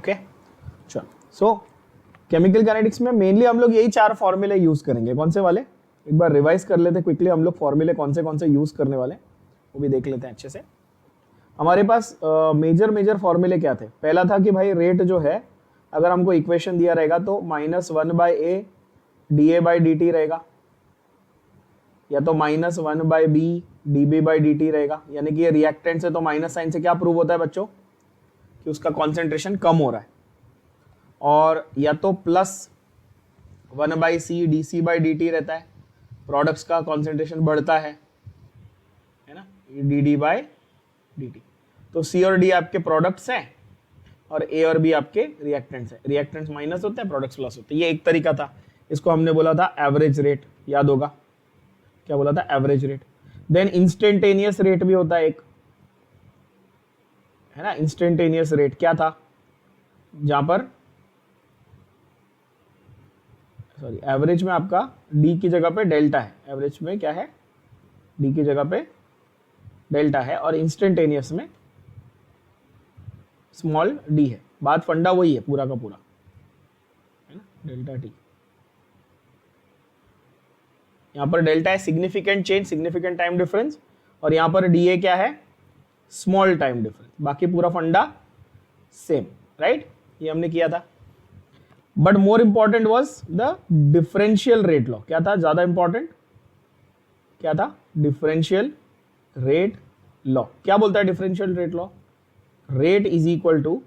Okay चलो, सो chemical kinetics में mainly हम लोग यही 4 फॉर्मूले यूज करेंगे। कौन से वाले, एक बार रिवाइज कर लेते क्विकली हम लोग फॉर्मूले कौन से यूज करने वाले वो भी देख लेते हैं अच्छे से। हमारे पास मेजर फॉर्मूले क्या थे। पहला था कि भाई रेट जो है अगर हमको इक्वेशन दिया रहेगा तो -1/a dA/dt रहेगा, या तो -1/b dB/dt रहेगा, यानी कि ये रिएक्टेंट से तो माइनस साइन से क्या प्रूव होता है बच्चों कि उसका कॉन्सेंट्रेशन कम हो रहा है, और या तो +1/c dC/dt रहता है, प्रोडक्ट्स का कॉन्सेंट्रेशन बढ़ता है ना, dd/dt। तो C और D आपके प्रोडक्ट्स हैं और A और B आपके रिएक्टेंट्स हैं। रिएक्टेंट्स माइनस होते हैं, प्रोडक्ट्स प्लस होते हैं। ये एक तरीका था, इसको हमने बोला था एवरेज रेट, याद होगा क्या बोला था, average rate. Then instantaneous rate भी होता है एक, है ना। इंस्टेंटेनियस रेट क्या था, जहां पर सॉरी एवरेज में आपका D की जगह पे डेल्टा है, एवरेज में क्या है D की जगह पे डेल्टा है, और इंस्टेंटेनियस में स्मॉल d है। बात फंडा वही है पूरा का पूरा, है ना, डेल्टा t। यहां पर डेल्टा है significant change, significant time difference, और यहां पर dA क्या है, स्मॉल टाइम डिफरेंस। बाकी पूरा फंडा सेम, राइट, ये हमने किया था। But more important was the differential rate law. क्या था ज्यादा इंपॉर्टेंट, क्या था, डिफरेंशियल रेट लॉ। क्या बोलता है differential rate law, rate is equal to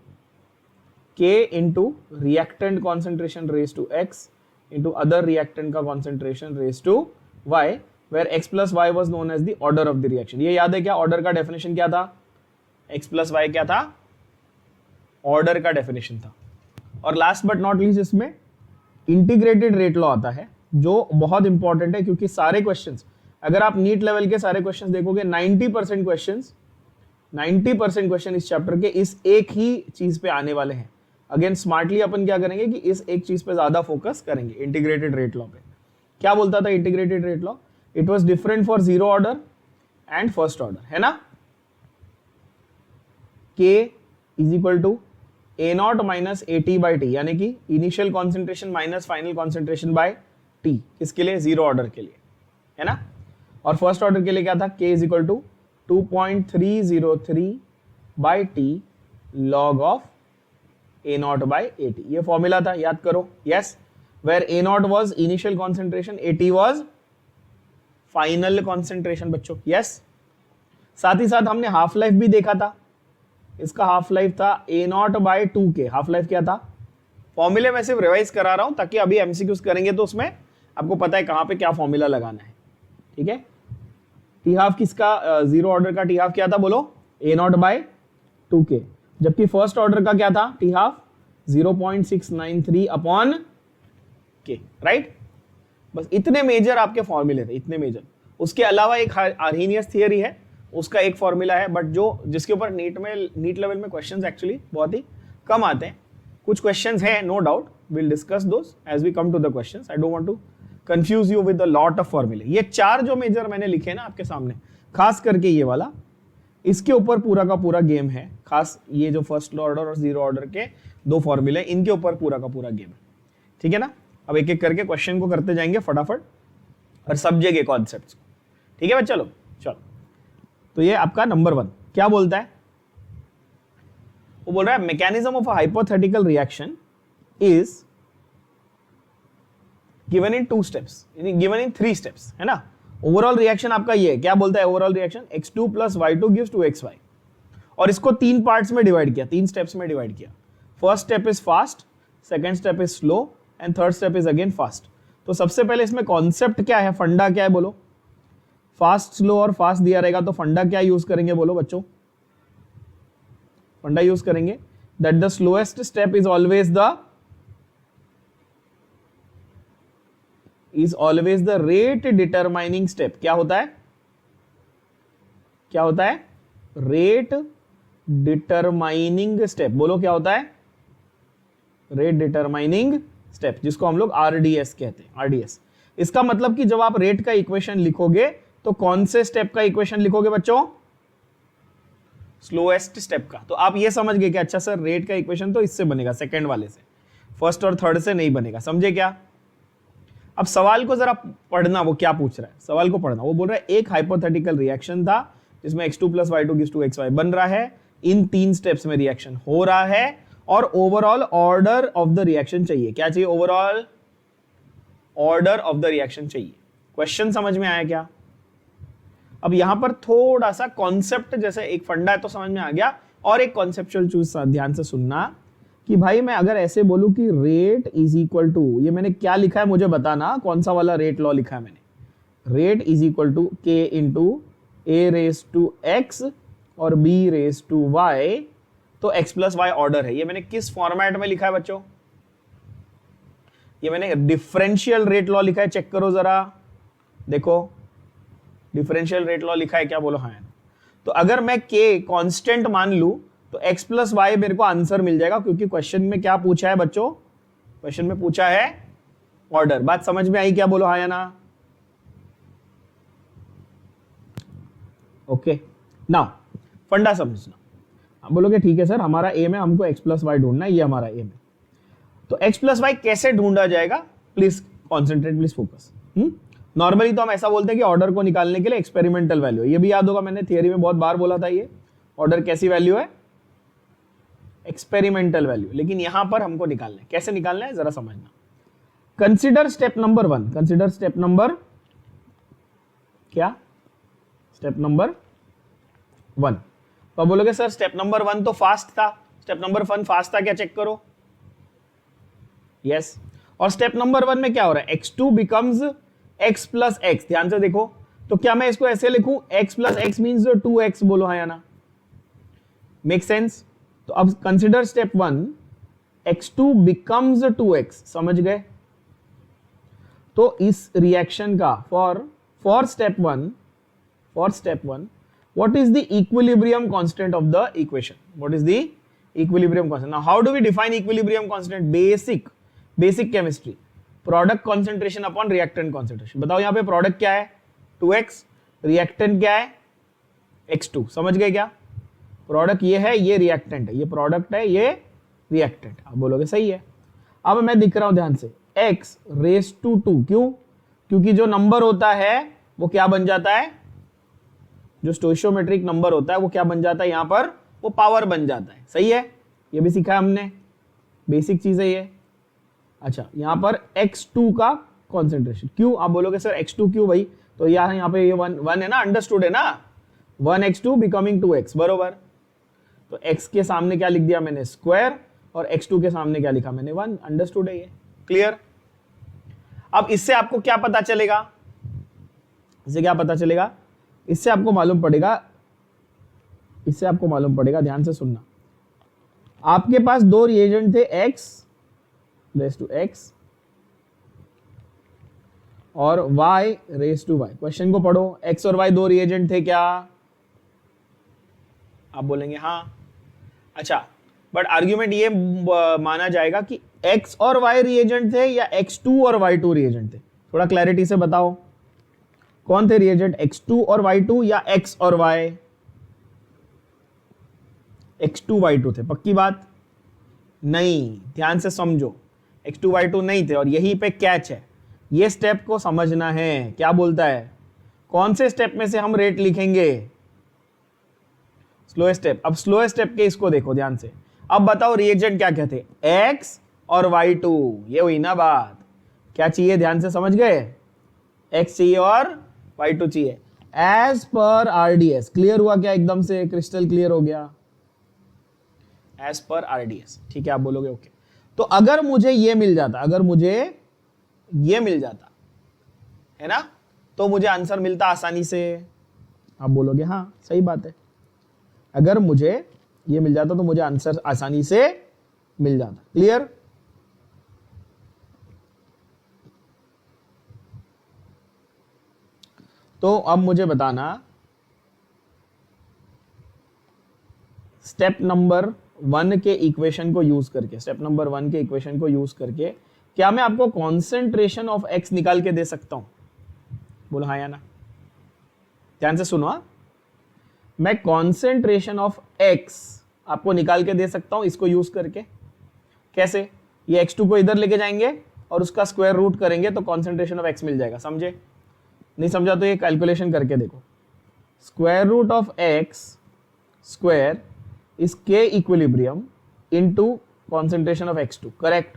k into reactant concentration raise to x into other reactant का concentration raise to y, where x plus y was known as the order of the reaction. ये याद है क्या, order का definition क्या था, x plus Y क्या था, ऑर्डर का डेफिनेशन था। और लास्ट बट नॉट लीस्ट इसमें इंटीग्रेटेड रेट लॉ आता है, जो बहुत इंपॉर्टेंट है, क्योंकि सारे क्वेश्चंस अगर आप नीट लेवल के सारे क्वेश्चंस देखोगे 90% क्वेश्चन इस चैप्टर के इस एक ही चीज पे आने वाले हैं। अगेन स्मार्टली अपन क्या करेंगे कि इस एक चीज पे ज्यादा फोकस करेंगे, इंटीग्रेटेड रेट लॉ पे। क्या बोलता था integrated rate law, it was different for 0 order and first order, है ना। k is equal to A0 minus AT/T, यानी कि initial concentration minus final concentration by T, किसके लिए, 0 ऑर्डर के लिए, है ना। और फर्स्ट ऑर्डर के लिए क्या था, k is equal to 2.303/T log of A0/AT। ये फॉर्मूला था, याद करो। यस, वेयर A0 वाज initial concentration, AT was final concentration बच्चों। यस, साथ ही साथ हमने हाफ लाइफ भी देखा था। इसका हाफ लाइफ था A0/2k। हाफ लाइफ क्या था, फॉर्मूले में सिर्फ रिवाइज करा रहा हूं ताकि अभी एमसीक्यूज करेंगे तो उसमें आपको पता है कहां पे क्या फॉर्मूला लगाना है, ठीक है। टी हाफ किसका, 0 ऑर्डर का टी हाफ क्या था बोलो, A0/2k, जबकि फर्स्ट ऑर्डर का क्या था टी हाफ 0.693/k, राइट। बस इतने मेजर आपके फॉर्मूले थे, इतने मेजर। उसके अलावा एक आर्हीनियस थियरी है, उसका एक फॉर्मूला है, बट जो जिसके ऊपर नीट लेवल में क्वेश्चंस एक्चुअली बहुत ही कम आते हैं। कुछ क्वेश्चंस हैं, no doubt, will discuss those as we come to the questions. I don't want to confuse you with a lot of फॉर्मूले। ये 4 जो मेजर मैंने लिखे ना आपके सामने, खास करके ये वाला, इसके ऊपर पूरा का पूरा गेम है। खास ये जो फर्स्ट ऑर्डर और 0 ऑर्डर के 2 फॉर्मूले, इनके ऊपर पूरा का पूरा गेम है, ठीक है ना। अब एक एक करके क्वेश्चन को करते जाएंगे फटाफट और समझेंगे कॉन्सेप्ट्स, ठीक है भाई। चलो चलो, तो ये आपका नंबर 1 क्या बोलता है, वो बोल रहा है mechanism of a hypothetical reaction is given in 2 steps, given in 3 steps, है ना। ओवरऑल रिएक्शन आपका ये है, क्या बोलता है overall reaction, x2 + y2 gives 2xy, और इसको 3 पार्ट्स में डिवाइड किया, 3 स्टेप्स में डिवाइड किया। First step is fast, second step is slow and third step is again fast. तो सबसे पहले इसमें कॉन्सेप्ट क्या है, फंडा क्या है बोलो। फास्ट, स्लो और फास्ट दिया रहेगा तो फंडा क्या यूज करेंगे बोलो बच्चों, फंडा यूज करेंगे that the slowest step is always the rate determining step. क्या होता है, क्या होता है, रेट डिटरमाइनिंग स्टेप। बोलो क्या होता है, रेट डिटरमाइनिंग स्टेप, जिसको हम लोग आरडीएस कहते हैं, आरडीएस। इसका मतलब कि जब आप रेट का इक्वेशन लिखोगे तो कौन से स्टेप का इक्वेशन लिखोगे बच्चों, स्लोएस्ट स्टेप का। तो आप ये समझ गए कि अच्छा सर रेट का इक्वेशन तो इससे बनेगा, सेकंड वाले से, फर्स्ट और थर्ड से नहीं बनेगा। समझे क्या? अब सवाल को जरा पढ़ना, वो क्या पूछ रहा है, सवाल को पढ़ना। वो बोल रहा है एक हाइपोथेटिकल रिएक्शन था जिसमें x2 + y2 = xy बन रहा है, इन 3 स्टेप्स में रिएक्शन हो रहा है और overall order of the reaction चाहिए। क्या चाहिए? Overall order of the reaction चाहिए। क्वेश्चन समझ में आया क्या? अब यहां पर थोड़ा सा कॉन्सेप्ट, जैसे एक फंडा है तो समझ में आ गया, और एक कॉन्सेप्चुअल चीज ध्यान से सुनना कि भाई मैं अगर ऐसे बोलूं कि रेट इज इक्वल टू, ये मैंने क्या लिखा है मुझे बताना, कौन सा वाला रेट लॉ लिखा है मैंने। Rate is equal to k into a⁻x और b⁻y, तो x + y ऑर्डर है। ये मैंने किस फॉर्मेट में लिखा है बच्चों? ये मैंने डिफरेंशियल रेट लॉ लिखा है, चेक करो जरा, देखो डिफरेंशियल रेट लॉ लिखा है क्या? बोलो हाँ। तो अगर मैं k कांस्टेंट मान लूं तो x + y मेरे को आंसर मिल जाएगा, क्योंकि क्वेश्चन में क्या पूछा है बच्चों? क्वेश्चन में पूछा है ऑर्डर। बात समझ में आई क्या? बोलो हाँ या ना। ओके, नाउ फंडा समझना। आप बोलोगे ठीक है सर, हमारा एम है, हमको x + y ढूंढना है, ये हमारा एम है। तो x + y कैसे ढूंढा जाएगा? Please concentrate, please focus. Normally तो हम ऐसा बोलते हैं कि ऑर्डर को निकालने के लिए एक्सपेरिमेंटल वैल्यू, ये भी याद होगा, मैंने थियरी में बहुत बार बोला था, ये ऑर्डर कैसी वैल्यू है? Experimental value. लेकिन यहां पर हमको निकालना है, कैसे निकालना है जरा समझना। Consider step number 1, consider step number क्या? Step number 1। तो आप बोलोगे सर स्टेप नंबर 1 तो फास्ट था, स्टेप नंबर 1 फास्ट था क्या? चेक करो, यस। और स्टेप नंबर 1 में क्या हो रहा है? x2 becomes x + x। ध्यान से देखो, तो क्या मैं इसको ऐसे लिखूं, x + x मींस 2x? बोलो हाँ या ना। Make sense? तो अब consider step 1, x2 becomes 2x, समझ गए? तो इस रिएक्शन का for step 1, what is the equilibrium constant of the equation? What is the equilibrium constant? Now how do we define equilibrium constant? Basic chemistry, product concentration upon reactant concentration। बताओ यहाँ पे product क्या है? 2x, reactant क्या है? x2। समझ गए क्या? प्रोडक्ट ये है, ये रिएक्टेंट है, ये प्रोडक्ट है, ये रिएक्टेंट। आप बोलोगे सही है। अब मैं दिख रहा हूं ध्यान से, x⁻²। क्यों? क्योंकि जो नंबर होता है वो क्या बन जाता है? जो स्टोइशियोमेट्रिक नंबर होता है वो क्या बन जाता है? यहां पर वो पावर बन जाता है। सही है, ये भी सीखा है हमने, बेसिक चीज है ये। अच्छा, यहां पर x2 का कॉन्सेंट्रेशन। क्यों? आप बोलोगे सर x2 क्यों भाई? तो यहाँ पे ये 1 है ना, अंडरस्टूड है ना, 1x2 बिकमिंग 2x, बरोबर। तो x के सामने क्या लिख दिया मैंने? स्क्वायर, और x2 के सामने क्या लिखा मैंने? 1। अंडरस्टूड है ये, क्लियर? अब इससे आपको क्या पता चलेगा? इससे क्या पता चलेगा? इससे आपको मालूम पड़ेगा, ध्यान से सुनना। आपके पास 2 रिएजेंट थे, x⁻x और y⁻y। क्वेश्चन को पढ़ो, x और y 2 रिएजेंट थे क्या? आप बोलेंगे हाँ। अच्छा, बट आर्ग्यूमेंट ये माना जाएगा कि x और y रिएजेंट थे या x2 और y2 रिएजेंट थे? थोड़ा क्लैरिटी से बताओ, कौन थे रिएजेंट, x2 और y2 या x और y? x2 y2 थे, पक्की बात? नहीं, ध्यान से समझो, x2 y2 नहीं थे। और यहीं पे कैच है, ये स्टेप को समझना है। क्या बोलता है? कौन से स्टेप में से हम रेट लिखेंगे? Slow step. अब स्लो स्टेप के इसको देखो ध्यान से। अब बताओ रिएजेंट क्या क्या थे? x और y2। ये हुई ना बात। क्या चाहिए? ध्यान से समझ गए? x चाहिए और y2 चाहिए। As per RDS। क्लियर हुआ क्या? एकदम से क्रिस्टल क्लियर हो गया, एज पर RDS। ठीक है, आप बोलोगे ओके। तो अगर मुझे ये मिल जाता, है ना, तो मुझे आंसर मिलता आसानी से। आप बोलोगे हाँ सही बात है, अगर मुझे ये मिल जाता तो मुझे आंसर आसानी से मिल जाता। क्लियर? तो अब मुझे बताना, स्टेप नंबर 1 के इक्वेशन को यूज करके, क्या मैं आपको कॉन्सेंट्रेशन ऑफ x निकाल के दे सकता हूं? बोलो हाँ या ना। ध्यान से सुनो। मैं कॉन्सेंट्रेशन ऑफ एक्स आपको निकाल के दे सकता हूं इसको यूज करके। कैसे? ये x2 को इधर लेके जाएंगे और उसका स्क्वायर रूट करेंगे तो कॉन्सेंट्रेशन ऑफ x मिल जाएगा। समझे? नहीं समझा तो ये कैलकुलेशन करके देखो। Square root of x square is k equilibrium into concentration of x2, correct?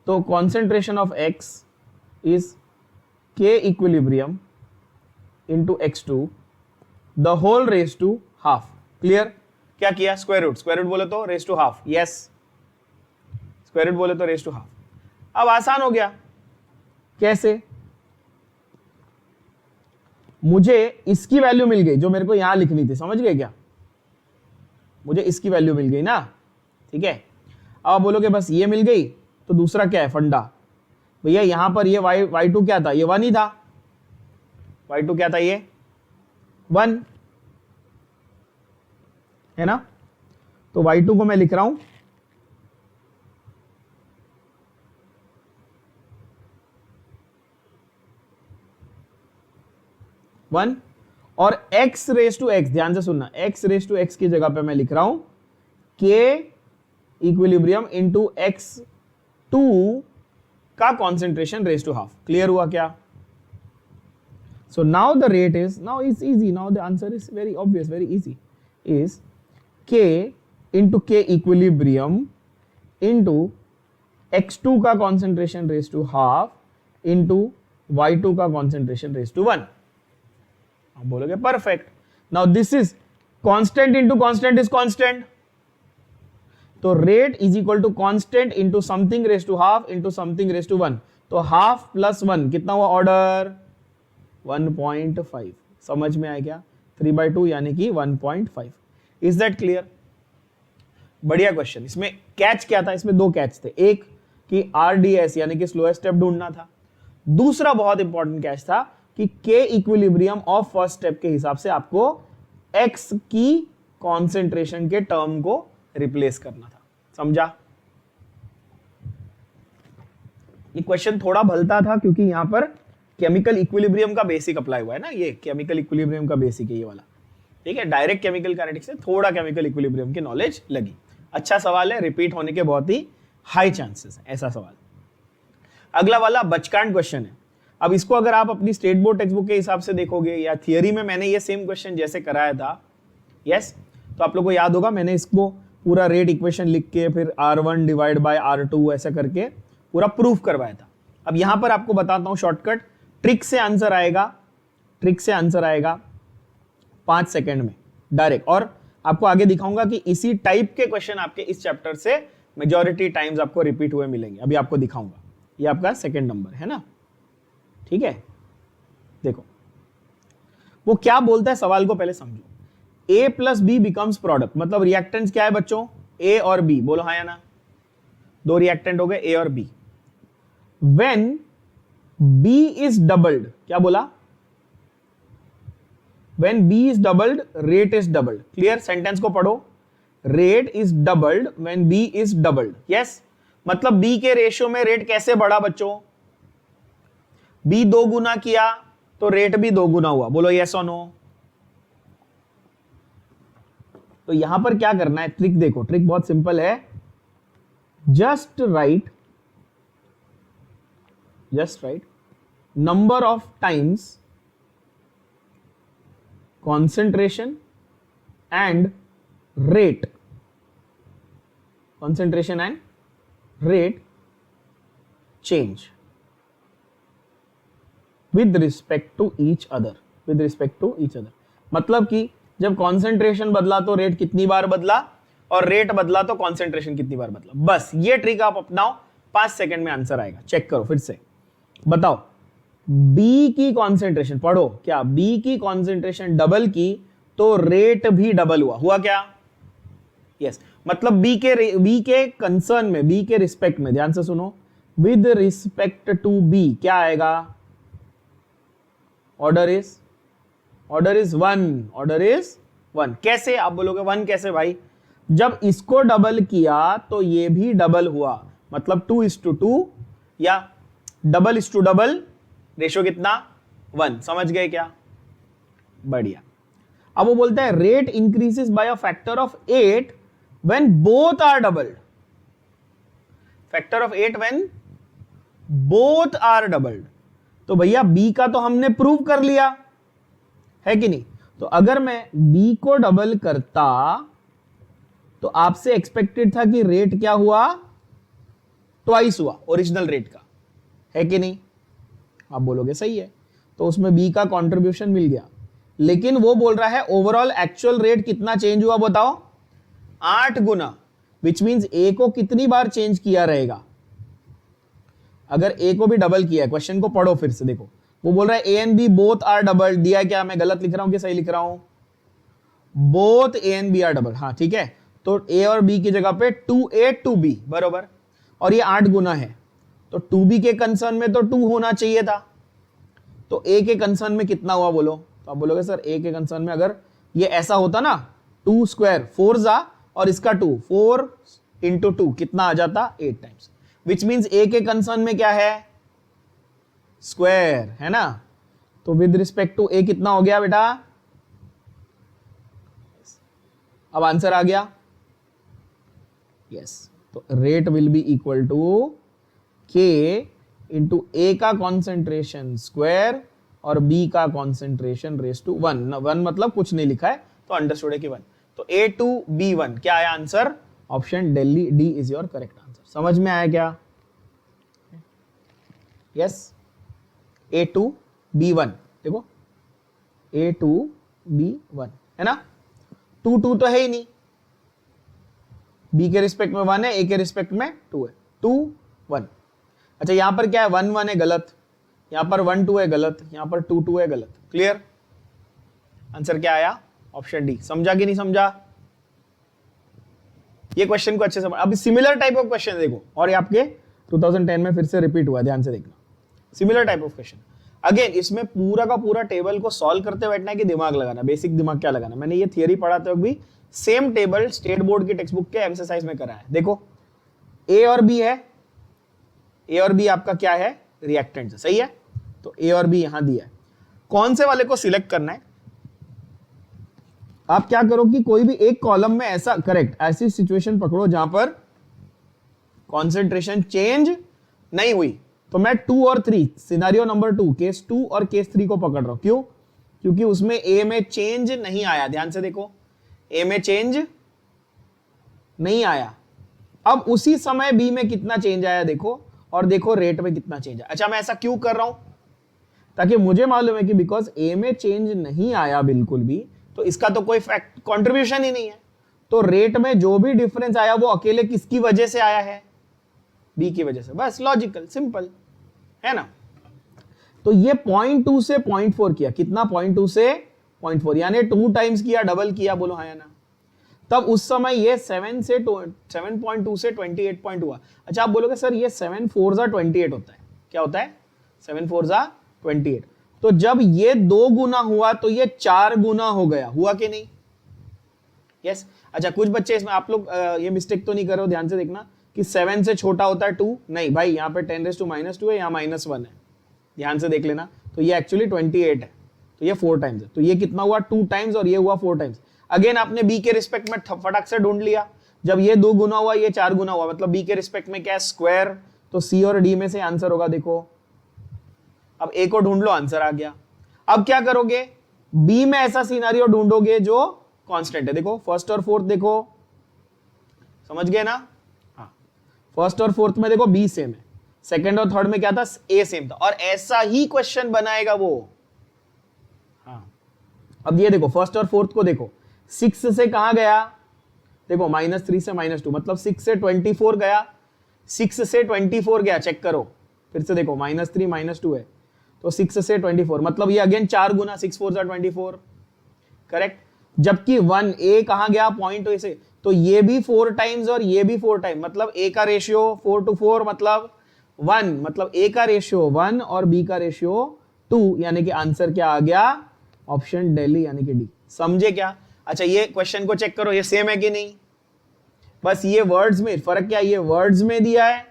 तो concentration of x is k equilibrium into x2 the whole raise to half. Clear? क्या किया? स्क्वायर रूट बोले तो raise to half. Yes, square root बोले तो raise to half. अब आसान हो गया। कैसे? मुझे इसकी वैल्यू मिल गई जो मेरे को यहां लिखनी थी, समझ गए क्या? मुझे इसकी वैल्यू मिल गई ना, ठीक है। अब आप बोलोगे बस ये मिल गई तो दूसरा क्या है फंडा? भैया यहां पर ये y2 क्या था? ये 1 ही था। y2 क्या था? ये 1 है ना। तो y2 को मैं लिख रहा हूं 1 और x रेज टू x, ध्यान से सुनना, x रेज टू x की जगह पे मैं लिख रहा हूं k इक्विलिब्रियम इनटू x2 का concentration raise to half. Clear हुआ क्या? So now the rate is, now it's easy, now the answer is very obvious, very easy, is k into k equilibrium into x2 का concentration raised to half into y2 का concentration raised to 1। आप बोलोगे perfect। Now this is constant into constant is constant, तो rate is equal to constant into something raised to half into something raised to 1। तो half plus 1 कितना हुआ order? 1.5। समझ में आया क्या? 3/2 यानी कि 1.5। Is that clear? बढ़िया क्वेश्चन। इसमें कैच क्या था? इसमें दो कैच थे। एक कि RDS यानी कि स्लोएस्ट स्टेप ढूंढना था। दूसरा बहुत इंपॉर्टेंट कैच था कि K equilibrium of first step के हिसाब से आपको X की कॉन्सेंट्रेशन के टर्म को रिप्लेस करना था। समझा? ये क्वेश्चन थोड़ा भलता था क्योंकि यहां पर केमिकल इक्विलिब्रियम का बेसिक अप्लाई हुआ है ना। ये केमिकल इक्विलिब्रियम का बेसिक है ये वाला, ठीक है। डायरेक्ट केमिकल काइनेटिक्स से थोड़ा केमिकल इक्विलिब्रियम की नॉलेज लगी। अच्छा सवाल है, रिपीट होने के बहुत ही हाई चांसेस है ऐसा सवाल। अगला वाला बचकांड क्वेश्चन है। अब इसको अगर आप अपनी स्टेट बोर्ड टेक्स्ट बुक के हिसाब से देखोगे या थियरी में मैंने ये सेम क्वेश्चन जैसे कराया था, यस, तो आप लोग को याद होगा मैंने इसको पूरा रेट इक्वेशन लिख के फिर R1 डिवाइड बाय R2 ऐसा करके पूरा प्रूफ करवाया था। अब यहां पर आपको बताता हूं शॉर्टकट, ट्रिक से आंसर आएगा, ट्रिक से आंसर आएगा 5 सेकंड में डायरेक्ट। और आपको आगे दिखाऊंगा कि इसी टाइप के क्वेश्चन आपके इस चैप्टर से मेजॉरिटी टाइम्स आपको रिपीट हुए मिलेंगे। अभी आपको दिखाऊंगा। ये आपका सेकंड नंबर है ना, ठीक है। देखो वो क्या बोलता है, सवाल को पहले समझो। A plus B becomes product, मतलब रिएक्टेंट्स क्या है बच्चों? A और B। बोलो हाँ या ना। दो रिएक्टेंट हो गए A और B। When B is doubled, क्या बोला? When B is doubled, rate is doubled। Clear? Sentence को पढ़ो। Rate is doubled when B is doubled। Yes? मतलब B के रेशियो में रेट कैसे बढ़ा बच्चों? B 2 गुना किया तो रेट भी 2 गुना हुआ। बोलो यस और नो। तो यहां पर क्या करना है, ट्रिक देखो। ट्रिक बहुत सिंपल है। Just right number of times concentration and rate change with respect to each other। मतलब कि जब कॉन्सेंट्रेशन बदला तो रेट कितनी बार बदला और रेट बदला तो कॉन्सेंट्रेशन कितनी बार बदला। बस ये ट्रिक आप अपनाओ, 5 सेकंड में आंसर आएगा। चेक करो फिर से, बताओ। B की कॉन्सेंट्रेशन पढ़ो, क्या B की कॉन्सेंट्रेशन डबल की तो रेट भी डबल हुआ क्या? यस। मतलब B के कंसर्न में, B के रिस्पेक्ट में, ध्यान से सुनो, विद रिस्पेक्ट टू B क्या आएगा? Order is 1। कैसे? आप बोलोगे 1 कैसे भाई? जब इसको डबल किया तो ये भी डबल हुआ, मतलब 2:2 या डबल रेशियो कितना? 1। समझ गए क्या? बढ़िया। अब वो बोलता है rate increases by a factor of 8 when both are doubled, factor of 8 when both are doubled. तो भैया बी का तो हमने प्रूव कर लिया है कि नहीं, तो अगर मैं बी को डबल करता तो आपसे एक्सपेक्टेड था कि रेट क्या हुआ, ट्वाइस हुआ ओरिजिनल रेट का, है कि नहीं? आप बोलोगे सही है, तो उसमें बी का कंट्रीब्यूशन मिल गया। लेकिन वो बोल रहा है ओवरऑल एक्चुअल रेट कितना चेंज हुआ बताओ, 8 गुना, विच मींस ए को कितनी बार चेंज किया रहेगा। अगर ए को भी डबल किया है, क्वेश्चन को पढ़ो फिर से देखो, वो बोल रहा है A and B both are double, दिया क्या, मैं गलत लिख रहा हूं कि सही लिख रहा हूं, both A and B are double, हाँ ठीक है। तो ए और बी की जगह पे 2a 2b बरोबर, और ये 8 गुना है, तो 2b के कंसर्न में तो 2 होना चाहिए था, तो a के कंसर्न में कितना हुआ बोलो, तो आप बोलोगे सर a के कंसर्न में अगर ये ऐसा होता ना 2 स्क्वायर 4 जा और इसका 2, 4 इंटू 2 कितना आ जाता 8 टाइम्स, विच मीन्स a के कंसर्न में क्या है, स्क्वायर है ना। तो विद रिस्पेक्ट टू a कितना हो गया बेटा, अब आंसर आ गया, यस। तो rate will be equal to k into A का कॉन्सेंट्रेशन स्क्वायर और बी का कॉन्सेंट्रेशन रेस टू 1, 1 मतलब कुछ नहीं लिखा है तो अंडरस्टूड है कि 1, तो A2B1 क्या आया answer, option Delhi D is your correct answer. समझ में आया क्या, यस A2B1, देखो A2B1 है ना, 2 2 तो है ही नहीं, बी के रिस्पेक्ट में 1 है, ए के रिस्पेक्ट में 2 है, 2 1। अच्छा यहां पर क्या है, 1 1 है गलत, यहां पर 1 2 है गलत, यहां पर 2 2 है गलत, क्लियर। आंसर क्या आया, ऑप्शन डी। समझा कि नहीं समझा, ये क्वेश्चन को अच्छे से अभी सिमिलर टाइप ऑफ क्वेश्चन देखो, और ये आपके 2010 में फिर से रिपीट हुआ, ध्यान से देखना, similar type of question. Again इसमें पूरा का पूरा टेबल को सॉल्व करते बैठना है कि दिमाग लगाना, बेसिक दिमाग क्या लगाना, मैंने ये थियरी पढ़ाते वक्त भी सेम टेबल स्टेट बोर्ड की टेक्स्ट बुक के एक्सरसाइज में करा है। देखो ए और बी है, ए और बी आपका क्या है, रिएक्टेंट, सही है, तो ए और बी यहां दिया है, कौन से वाले को सिलेक्ट करना है, आप क्या करो कि कोई भी एक कॉलम में ऐसा करेक्ट ऐसी सिचुएशन पकड़ो जहां पर कॉन्सेंट्रेशन चेंज नहीं हुई, तो मैं 2 और 3 सिनेरियो नंबर 2 केस 2 और केस 3 को पकड़ रहा हूं, क्यों, क्योंकि उसमें ए में चेंज नहीं आया, ध्यान से देखो ए में चेंज नहीं आया। अब उसी समय बी में कितना चेंज आया देखो, और देखो रेट में कितना चेंज आया। अच्छा मैं ऐसा क्यों कर रहा हूं, ताकि मुझे मालूम है कि बिकॉज ए में चेंज नहीं आया बिल्कुल भी, तो इसका तो कोई फैक्ट कंट्रीब्यूशन ही नहीं है, तो रेट में जो भी डिफरेंस आया वो अकेले किसकी वजह से आया है, बी की वजह से, बस लॉजिकल सिंपल है ना। तो ये 0.2 से 0.4 किया, कितना 0.2 से 0.4 यानी 2 टाइम्स किया, डबल किया, बोलो हाँ या ना। तब उस समय ये 7.2 से 28 पॉइंट हुआ। अच्छा आप बोलोगे सर ये 7 4 जा 28 होता है, क्या होता है 7 4 जा 28, तो जब ये 2 गुना हुआ तो ये 4 गुना हो गया, हुआ कि नहीं, यस। अच्छा कुछ बच्चे इसमें आप लोग ये मिस्टेक तो नहीं कर रहे हो, ध्यान से देखना कि 7 से छोटा होता है 2, नहीं भाई यहाँ पे 10⁻² है, यहाँ -1 है, ध्यान से देख लेना, तो ये एक्चुअली 28 है, तो ये 4 टाइम्स है, तो ये कितना हुआ 2 टाइम्स और ये हुआ 4 टाइम्स। अगेन आपने बी के रिस्पेक्ट में फटाक से ढूंढ लिया, जब ये 2 गुना हुआ ये 4 गुना हुआ, मतलब बी के रिस्पेक्ट में क्या है स्क्वायर, तो सी और डी में से आंसर होगा, देखो अब ए को ढूंढ लो, आंसर आ गया। अब क्या करोगे, बी में ऐसा सिनेरियो ढूंढोगे जो कांस्टेंट है, देखो फर्स्ट और फोर्थ, देखो समझ गए ना, हाँ फर्स्ट और फोर्थ में देखो बी सेम है, सेकंड और थर्ड में क्या था, ए सेम था, और ऐसा ही क्वेश्चन बनाएगा वो। हाँ अब ये देखो फर्स्ट और फोर्थ को देखो, 6 से कहां गया, देखो -3 से -2, मतलब 6 से 24 गया, 6 से 24 गया, चेक करो फिर से देखो, -3 -2 है, तो 6 से 24, मतलब ये अगेन 4 गुना, 6 4 जा 24, करेक्ट। जबकि 1 ए कहां गया, पॉइंट से, तो ये भी 4 टाइम्स और ये भी 4 टाइम, मतलब ए का रेशियो 4:4 मतलब 1, मतलब ए का रेशियो 1 और बी का रेशियो 2, यानी कि आंसर क्या आ गया, ऑप्शन दिल्ली यानी कि डी। समझे क्या। अच्छा ये क्वेश्चन को चेक करो, ये सेम है कि नहीं, बस ये वर्ड्स में फर्क क्या, ये वर्ड्स में दिया है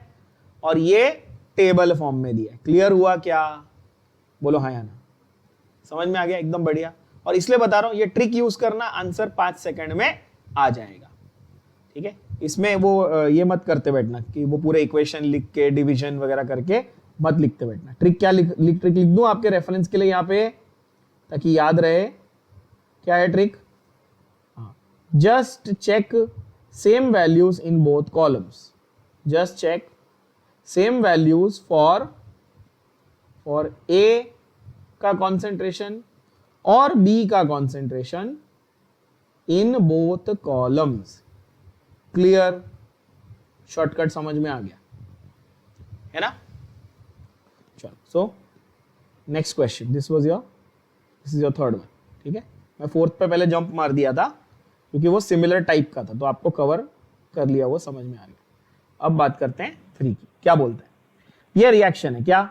और ये टेबल फॉर्म में दिया है। क्लियर हुआ क्या, बोलो हाँ या ना, समझ में आ गया, एकदम बढ़िया। और इसलिए बता रहा हूं ये ट्रिक यूज करना, आंसर 5 सेकंड में आ जाएगा। ठीक है, इसमें वो ये मत करते बैठना कि वो पूरे इक्वेशन लिख के डिवीजन वगैरह करके मत लिखते बैठना। ट्रिक क्या ट्रिक लिख दूं आपके रेफरेंस के लिए यहाँ पे, ताकि याद रहे। क्या है trick? Just check same values in both columns. Just check same values for A का कॉन्सेंट्रेशन और बी का concentration in both columns. Clear? Shortcut समझ में आ गया है ना? चलो, so next question, this is your third one. ठीक है, मैं फोर्थ पे पहले जंप मार दिया था क्योंकि वो सिमिलर टाइप का था, तो आपको कवर कर लिया, वो समझ में आ गया। अब बात करते हैं 3 की। क्या बोलते हैं? ये रिएक्शन है क्या?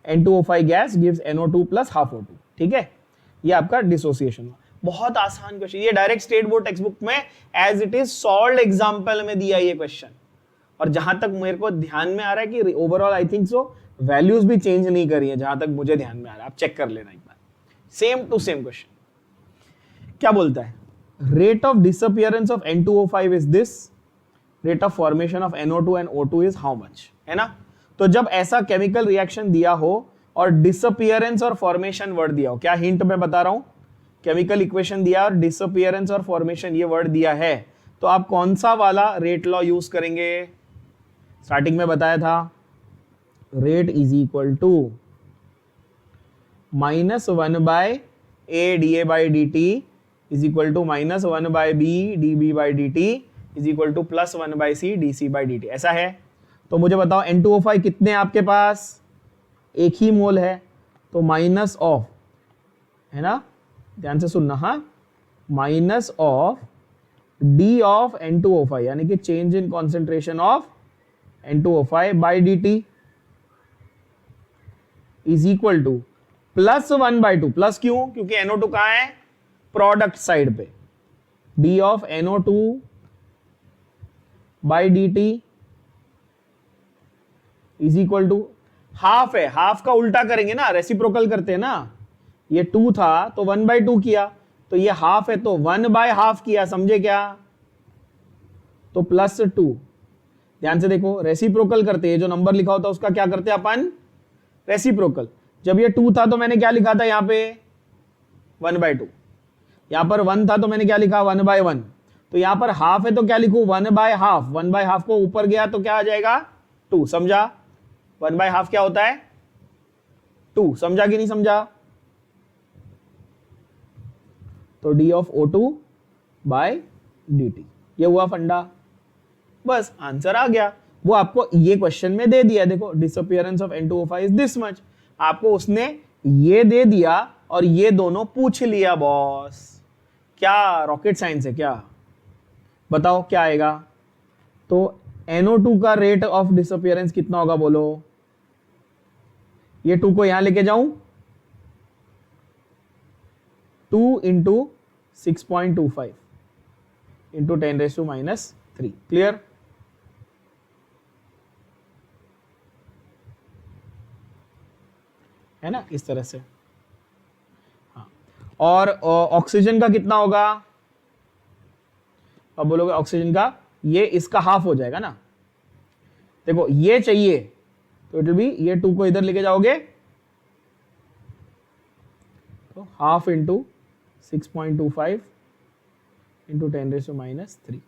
N2O5 gas gives NO2 plus half O2। ठीक है, ये आपका डिसोसिएशन हुआ। बहुत आसान क्वेश्चन, ये direct state board text book में as it is solved example में दिया ये क्वेश्चन। और जहां तक मेरे को ध्यान में आ रहा है कि overall I think so values भी चेंज नहीं करी है, जहां तक मुझे ध्यान में आ रहा है। आप चेक कर लेना एक बार, सेम टू सेम क्वेश्चन। क्या बोलता है? Rate of disappearance of N2O5 is this, rate of formation of NO2 and O2 is how much, है ना? तो जब ऐसा केमिकल रिएक्शन दिया हो और डिसअपियरेंस और फॉर्मेशन वर्ड दिया हो, क्या हिंट मैं बता रहा हूं? केमिकल इक्वेशन दिया और डिसअपियरेंस और फॉर्मेशन ये वर्ड दिया है, तो आप कौन सा वाला रेट लॉ यूज करेंगे? स्टार्टिंग में बताया था, rate is equal to -1/a dA/dt is equal to -1/b dB/dt is equal to +1/c dC/dt। ऐसा है? तो मुझे बताओ N2O5 कितने आपके पास? एक ही मोल है, तो माइनस ऑफ, है ना, ध्यान से सुनना, हाँ, minus of d of N2O5 यानी कि change in concentration of N2O5 by dt is equal to +1/2। Plus क्यों? क्योंकि NO2 कहां है? प्रोडक्ट साइड पे। d of NO2 by dt is equal to half है, हाफ का उल्टा करेंगे ना, रेसिप्रोकल करते हैं ना। ये 2 था तो 1/2 किया, तो ये हाफ है तो 1/2 किया, समझे क्या? तो +2। ध्यान से देखो, रेसिप्रोकल करते हैं, जो नंबर लिखा होता है उसका क्या करते हैं अपन? रेसिप्रोकल। जब ये 2 था तो मैंने क्या लिखा था यहाँ पे? 1/2। यहाँ पर 1 था तो मैंने क्या लिखा? 1/1। तो यहाँ पर हाफ है तो क्या लिखूं? 1/2। 1/2 को ऊपर गया तो क्या आ जाएगा? 2। समझा? 1/2 क्या होता है? 2। समझा कि नहीं समझा? तो d of O2 bye dt, ये हुआ फंडा। बस आंसर आ गया। वो आपको ये क्वेश्चन में दे दिया, देखो disappearance of N2O5 is this much. आपको उसने ये दे दिया और ये दोनों पूछ लिया बॉस। क्या रॉकेट साइंस है क्या? बताओ क्या आएगा? तो NO2 का रेट ऑफ डिसअपियरेंस कितना होगा बोलो? ये 2 को यहां लेके जाऊं, 2 × 6.25 × 10⁻³ क्लियर? है ना, इस तरह से। हाँ, और ऑक्सीजन का कितना होगा? अब बोलोगे ऑक्सीजन का, ये इसका हाफ हो जाएगा ना। देखो ये चाहिए तो इट विल बी, ये 2 को इधर लेके जाओगे तो हाफ × 6.25 × 10⁻³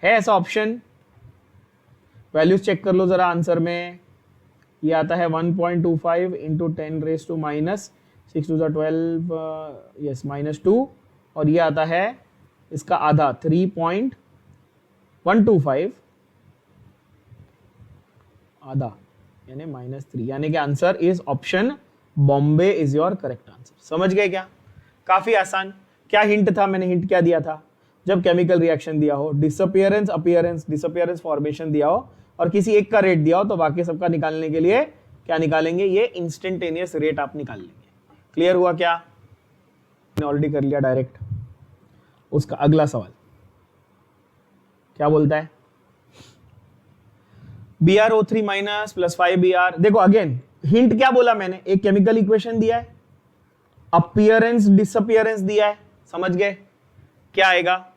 है ऐसा ऑप्शन। वैल्यूज चेक कर लो जरा आंसर में। ये आता है 1.25 × 10⁻⁻6 × 12 यस -2, और ये आता है इसका आधा 3.125 आधा यानी -3, यानी कि answer is option Bombay is your correct answer. समझ गए क्या? काफी आसान। क्या हिंट था? मैंने हिंट क्या दिया था? जब केमिकल रिएक्शन दिया हो, डिसअपियरेंस अपीयरेंस, डिसअपियरेंस फॉर्मेशन दिया हो और किसी एक का रेट दिया हो, तो बाकी सबका निकालने के लिए क्या निकालेंगे? ये इंस्टेंटेनियस रेट आप निकाल लेंगे। क्लियर हुआ क्या? मैंने ऑलरेडी कर लिया डायरेक्ट। उसका अगला सवाल क्या बोलता है? BrO3 minus +5Br। देखो अगेन हिंट क्या बोला मैंने? एक केमिकल इक्वेशन दिया है, अपीयरेंस डिसअपियरेंस दिया है, समझ गए क्या आएगा,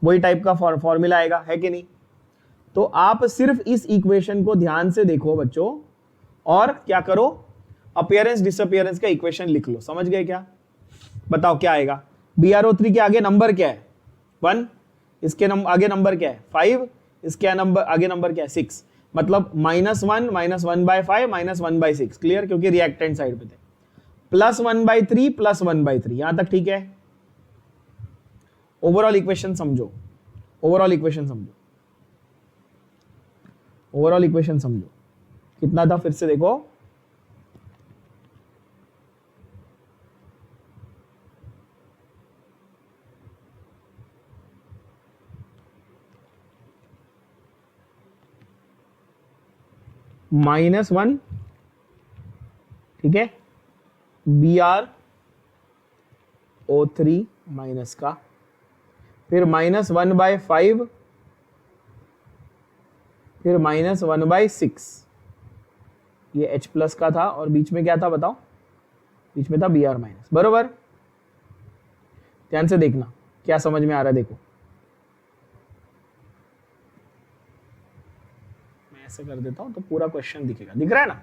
वही टाइप का फॉर्मूला आएगा, है कि नहीं। तो आप सिर्फ इस इक्वेशन को ध्यान से देखो बच्चों और क्या करो, अपीयरेंस डिसअपियरेंस का इक्वेशन लिख लो, समझ गए क्या। बताओ क्या आएगा, BrO3 के आगे नंबर क्या है 1, इसके आगे नंबर क्या है 5, इसके आगे नंबर क्या है 6, मतलब -1 -1/5 -1/6, क्लियर, क्योंकि रिएक्टेंट साइड पे थे, +1/3 +1/3, यहां तक ठीक है। ओवरऑल इक्वेशन समझो, ओवरऑल इक्वेशन समझो, ओवरऑल इक्वेशन समझो, कितना था फिर से देखो, -1, ठीक है, BrO3 माइनस का, फिर -1/5, फिर -1/6, ये H प्लस का था और बीच में क्या था बताओ, बीच में था Br माइनस, बरोबर। ध्यान से देखना क्या समझ में आ रहा है, देखो मैं ऐसे कर देता हूं तो पूरा क्वेश्चन दिखेगा, दिख रहा है ना।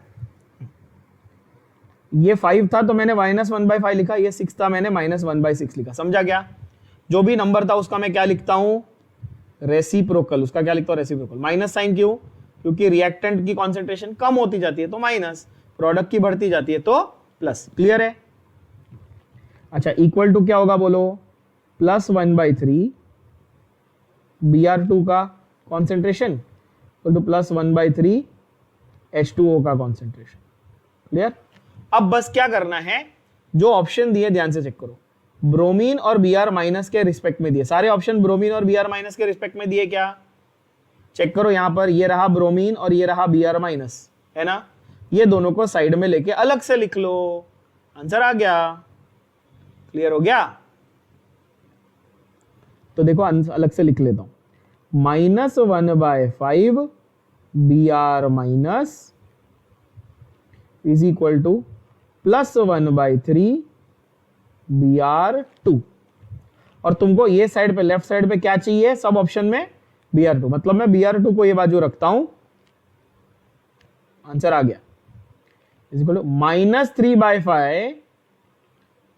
ये 5 था तो मैंने -1/5 लिखा, ये 6 था मैंने -1/6 लिखा, समझा क्या। जो भी नंबर था उसका मैं क्या लिखता हूं, रेसिप्रोकल, उसका क्या लिखता हूं, रेसिप्रोकल। माइनस साइन क्यों, क्योंकि रिएक्टेंट की कॉन्सेंट्रेशन कम होती जाती है तो माइनस, प्रोडक्ट की बढ़ती जाती है तो प्लस, क्लियर है। अच्छा, इक्वल टू क्या होगा बोलो, +1/3 Br2 का कॉन्सेंट्रेशन इक्वल टू +1/3 H2O का कॉन्सेंट्रेशन, क्लियर। अब बस क्या करना है, जो ऑप्शन दिए ध्यान से चेक करो, ब्रोमीन और Br माइनस के रिस्पेक्ट में दिए, सारे ऑप्शन ब्रोमीन और Br माइनस के रिस्पेक्ट में दिए क्या, चेक करो। यहां पर ये रहा ब्रोमीन और ये रहा Br माइनस, है ना, ये दोनों को साइड में लेके अलग से लिख लो, आंसर आ गया, क्लियर हो गया। तो देखो अलग से लिख लेता हूं, -1/5 Br minus is equal to +1/3 Br2, और तुमको ये साइड पे, लेफ्ट साइड पे क्या चाहिए सब ऑप्शन में, Br2, मतलब मैं Br2 को ये बाजू रखता हूं, आंसर आ गया, is equal to -3/5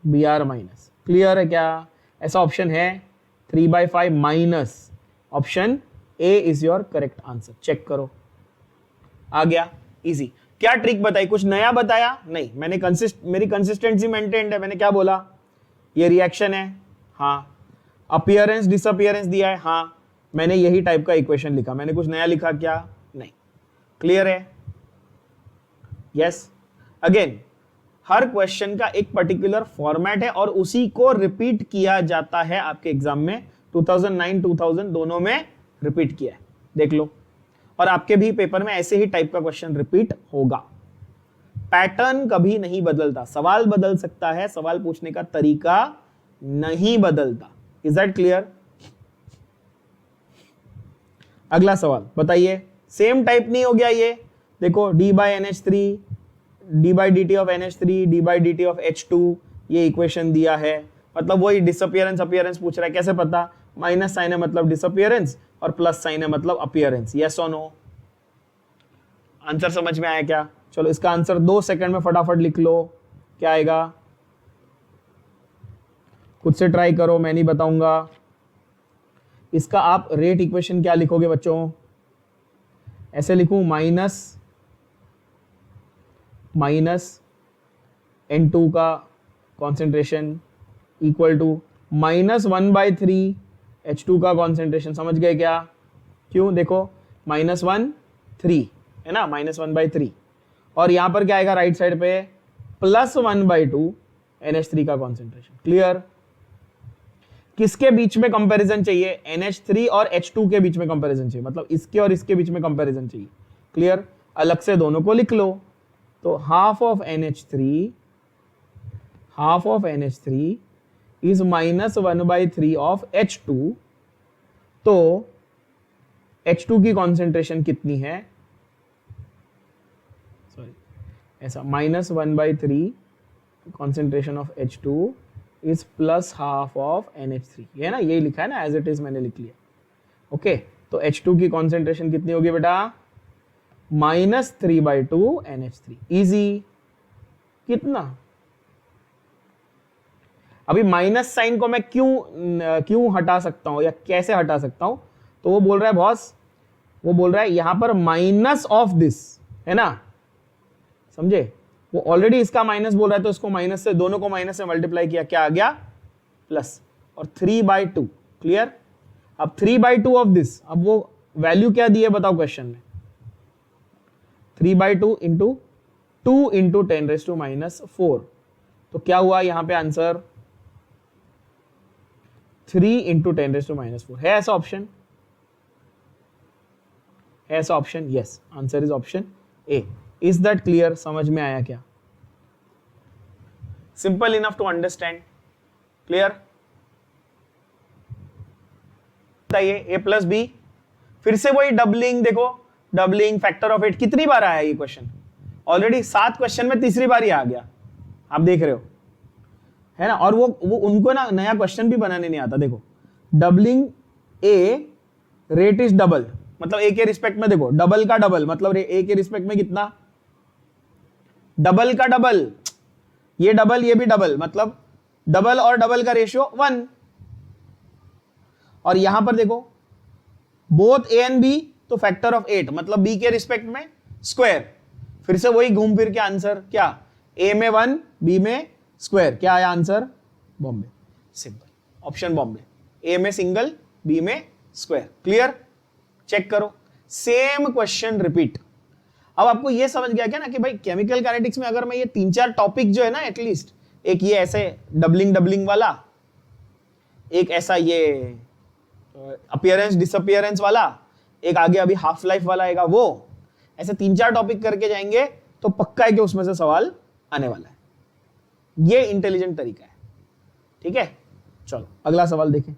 Br minus, clear है क्या, ऐसा ऑप्शन है 3/5 minus, option A is your correct answer, check करो, आ गया, इजी। क्या ट्रिक बताई, कुछ नया बताया नहीं, मैंने मेरी कंसिस्टेंसी मेंटेन्ड है, मैंने क्या बोला, ये रिएक्शन है, हाँ, अपीयरेंस डिसअपियरेंस दिया है, हाँ, मैंने यही टाइप का इक्वेशन लिखा, मैंने कुछ नया लिखा क्या, नहीं, क्लियर है। यस, अगेन हर क्वेश्चन का एक पर्टिकुलर फॉर्मेट है और उसी को रिपीट किया जाता है आपके एग्जाम में, 2009 2000 दोनों में रिपीट किया है, देख लो, और आपके भी पेपर में ऐसे ही टाइप का क्वेश्चन रिपीट होगा, पैटर्न कभी नहीं बदलता, सवाल बदल सकता है, सवाल पूछने का तरीका नहीं बदलता, इज दैट क्लियर। अगला सवाल बताइए, सेम टाइप नहीं हो गया ये, देखो D/NH3 d/dt of NH3 d/dt of H2, ये इक्वेशन दिया है, मतलब वही डिसअपियरेंस अपीयरेंस पूछ रहा है, कैसे पता, माइनस साइन है मतलब डिसअपियरेंस और प्लस साइन है मतलब अपीयरेंस, यस और नो, आंसर समझ में आया क्या। चलो इसका आंसर 2 सेकंड में फटाफट लिख लो, क्या आएगा, खुद से ट्राई करो, मैं नहीं बताऊंगा। इसका आप रेट इक्वेशन क्या लिखोगे बच्चों, ऐसे लिखूं, माइनस N2 का कॉन्सेंट्रेशन इक्वल टू -1/3 H2 का कॉन्सेंट्रेशन, समझ गए क्या, क्यों, देखो -1/3 है ना, -1/3, और यहां पर क्या आएगा राइट साइड पे, +1/2 NH3 का कॉन्सेंट्रेशन, क्लियर। किसके बीच में कंपैरिजन चाहिए, NH3 और H2 के बीच में कंपैरिजन चाहिए, मतलब इसके और इसके बीच में कंपैरिजन चाहिए, क्लियर, अलग से दोनों को लिख लो, तो half of NH3 is -1/3 of H2, तो H2 की कॉन्सेंट्रेशन कितनी है, सॉरी ऐसा, -1/3 concentration of H2 is plus half of NH3, ये है ना, यही लिखा है ना, एज इट इज मैंने लिख लिया। ओके, तो H2 की कॉन्सेंट्रेशन कितनी होगी बेटा, -3/2 NH3। इजी, कितना, अभी माइनस साइन को मैं क्यों हटा सकता हूं या कैसे हटा सकता हूं, तो वो बोल रहा है बॉस, वो बोल रहा है यहां पर माइनस ऑफ दिस, है ना, समझे, वो ऑलरेडी इसका माइनस बोल रहा है, तो इसको माइनस से, दोनों को माइनस से मल्टीप्लाई किया, क्या आ गया, प्लस, और 3/2, क्लियर। अब 3/2 ऑफ दिस, अब वो वैल्यू क्या दी है बताओ क्वेश्चन में, 3/2 इंटू 2 इंटू 10⁻⁻4, तो क्या हुआ यहां पे आंसर, 3 इंटू 10⁻⁻4, है ऐसा ऑप्शन, है ऐसा option, yes, answer is option A. Is that clear, समझ में आया क्या, simple enough to understand, clear. बताइए ए प्लस बी, फिर से वही डबलिंग, देखो डबलिंग, फैक्टर ऑफ 8, कितनी बार आया ये क्वेश्चन, ऑलरेडी 7 क्वेश्चन में तीसरी बार ही आ गया, आप देख रहे हो, है ना। और वो उनको ना नया क्वेश्चन भी बनाने नहीं आता, देखो doubling A, rate is double, मतलब ए के रिस्पेक्ट में, देखो डबल का डबल मतलब ए के रिस्पेक्ट में कितना, डबल का डबल, ये डबल ये भी डबल, मतलब डबल और डबल का रेशियो 1। और यहां पर देखो बोथ ए एंड बी, तो फैक्टर ऑफ 8, मतलब बी के रिस्पेक्ट में स्क्वायर, फिर से वही घूम फिर के आंसर क्या, ए में 1 बी में स्क्वायर, क्या आया answer, Bombay, simple, option Bombay, A में सिंगल बी में स्क्वायर, क्लियर। चेक करो, सेम क्वेश्चन रिपीट। अब आपको ये समझ गया क्या ना कि भाई केमिकल काइनेटिक्स में अगर मैं ये 3-4 टॉपिक जो है ना, एटलीस्ट एक ये ऐसे डबलिंग वाला, एक ऐसा ये अपीयरेंस डिसअपीयरेंस वाला, एक आगे अभी हाफ लाइफ वाला आएगा, वो ऐसे 3-4 टॉपिक करके जाएंगे तो पक्का है कि उसमें से सवाल आने वाला है। ये इंटेलिजेंट तरीका है, ठीक है। चलो अगला सवाल देखें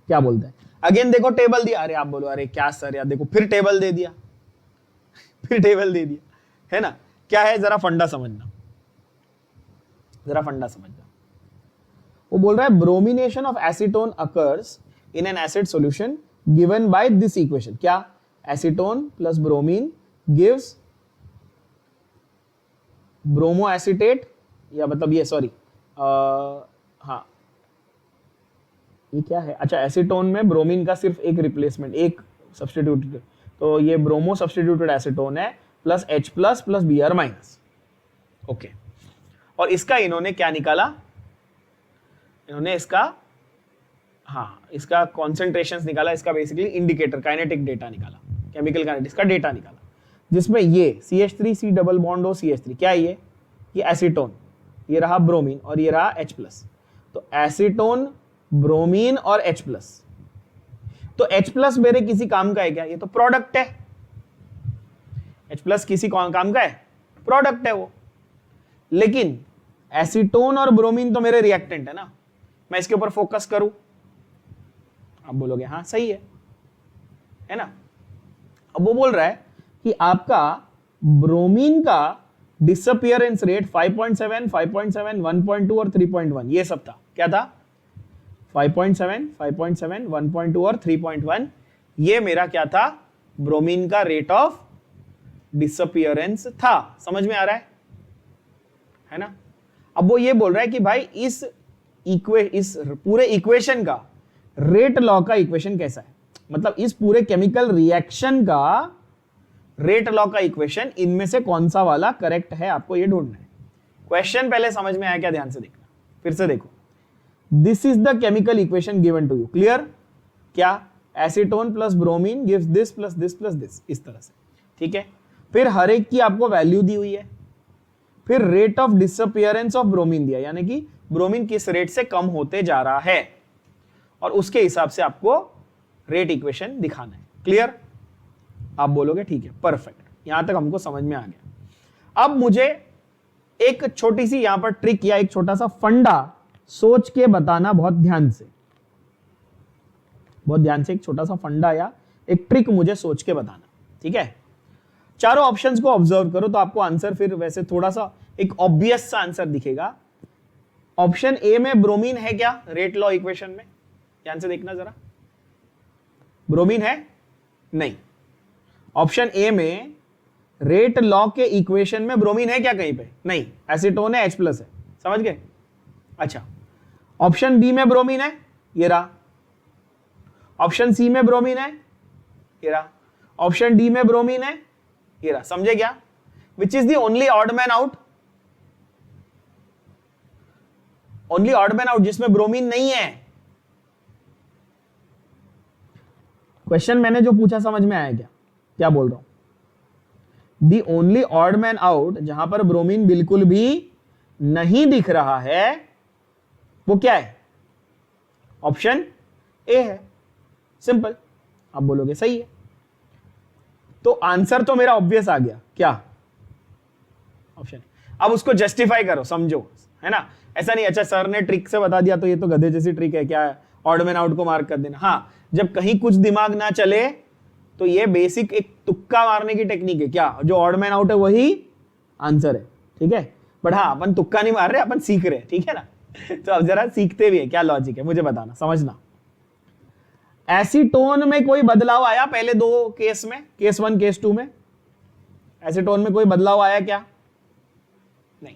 क्या बोलता है। अगेन देखो टेबल दिया, अरे आप बोलो अरे क्या सर यार, देखो फिर टेबल दे दिया फिर टेबल दे दिया, है ना। क्या है, जरा फंडा समझना, जरा फंडा समझना। वो बोल रहा है bromination of acetone occurs in an acid solution given by this equation. क्या, acetone plus bromine gives bromo acetate, या मतलब ये सॉरी हाँ ये क्या है, अच्छा एसीटोन में ब्रोमीन का सिर्फ एक रिप्लेसमेंट, एक सब्स्टिट्यूटेड, तो ये ब्रोमो सब्स्टिट्यूटेड एसीटोन है plus H plus Br minus, okay. और इसका इन्होंने क्या निकाला, इन्होंने इसका, हाँ इसका कॉन्सेंट्रेशंस निकाला, इसका बेसिकली इंडिकेटर काइनेटिक डेटा निकाला, केमिकल काइनेटिक्स का डेटा निकाला, जिसमें ये CH3 C डबल बॉन्ड हो CH3, क्या है ये एसीटोन, ये रहा ब्रोमीन और ये रहा H प्लस, तो एसीटोन ब्रोमीन और H प्लस, तो H प्लस मेरे किसी काम का है क्या, ये तो प्रोडक्ट है, H प्लस किसी काम का है, प्रोडक्ट है वो, लेकिन एसीटोन और ब्रोमीन तो मेरे रिएक्टेंट है ना, मैं इसके ऊपर फोकस करूं, आप बोलोगे हाँ सही है ना। अब वो बोल रहा है कि आपका ब्रोमीन का डिसअपीयरेंस रेट 5.7, 5.7, 1.2 और 3.1, ये सब था, क्या था 5.7, 5.7, 1.2 और 3.1, ये मेरा क्या था, ब्रोमीन का रेट ऑफ डिसअपीयरेंस था, समझ में आ रहा है ना। अब वो ये बोल रहा है कि भाई इस पूरे इक्वेशन का रेट लॉ का इक्वेशन कैसा है, मतलब इस पूरे केमिकल रिएक्शन का रेट लॉ का इक्वेशन इनमें से कौन सा वाला करेक्ट है, आपको ये ढूंढना है। क्वेश्चन पहले समझ में आया क्या, ध्यान से देखना, फिर से देखो, this is the chemical equation given to you, clear. क्या, acetone plus bromine gives this plus this plus this, इस तरह से, ठीक है। फिर हर एक की आपको वैल्यू दी हुई है, फिर rate of disappearance of bromine दिया, यानी कि ब्रोमीन किस रेट से कम होते जा रहा है, और उसके हिसाब से आपको रेट इक्वेशन दिखाना है, क्लियर। आप बोलोगे ठीक है परफेक्ट, यहां तक हमको समझ में आ गया। अब मुझे एक छोटी सी यहां पर ट्रिक या एक छोटा सा फंडा सोच के बताना, बहुत ध्यान से, बहुत ध्यान से, एक छोटा सा फंडा या एक ट्रिक मुझे सोच के बताना, ठीक है। चारों ऑप्शंस को ऑब्जर्व करो तो आपको आंसर फिर वैसे थोड़ा सा एक ऑब्वियस सा आंसर दिखेगा। ऑप्शन ए में ब्रोमीन है क्या रेट लॉ इक्वेशन में? ध्यान से देखना जरा, ब्रोमीन है? नहीं। ऑप्शन ए में रेट लॉ के इक्वेशन में ब्रोमीन है क्या कहीं पे? नहीं। एसीटोन है, H+ है। समझ गए? अच्छा, ऑप्शन बी में ब्रोमीन है, ये रहा। ऑप्शन सी में ब्रोमीन है, ये रहा। ऑप्शन डी में ब्रोमीन है, ये रहा। समझे क्या? Which is the only odd man out? Only odd man out जिसमें ब्रोमीन नहीं है। क्वेश्चन मैंने जो पूछा समझ में आया क्या? क्या बोल रहा हूं? The only odd man out जहां पर ब्रोमीन बिल्कुल भी नहीं दिख रहा है वो क्या है? ऑप्शन ए है। सिंपल। आप बोलोगे सही है, तो आंसर तो मेरा ऑब्वियस आ गया। क्या? ऑप्शन। अब उसको जस्टिफाई करो, समझो, है ना? ऐसा नहीं अच्छा सर ने ट्रिक से बता दिया तो ये तो गधे जैसी ट्रिक है, क्या ऑड मैन आउट को मार्क कर देना। हाँ, जब कहीं कुछ दिमाग ना चले तो ये बेसिक एक तुक्का मारने की टेक्निक है। क्या? जो ऑड मैन आउट है वही आंसर है, ठीक है? बट हाँ, अपन तुक्का नहीं मार रहे, अपन सीख रहे हैं, ठीक है ना? तो अब जरा सीखते भी है, क्या लॉजिक है मुझे बताना, समझना। एसीटोन में कोई बदलाव आया पहले दो केस में, केस 1 केस 2 में? एसीटोन में कोई बदलाव आया क्या? नहीं।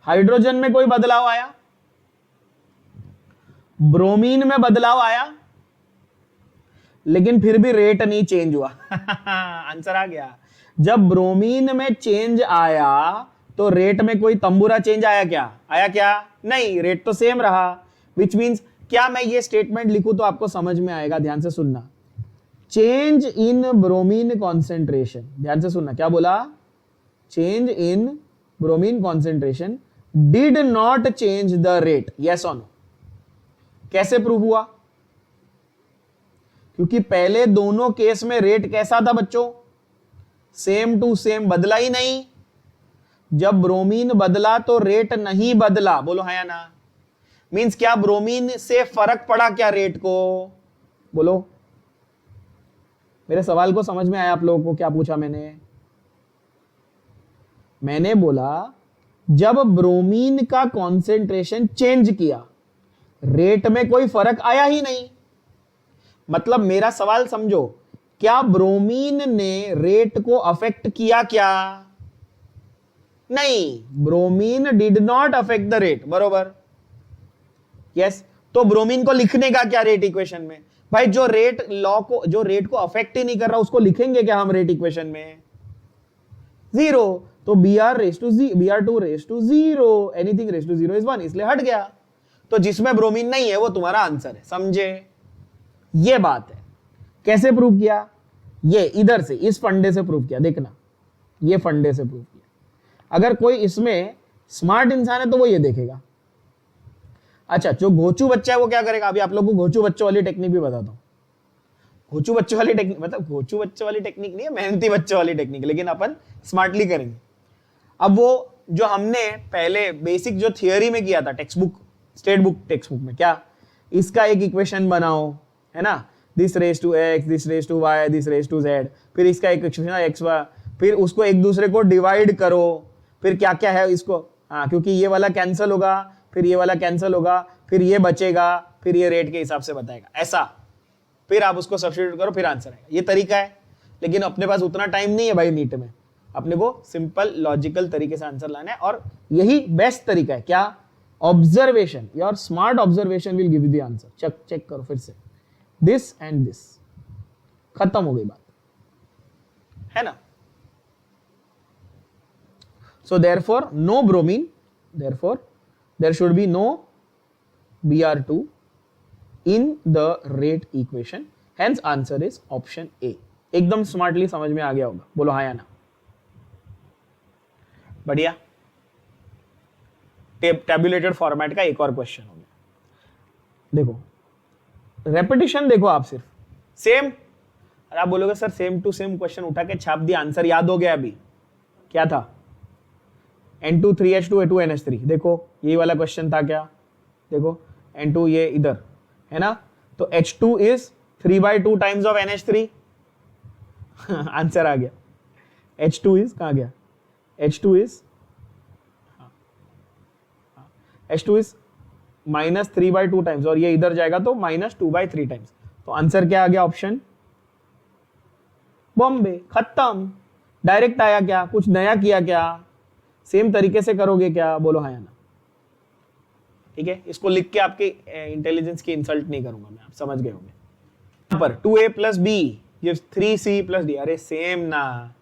हाइड्रोजन में कोई बदलाव आया? ब्रोमीन में बदलाव आया, लेकिन फिर भी रेट नहीं चेंज हुआ। आंसर आ गया। जब ब्रोमीन में चेंज आया तो रेट में कोई तंबूरा चेंज आया क्या? आया क्या? नहीं, रेट तो सेम रहा। विच मीन्स क्या मैं ये स्टेटमेंट लिखूं तो आपको समझ में आएगा? ध्यान से सुनना। चेंज इन ब्रोमीन कॉन्सेंट्रेशन, ध्यान से सुनना, क्या बोला? Change in bromine concentration did not change the rate, yes और नो? कैसे प्रूव हुआ? क्योंकि पहले दोनों केस में रेट कैसा था बच्चों? सेम टू सेम, बदला ही नहीं। जब ब्रोमीन बदला तो रेट नहीं बदला। बोलो हाँ या ना? मींस क्या ब्रोमीन से फर्क पड़ा क्या रेट को? बोलो। मेरे सवाल को समझ में आया आप लोगों को? क्या पूछा मैंने? मैंने बोला जब ब्रोमीन का कॉन्सेंट्रेशन चेंज किया रेट में कोई फर्क आया ही नहीं। मतलब मेरा सवाल समझो, क्या ब्रोमीन ने रेट को अफेक्ट किया क्या? नहीं, bromine did not affect the rate, बरोबर? यस। तो ब्रोमीन को लिखने का क्या रेट इक्वेशन में? भाई जो रेट लॉ को, जो रेट को अफेक्ट ही नहीं कर रहा उसको लिखेंगे क्या हम रेट इक्वेशन में? 0। तो Br2 raise to 0, anything raise to 0 is 1, इसलिए हट गया। तो जिसमें ब्रोमीन नहीं है वो तुम्हारा आंसर है। समझे? ये बात है। कैसे प्रूव किया? ये इधर से, इस फंडे से प्रूव किया। देखना, ये फंडे से प्रूव किया। अगर कोई इसमें स्मार्ट इंसान है तो वो ये देखेगा। अच्छा, जो घोचू बच्चा है वो क्या करेगा? अभी आप लोगों को घोचू बच्चों वाली टेक्निक भी बताता हूं। घोचू बच्चों वाली टेक्निक मतलब घोचू बच्चों वाली टेक्निक नहीं है, मेहनती बच्चों वाली टेक्निक, लेकिन अपन स्मार्टली करेंगे। अब वो जो हमने पहले बेसिक जो थियोरी में किया था textbook, state book text book में, क्या इसका एक इक्वेशन बनाओ, है ना? This raise to X, this raise to Y, this raise to Z, फिर इसका एक इक्वेशन एक्स वाई, फिर उसको एक दूसरे को डिवाइड करो, फिर क्या क्या है इसको, हाँ, क्योंकि ये वाला कैंसिल होगा, फिर ये वाला कैंसिल होगा, फिर ये बचेगा, फिर ये रेट के हिसाब से बताएगा, ऐसा। फिर आप उसको सब्स्टिट्यूट करो, फिर आंसर आएगा। ये तरीका है, लेकिन अपने पास उतना टाइम नहीं है भाई नीट में। अपने को सिंपल लॉजिकल तरीके से आंसर लाना है, और यही बेस्ट तरीका है। क्या? Observation. Your smart observation will give you the answer. Check करो फिर से, दिस एंड दिस, खत्म हो गई बात, है ना? So therefore no bromine, therefore there should be no Br2 in the rate equation, hence answer is option A। एकदम स्मार्टली समझ में आ गया होगा, बोलो हाँ या ना? बढ़िया। टैबुलेटेड फॉर्मेट का एक और क्वेश्चन हो गया। देखो रेपिटेशन, देखो आप सिर्फ सेम, और आप बोलोगे sir same to same question उठा के छाप दिया, आंसर याद हो गया। अभी क्या था? N2 3H2 A2NH3। देखो ये वाला क्वेश्चन था क्या? देखो N2 ये इधर है ना, तो H2 is 3/2 times of NH3। Answer आ गया। H2 इज कहाँ गया, H2 is H2 is -3/2 times, और ये इधर जाएगा तो -2/3 टाइम्स। तो आंसर क्या आ गया, ऑप्शन बॉम्बे। खत्म, डायरेक्ट आया क्या, कुछ नया किया क्या, सेम तरीके से करोगे क्या, बोलो हाँ या ना। ठीक है, इसको लिख के आपके इंटेलिजेंस की इंसल्ट नहीं करूंगा मैं, आप समझ गए होंगे। यहाँ पर 2a + b gives 3c + d, अरे सेम ना,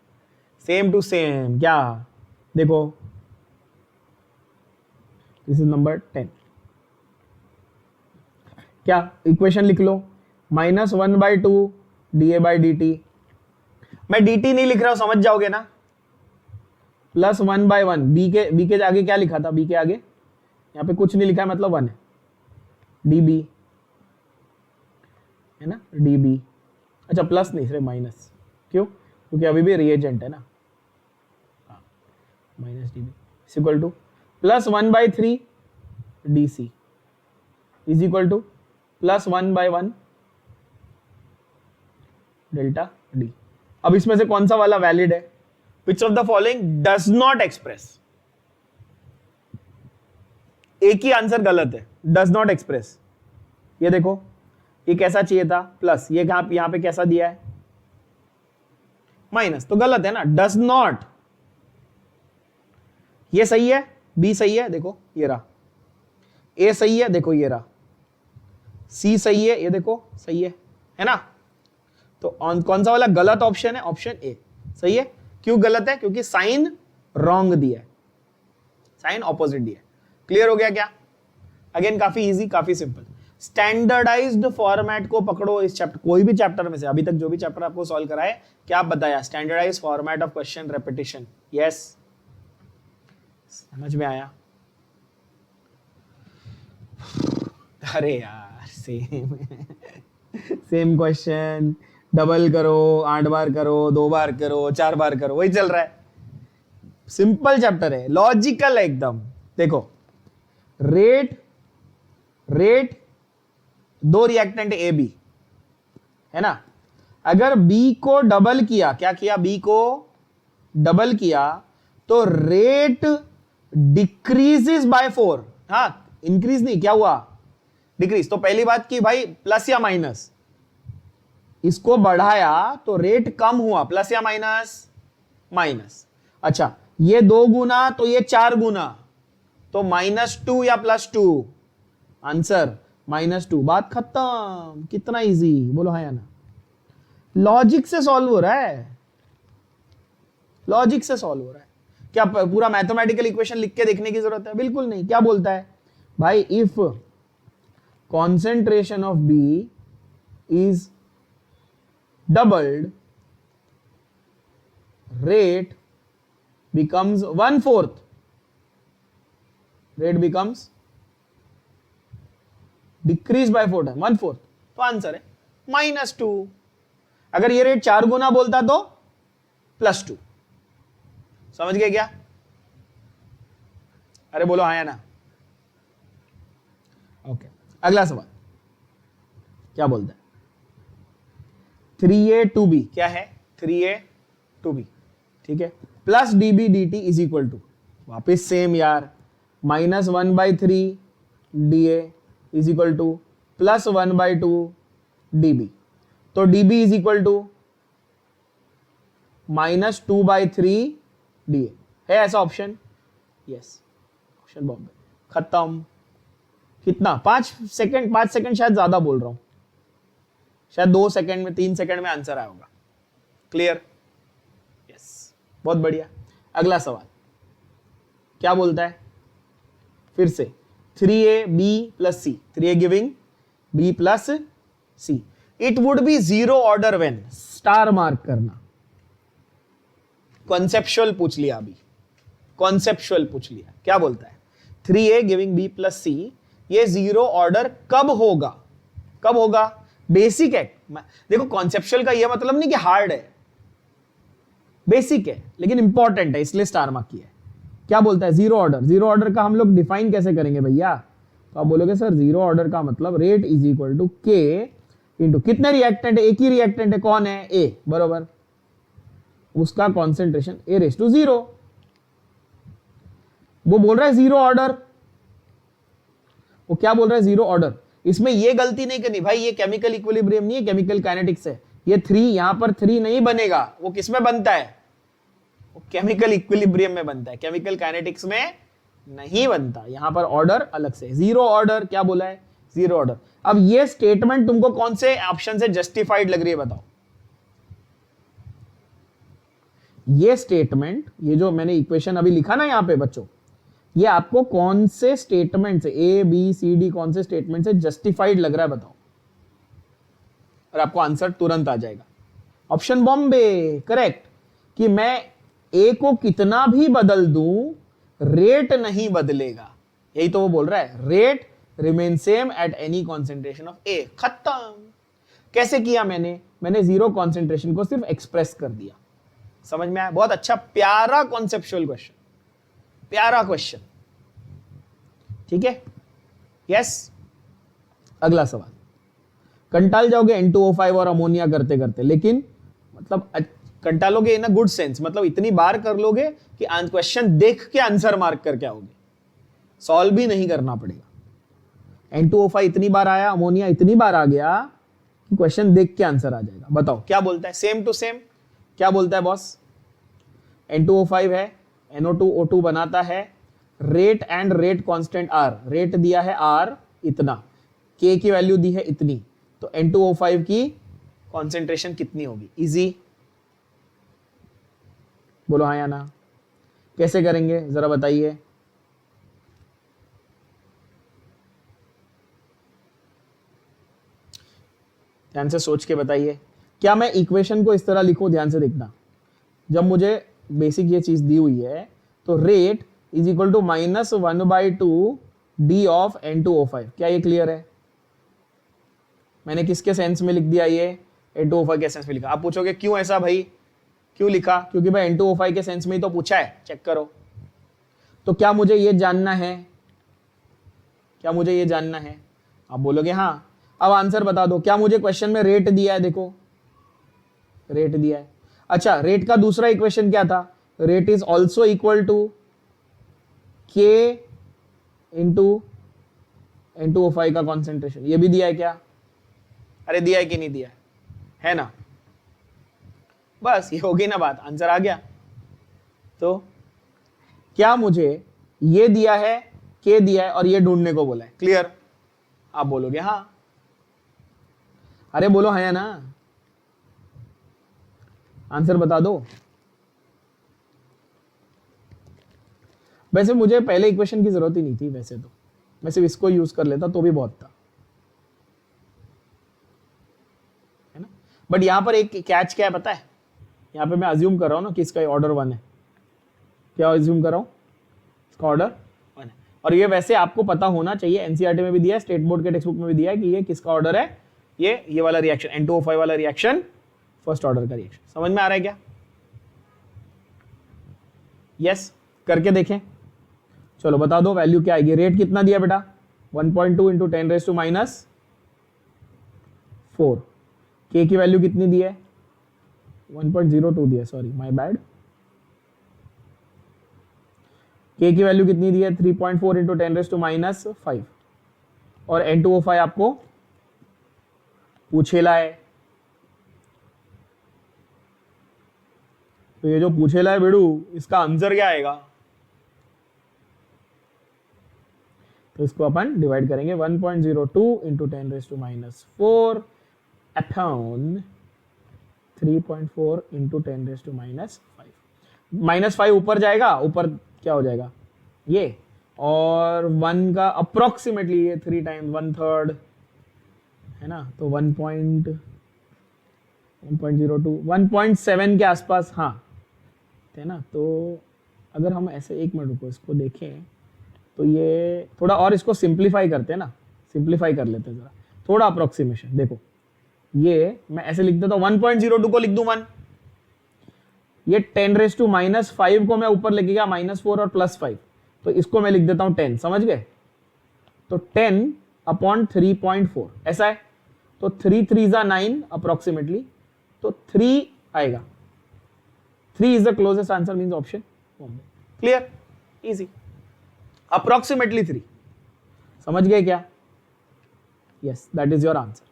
सेम टू सेम। क्या देखो, दिस इज नंबर 10। क्या इक्वेशन लिख लो, -1/2 dA/dt। मैं dt नहीं लिख रहा हूं, समझ जाओगे ना, +1/1 b के आगे क्या लिखा था, b के आगे यहाँ पे कुछ नहीं लिखा है, मतलब 1 है, db है ना, db। अच्छा प्लस नहीं, सिर्फ माइनस, क्यों, क्योंकि अभी भी रिएजेंट है ना, -db equal to +1/3 dc is equal to +1/1 delta d। अब इसमें से कौन सा वाला वैलिड है, which of the following does not express, एक ही आंसर गलत है, डज नॉट एक्सप्रेस। ये देखो, ये कैसा चाहिए था प्लस, ये यहां पे कैसा दिया है माइनस, तो गलत है ना, डज नॉट। ये सही है, बी सही है, देखो ये रहा, ए सही है, देखो ये रहा, सी सही है, ये देखो सही है ना। तो कौन सा वाला गलत ऑप्शन है, ऑप्शन ए सही है। क्यों गलत है, क्योंकि साइन रॉन्ग दिया है, साइन ऑपोजिट दिया है। क्लियर हो गया क्या, अगेन काफी इजी, काफी सिंपल। स्टैंडर्डाइज्ड फॉर्मेट को पकड़ो इस चैप्टर, कोई भी चैप्टर में से, अभी तक जो भी चैप्टर आपको सॉल्व कराए, क्या आप बताया, standardized format of question repetition, yes, समझ में आया। अरे यार सेम सेम क्वेश्चन, डबल करो, 8 बार करो, 2 बार करो, 4 बार करो, वही चल रहा है। सिंपल चैप्टर है, लॉजिकल है एकदम। देखो रेट दो रिएक्टेंट ए बी है ना, अगर बी को डबल किया, क्या किया, बी को डबल किया, तो रेट डिक्रीजेस बाय 4, हाँ इंक्रीज नहीं, क्या हुआ, डिक्रीज। तो पहली बात की भाई प्लस या माइनस, इसको बढ़ाया तो रेट कम हुआ, प्लस या माइनस, माइनस। अच्छा ये 2 गुना तो ये 4 गुना, तो -2 या +2, आंसर -2, बात खत्म। कितना इजी, बोलो हाँ या ना। लॉजिक से सॉल्व हो रहा है, लॉजिक से सॉल्व हो रहा है। क्या पूरा मैथमेटिकल इक्वेशन लिख के देखने की जरूरत है, बिल्कुल नहीं। क्या बोलता है भाई, if concentration of B is doubled, rate becomes 1/4, rate becomes decrease by 4 time, 1/4, तो आंसर है -2। अगर ये रेट 4 गुना बोलता तो +2। समझ गए क्या, अरे बोलो हाँ या ना। ओके, अगला सवाल क्या बोलता है, 3a to b, क्या है 3a to b, ठीक है, plus db dt is equal to, वापिस सेम यार, -1/3 dA is equal to +1/2 dB। तो dB is equal to -2/3 dA, है ऐसा ऑप्शन, यस, ऑप्शन बॉम्बे। खत्म। कितना, 5 सेकंड शायद ज्यादा बोल रहा हूं, शायद 2 सेकंड में, 3 सेकंड में आंसर आया होगा। क्लियर, यस, बहुत बढ़िया। अगला सवाल क्या बोलता है, फिर से 3ab + c, 3a giving b + c, it would be 0 order when, star mark करना। कॉन्सेप्चुअल पूछ लिया, अभी कॉन्सेप्चुअल पूछ लिया। क्या बोलता है, 3a गिविंग b + c, ये 0 ऑर्डर कब होगा, कब होगा, बेसिक है। देखो कॉन्सेप्चुअल का ये मतलब नहीं कि हार्ड है, बेसिक है लेकिन इंपॉर्टेंट है, इसलिए स्टार मार्क किया है। क्या बोलता है, 0 ऑर्डर, 0 ऑर्डर का हम लोग डिफाइन कैसे करेंगे भैया, तो आप बोलोगे सर 0 ऑर्डर का मतलब rate is equal to K into कितने रिएक्टेंट है, एक ही रिएक्टेंट है, कौन है, ए, बरोबर। उसका कॉन्सेंट्रेशन A⁻0। वो बोल रहा है जीरो ऑर्डर, वो क्या बोल रहा है, जीरो ऑर्डर। इसमें ये गलती नहीं करनी भाई, ये केमिकल इक्विलिब्रियम नहीं है, केमिकल काइनेटिक्स है। ये 3 यहां पर 3 नहीं बनेगा, वो किस में बनता है, वो केमिकल इक्विलिब्रियम में बनता है, केमिकल काइनेटिक्स में नहीं बनता। यहां पर ऑर्डर अलग से, जीरो ऑर्डर क्या बोला है, जीरो ऑर्डर। अब ये स्टेटमेंट तुमको कौन से ऑप्शन से जस्टिफाइड लग रही है बताओ। ये स्टेटमेंट, ये जो मैंने इक्वेशन अभी लिखा ना यहां पे बच्चों, ये आपको कौन से स्टेटमेंट से, ए बी सी डी, कौन से स्टेटमेंट से जस्टिफाइड लग रहा है बताओ, और आपको आंसर तुरंत आ जाएगा। ऑप्शन बॉम्बे करेक्ट, कि मैं ए को कितना भी बदल दूं रेट नहीं बदलेगा, यही तो वो बोल रहा है, rate remain same at any concentration of A. खत्म। कैसे किया मैंने जीरो कॉन्सेंट्रेशन को सिर्फ एक्सप्रेस कर दिया। समझ में आया, बहुत अच्छा, प्यारा कॉन्सेप्चुअल क्वेश्चन, प्यारा क्वेश्चन, ठीक है। यस, अगला सवाल। कंटाल जाओगे N2O5 और अमोनिया करते करते, लेकिन मतलब कंटालोगे इन अ गुड सेंस, मतलब इतनी बार कर लोगे कि क्वेश्चन देख के आंसर मार्क करके आओगे, सॉल्व भी नहीं करना पड़ेगा। N2O5 इतनी बार आया, अमोनिया इतनी बार आ गया कि क्वेश्चन देख के आंसर आ जाएगा। बताओ क्या बोलता है, सेम टू सेम क्या बोलता है बॉस। N2O5 है, NO2O2 बनाता है, rate and rate constant R, rate दिया है R इतना, K की वैल्यू दी है इतनी, तो N2O5 की कॉन्सेंट्रेशन कितनी होगी। इजी, बोलो हाँ या ना। कैसे करेंगे जरा बताइए। ध्यान से सोच के बताइए। क्या मैं इक्वेशन को इस तरह लिखूं, ध्यान से देखना, जब मुझे बेसिक ये चीज दी हुई है, तो rate is equal to -1/2 D of N2O5। क्या ये क्लियर है। मैंने किसके सेंस में लिख दिया, ये N2O5 के सेंस में लिखा। आप पूछोगे क्यों ऐसा भाई, क्यों लिखा, क्योंकि भाई N2O5 के सेंस में ही तो पूछा है, चेक करो। तो क्या मुझे ये जानना है, क्या मुझे ये जानना है, आप बोलोगे हाँ। अब आंसर बता दो, क्या मुझे क्वेश्चन में रेट दिया है, देखो रेट दिया है। अच्छा, रेट का दूसरा इक्वेशन क्या था, rate is also equal to K into N2O5 का कॉन्सेंट्रेशन, ये भी दिया है क्या, अरे दिया है कि नहीं दिया है ना। बस ये होगी ना बात, आंसर आ गया। तो क्या मुझे ये दिया है, K दिया है और ये ढूंढने को बोला है, क्लियर। आप बोलोगे हाँ, अरे बोलो हाँ या ना, आंसर बता दो। वैसे मुझे पहले इक्वेशन की जरूरत ही नहीं थी, वैसे तो मैं सिर्फ इसको यूज कर लेता तो भी बहुत था, है ना। बट यहां पर एक कैच क्या है पता है, यहां पे मैं अज्यूम कर रहा हूं ना कि इसका ऑर्डर 1 है। क्या अज्यूम कर रहा हूं, इसका ऑर्डर 1 है। और ये वैसे आपको पता होना चाहिए, एनसीईआरटी में भी दिया है, स्टेट बोर्ड के टेक्स्ट बुक में भी दिया है कि ये किसका ऑर्डर है, ये वाला रिएक्शन, N2O5 वाला रिएक्शन फर्स्ट ऑर्डर का रिएक्शन। समझ में आ रहा है क्या। यस, करके देखें। चलो बता दो वैल्यू क्या आएगी। रेट कितना दिया बेटा, 1.2 इंटू 10⁻⁴। K की वैल्यू कितनी दी है, 1.02 दिया, सॉरी माय बैड। K की वैल्यू कितनी दी है, 3.4 इंटू 10⁻⁵। और N2O5 आपको पूछेला है, तो ये जो पूछेला है बेड़ू, इसका आंसर क्या आएगा, तो इसको अपन डिवाइड करेंगे 1.02 इंटू 10⁻⁴ अपॉन 3.4 इंटू 10⁻⁵। -5 ऊपर जाएगा, ऊपर क्या हो जाएगा ये, और 1 का अप्रोक्सीमेटली ये 3 टाइम्स 1/3 है ना, तो 1.02 1.7 के आसपास, हाँ है ना। तो अगर हम ऐसे, एक मिनट रुको, इसको देखें तो ये थोड़ा और इसको सिंप्लीफाई करते हैं ना, सिंप्लीफाई कर लेते हैं जरा, थोड़ा अप्रोक्सीमेशन। देखो ये मैं ऐसे लिख देता हूँ, 1.02 को लिख दूं 1, ये 10⁻⁻5 को मैं ऊपर लेके गया -4 और +5, तो इसको मैं लिख देता हूँ 10, समझ गए। तो 10 अपॉन 3.4 ऐसा है, तो 3 3 9 अप्रोक्सीमेटली, तो 3 आएगा, 3 is the closest answer means option Bombay. Clear? Easy. Approximately 3. समझ गए क्या? Yes, that is your answer.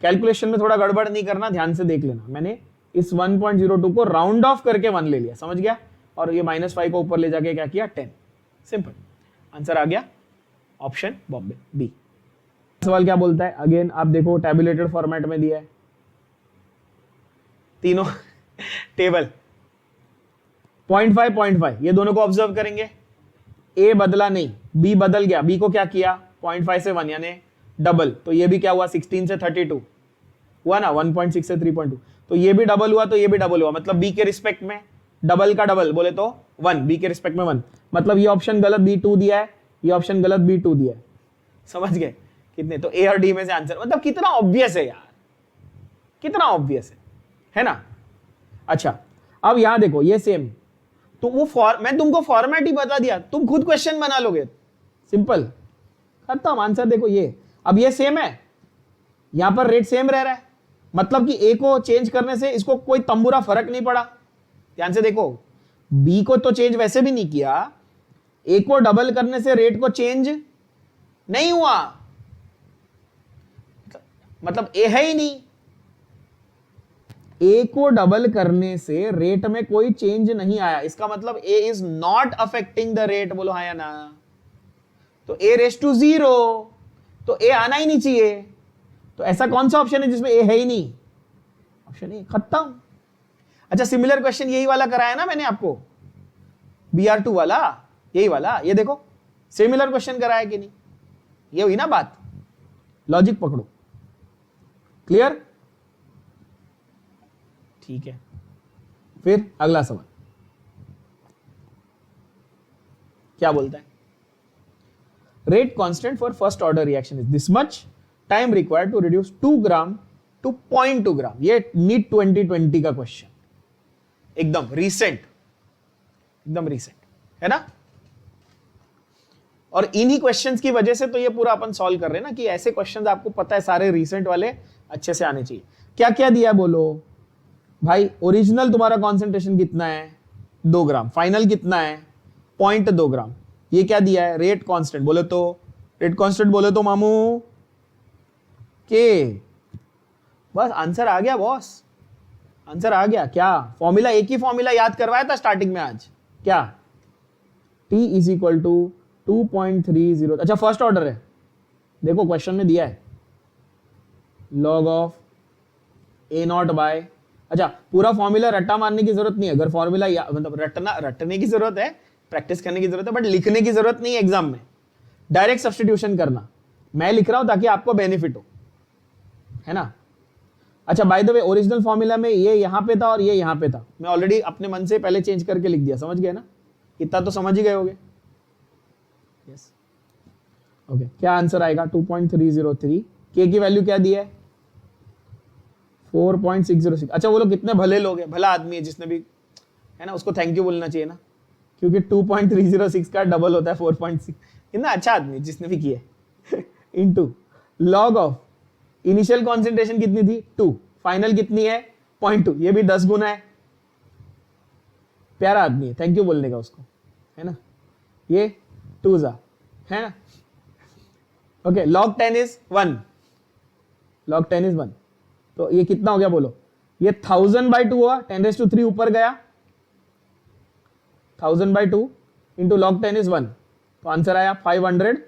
Calculation में थोड़ा गड़बड़ नहीं करना, ध्यान से देख लेना. मैंने इस 1.02 को राउंड ऑफ करके 1 ले लिया, समझ गया? और ये -5 को ऊपर ले जाके क्या किया? 10. सिंपल. आंसर आ गया ऑप्शन बॉम्बे बी. सवाल क्या बोलता है? अगेन आप देखो, टैबुलेटेड फॉर्मेट में दिया है तीनों टेबल. 0.5 0.5 ये दोनों को ऑब्जर्व करेंगे. ए बदला नहीं, बी बदल गया. बी को क्या किया? 0.5 से 1 यानी डबल. तो ये भी क्या हुआ? 16 से 32 हुआ ना. 1.6 से 3.2. तो ये भी डबल हुआ, तो ये भी डबल हुआ. मतलब बी के रिस्पेक्ट में डबल का डबल बोले तो 1. बी के रिस्पेक्ट में 1. मतलब ये ऑप्शन गलत B2 दिया है, ये ऑप्शन गलत B2 दिया है. समझ गए कितने? तो ए और डी में से आंसर. मतलब कितना ऑब्वियस है यार, कितना ऑब्वियस है ना? अच्छा अब यहां देखो, ये सेम. तो वो मैं तुमको फॉर्मेट ही बता दिया, तुम खुद क्वेश्चन बना लोगे. सिंपल, खत्म. आंसर देखो ये. अब ये सेम है, यहां पर रेट सेम रह रहा है. मतलब कि ए को चेंज करने से इसको कोई तंबूरा फर्क नहीं पड़ा. ध्यान से देखो, बी को तो चेंज वैसे भी नहीं किया, ए को डबल करने से रेट को चेंज नहीं हुआ. मतलब ए है ही नहीं. ए को डबल करने से रेट में कोई चेंज नहीं आया. इसका मतलब A is not affecting the rate. बोलो हाँ या ना? तो ए रेस टू 0, तो ए आना ही नहीं चाहिए. तो ऐसा कौन सा ऑप्शन है जिसमें ए है ही नहीं? Option A. खत्म. अच्छा सिमिलर क्वेश्चन यही वाला कराया ना मैंने आपको, BR2 वाला, यही वाला. ये देखो सिमिलर क्वेश्चन कराया कि नहीं? ये हुई ना बात. लॉजिक पकड़ो. क्लियर? ठीक है. फिर अगला सवाल क्या बोलता है? Rate constant for first order reaction is this much. Time required to reduce 2 gram to 0.2 gram. ये नीट 2020 का क्वेश्चन, एकदम रिसेंट, एकदम रिसेंट है ना. और इन्हीं क्वेश्चंस की वजह से तो ये पूरा अपन सॉल्व कर रहे हैं ना, कि ऐसे क्वेश्चंस आपको पता है सारे रिसेंट वाले अच्छे से आने चाहिए. क्या क्या दिया बोलो भाई? ओरिजिनल तुम्हारा कॉन्सेंट्रेशन कितना है? 2 ग्राम. फाइनल कितना है? 0.2 ग्राम. ये क्या दिया है? Rate constant. बोले तो रेट कांस्टेंट बोले तो मामू के. बस आंसर आ गया बॉस, आंसर आ गया. क्या फॉर्मूला? एक ही फॉर्मूला याद करवाया था स्टार्टिंग में आज. क्या? T is equal to 2.30. अच्छा फर्स्ट ऑर्डर है, देखो क्वेश्चन में दिया है log ऑफ A0 बाय. अच्छा पूरा फॉर्मूला रट्टा मारने की जरूरत नहीं है. अगर फॉर्मूला मतलब रटने की जरूरत है, प्रैक्टिस करने की जरूरत है, बट लिखने की जरूरत नहीं है एग्जाम में. डायरेक्ट सब्स्टिट्यूशन करना. मैं लिख रहा हूं ताकि आपको बेनिफिट हो, है ना. अच्छा by the way, original formula में ये यहां पे था और ये यहां पे था. मैं ऑलरेडी अपने मन से पहले चेंज करके लिख दिया. समझ गए ना? इतना तो समझ ही गए होगे. Yes okay. क्या आंसर आएगा? 2.303. के की वैल्यू क्या दी है? 4.606. अच्छा वो लोग कितने भले लोग हैं, भला आदमी है जिसने भी, है ना, उसको थैंक यू बोलना चाहिए ना, क्योंकि 2.306 का डबल होता है 4.6. कितना अच्छा आदमी जिसने भी किया. Into log of initial concentration कितनी थी? 2. फाइनल कितनी है? 0.2. ये भी 10 गुना है. प्यारा आदमी है, थैंक यू बोलने का उसको, है ना. ये 2 है ना. Okay log 10 is 1. log 10 is 1. तो ये कितना हो गया बोलो? ये 1000/2 हुआ. 10⁻³ ऊपर गया. 1000/2 इंटू log 10 इज 1. तो आंसर आया 500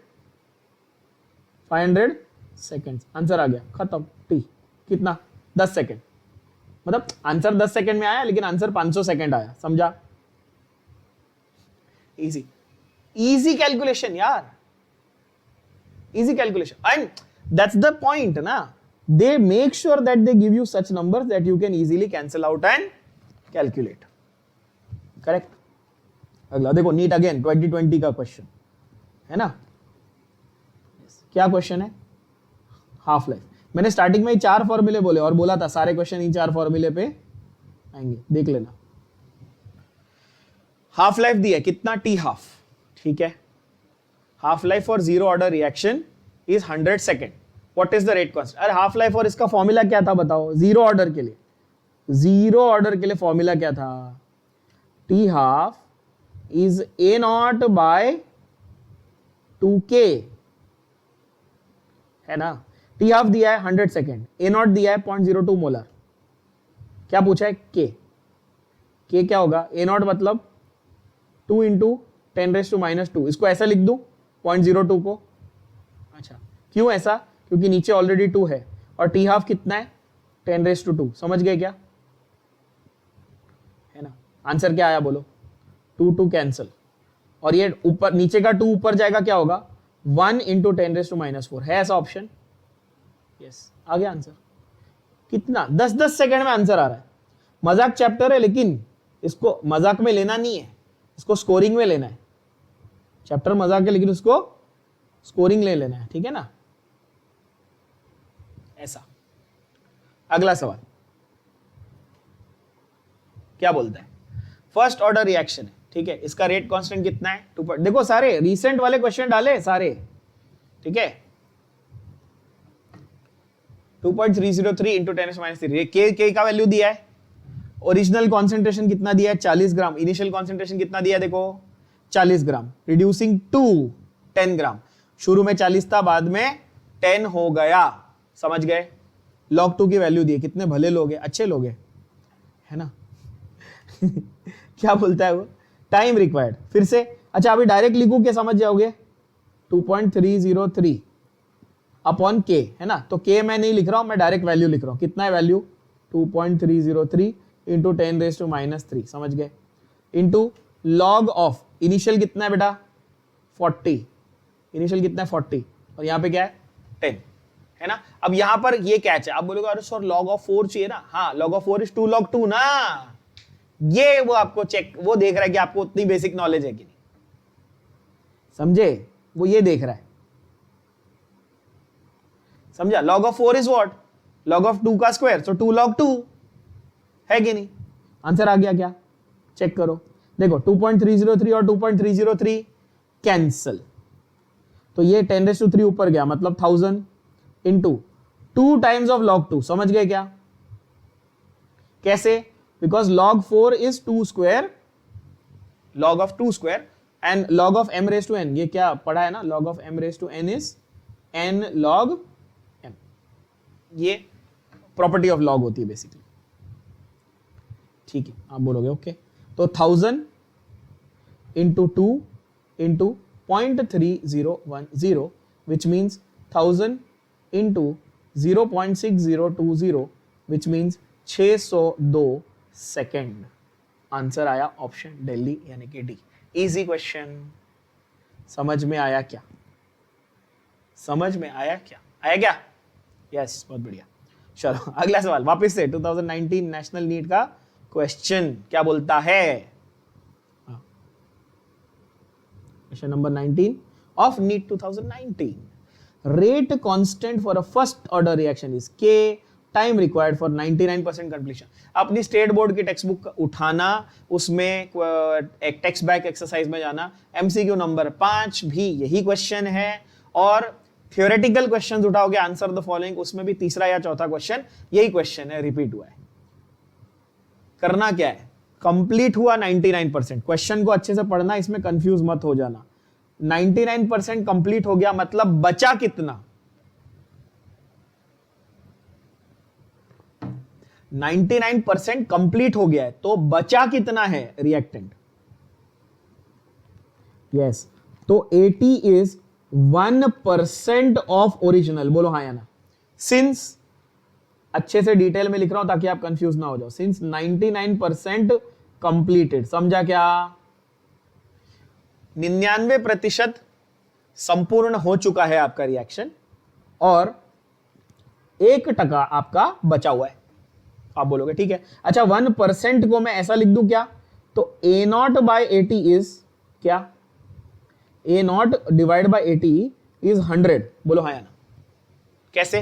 सेकेंड. आंसर आ गया. खत्म. टी कितना? 10 सेकेंड. मतलब आंसर 10 सेकेंड में आया, लेकिन आंसर 500 सेकेंड आया. समझा? इजी इजी कैलकुलेशन यार, easy calculation. And that's the point ना. They make sure that they give you such numbers that you can easily cancel out and calculate. Correct? अगला देखो, NEET again 2020 का question है ना. क्या क्वेश्चन है? Half life. मैंने स्टार्टिंग में ही 4 फॉर्मूले बोले और बोला था सारे क्वेश्चन इन 4 फॉर्मूले पे आएंगे. देख लेना. हाफ लाइफ दी है कितना? T half. ठीक है. Half life for zero order reaction is 100 second. What is the rate constant? अरे हाफ लाइफ और इसका फॉर्मूला क्या था बताओ जीरो ऑर्डर के लिए? जीरो ऑर्डर के लिए फॉर्मूला क्या था? T half is A naught by 2k, है ना? टी हाफ दिया है 100 सेकेंड, ए नॉट दिया है 0.02 मोलर, क्या पूछा है? के क्या होगा? ए नॉट मतलब 2 इंटू 10⁻², इसको ऐसा लिख दूं 0.02 को। अच्छा, क्यों ऐसा? क्योंकि नीचे ऑलरेडी 2 है और टी हाफ कितना है? 10⁻²। समझ गए क्या? है ना? आंसर क्या आया बोलो? 2 कैंसल, और ये ऊपर नीचे का 2 ऊपर जाएगा, क्या होगा? 1 इंटू 10⁻⁴ है ऐसा ऑप्शन? यस, आ गया आंसर। कितना? 10-10 सेकंड में आंसर आ रहा है। मजाक चैप्टर है, लेकिन इसको मजाक में लेना नहीं है, इसको स्कोरिंग में लेना है। चैप्टर मजाक है, लेकिन उसको स्कोरिंग ले लेना है, ठीक है ना? ऐसा। अगला सवाल क्या बोलता है? फर्स्ट ऑर्डर रिएक्शन है, ठीक है, इसका रेट कांस्टेंट कितना है? 2। देखो सारे रीसेंट वाले क्वेश्चन डाले सारे, ठीक है। 2.303 इंटू 10⁻³ के का वैल्यू दिया है। ओरिजिनल कॉन्सेंट्रेशन कितना दिया है? 40 ग्राम। इनिशियल कॉन्सेंट्रेशन कितना दिया है? देखो 40 ग्राम, रिड्यूसिंग टू 10 ग्राम। शुरू में 40 था, बाद में 10 हो गया, समझ गए? log 2 की वैल्यू दी है। कितने भले लोग हैं, अच्छे लोग हैं, है ना? क्या बोलता है वो? टाइम रिक्वायर्ड, फिर से। अच्छा, अभी डायरेक्ट लिखूं क्या? समझ जाओगे। 2.303 अपॉन के, है ना? तो के मैं नहीं लिख रहा हूं, मैं डायरेक्ट वैल्यू लिख रहा हूं। कितना है वैल्यू? 2.303 इंटू 10⁻⁻3, समझ गए? इंटू लॉग ऑफ इनिशियल कितना है बेटा? 40। इनिशियल कितना है? 40, और यहाँ पे क्या है? 10, है ना? अब यहां पर ये कैच है। आप बोलोगे अरे सर log of 4 चाहिए ना? हाँ, log of 4 is 2 log 2 ना। ये वो आपको चेक, वो देख रहा है कि आपको उतनी बेसिक नॉलेज है कि नहीं, समझे? वो ये देख रहा है, समझा? log of 4 is what? log of 2 का स्क्वायर, so 2 log 2, है कि नहीं? आंसर आ गया क्या? चेक करो। देखो 2.303 और 2.303 कैंसल, तो ये 10⁻³ ऊपर गया, मतलब 1000 इंटू 2 टाइम्स ऑफ log 2। समझ गए क्या? कैसे? Because log 4 is 2 square, log of 2 square, and log of m⁻n, ये क्या पढ़ा है ना? log of m⁻n is n log m। ये प्रॉपर्टी ऑफ log होती है बेसिकली, ठीक है? आप बोलोगे ओके। तो 1000 into 2 into 0.3010, which means 1000 into 0.6020, which means 602 second. Answer आया ऑप्शन दिल्ली, यानी कि डी। Easy question. समझ में आया क्या? समझ में आया क्या? आया क्या? यस, बहुत बढ़िया। चलो अगला सवाल वापस से 2019 नेशनल नीट का क्वेश्चन क्या बोलता है? Question number 19 of NEET 2019। rate constant for a first order reaction is k, time required for 99% completion। अपनी स्टेट बोर्ड की टेक्स्ट बुक उठाना, उसमें एक टेक्स्ट बैक एक्सरसाइज में जाना, एमसीक्यू नंबर 5 भी यही क्वेश्चन है, और थियोरेटिकल क्वेश्चंस उठाओगे आंसर द फॉलोइंग, उसमें भी तीसरा या चौथा क्वेश्चन यही क्वेश्चन है, रिपीट हुआ है। करना क्या है? कंप्लीट हुआ 99%। क्वेश्चन को अच्छे से पढ़ना, इसमें कंफ्यूज मत हो जाना। 99% कंप्लीट हो गया, मतलब बचा कितना? 99% कंप्लीट हो गया है, तो बचा कितना है रिएक्टेंट? यस, तो 80 इज 1% ऑफ ओरिजिनल। बोलो हाँ या ना? सिंस, अच्छे से डिटेल में लिख रहा हूं ताकि आप कंफ्यूज ना हो जाओ। सिंस 99% कंप्लीटेड, समझा क्या? 99% संपूर्ण हो चुका है आपका रिएक्शन, और 1% आपका बचा हुआ है। आप बोलोगे ठीक है। अच्छा, 1% को मैं ऐसा लिख दूं क्या? तो A0/80 इज क्या? A0 divide by 80 is 100। बोलो हाँ या ना? कैसे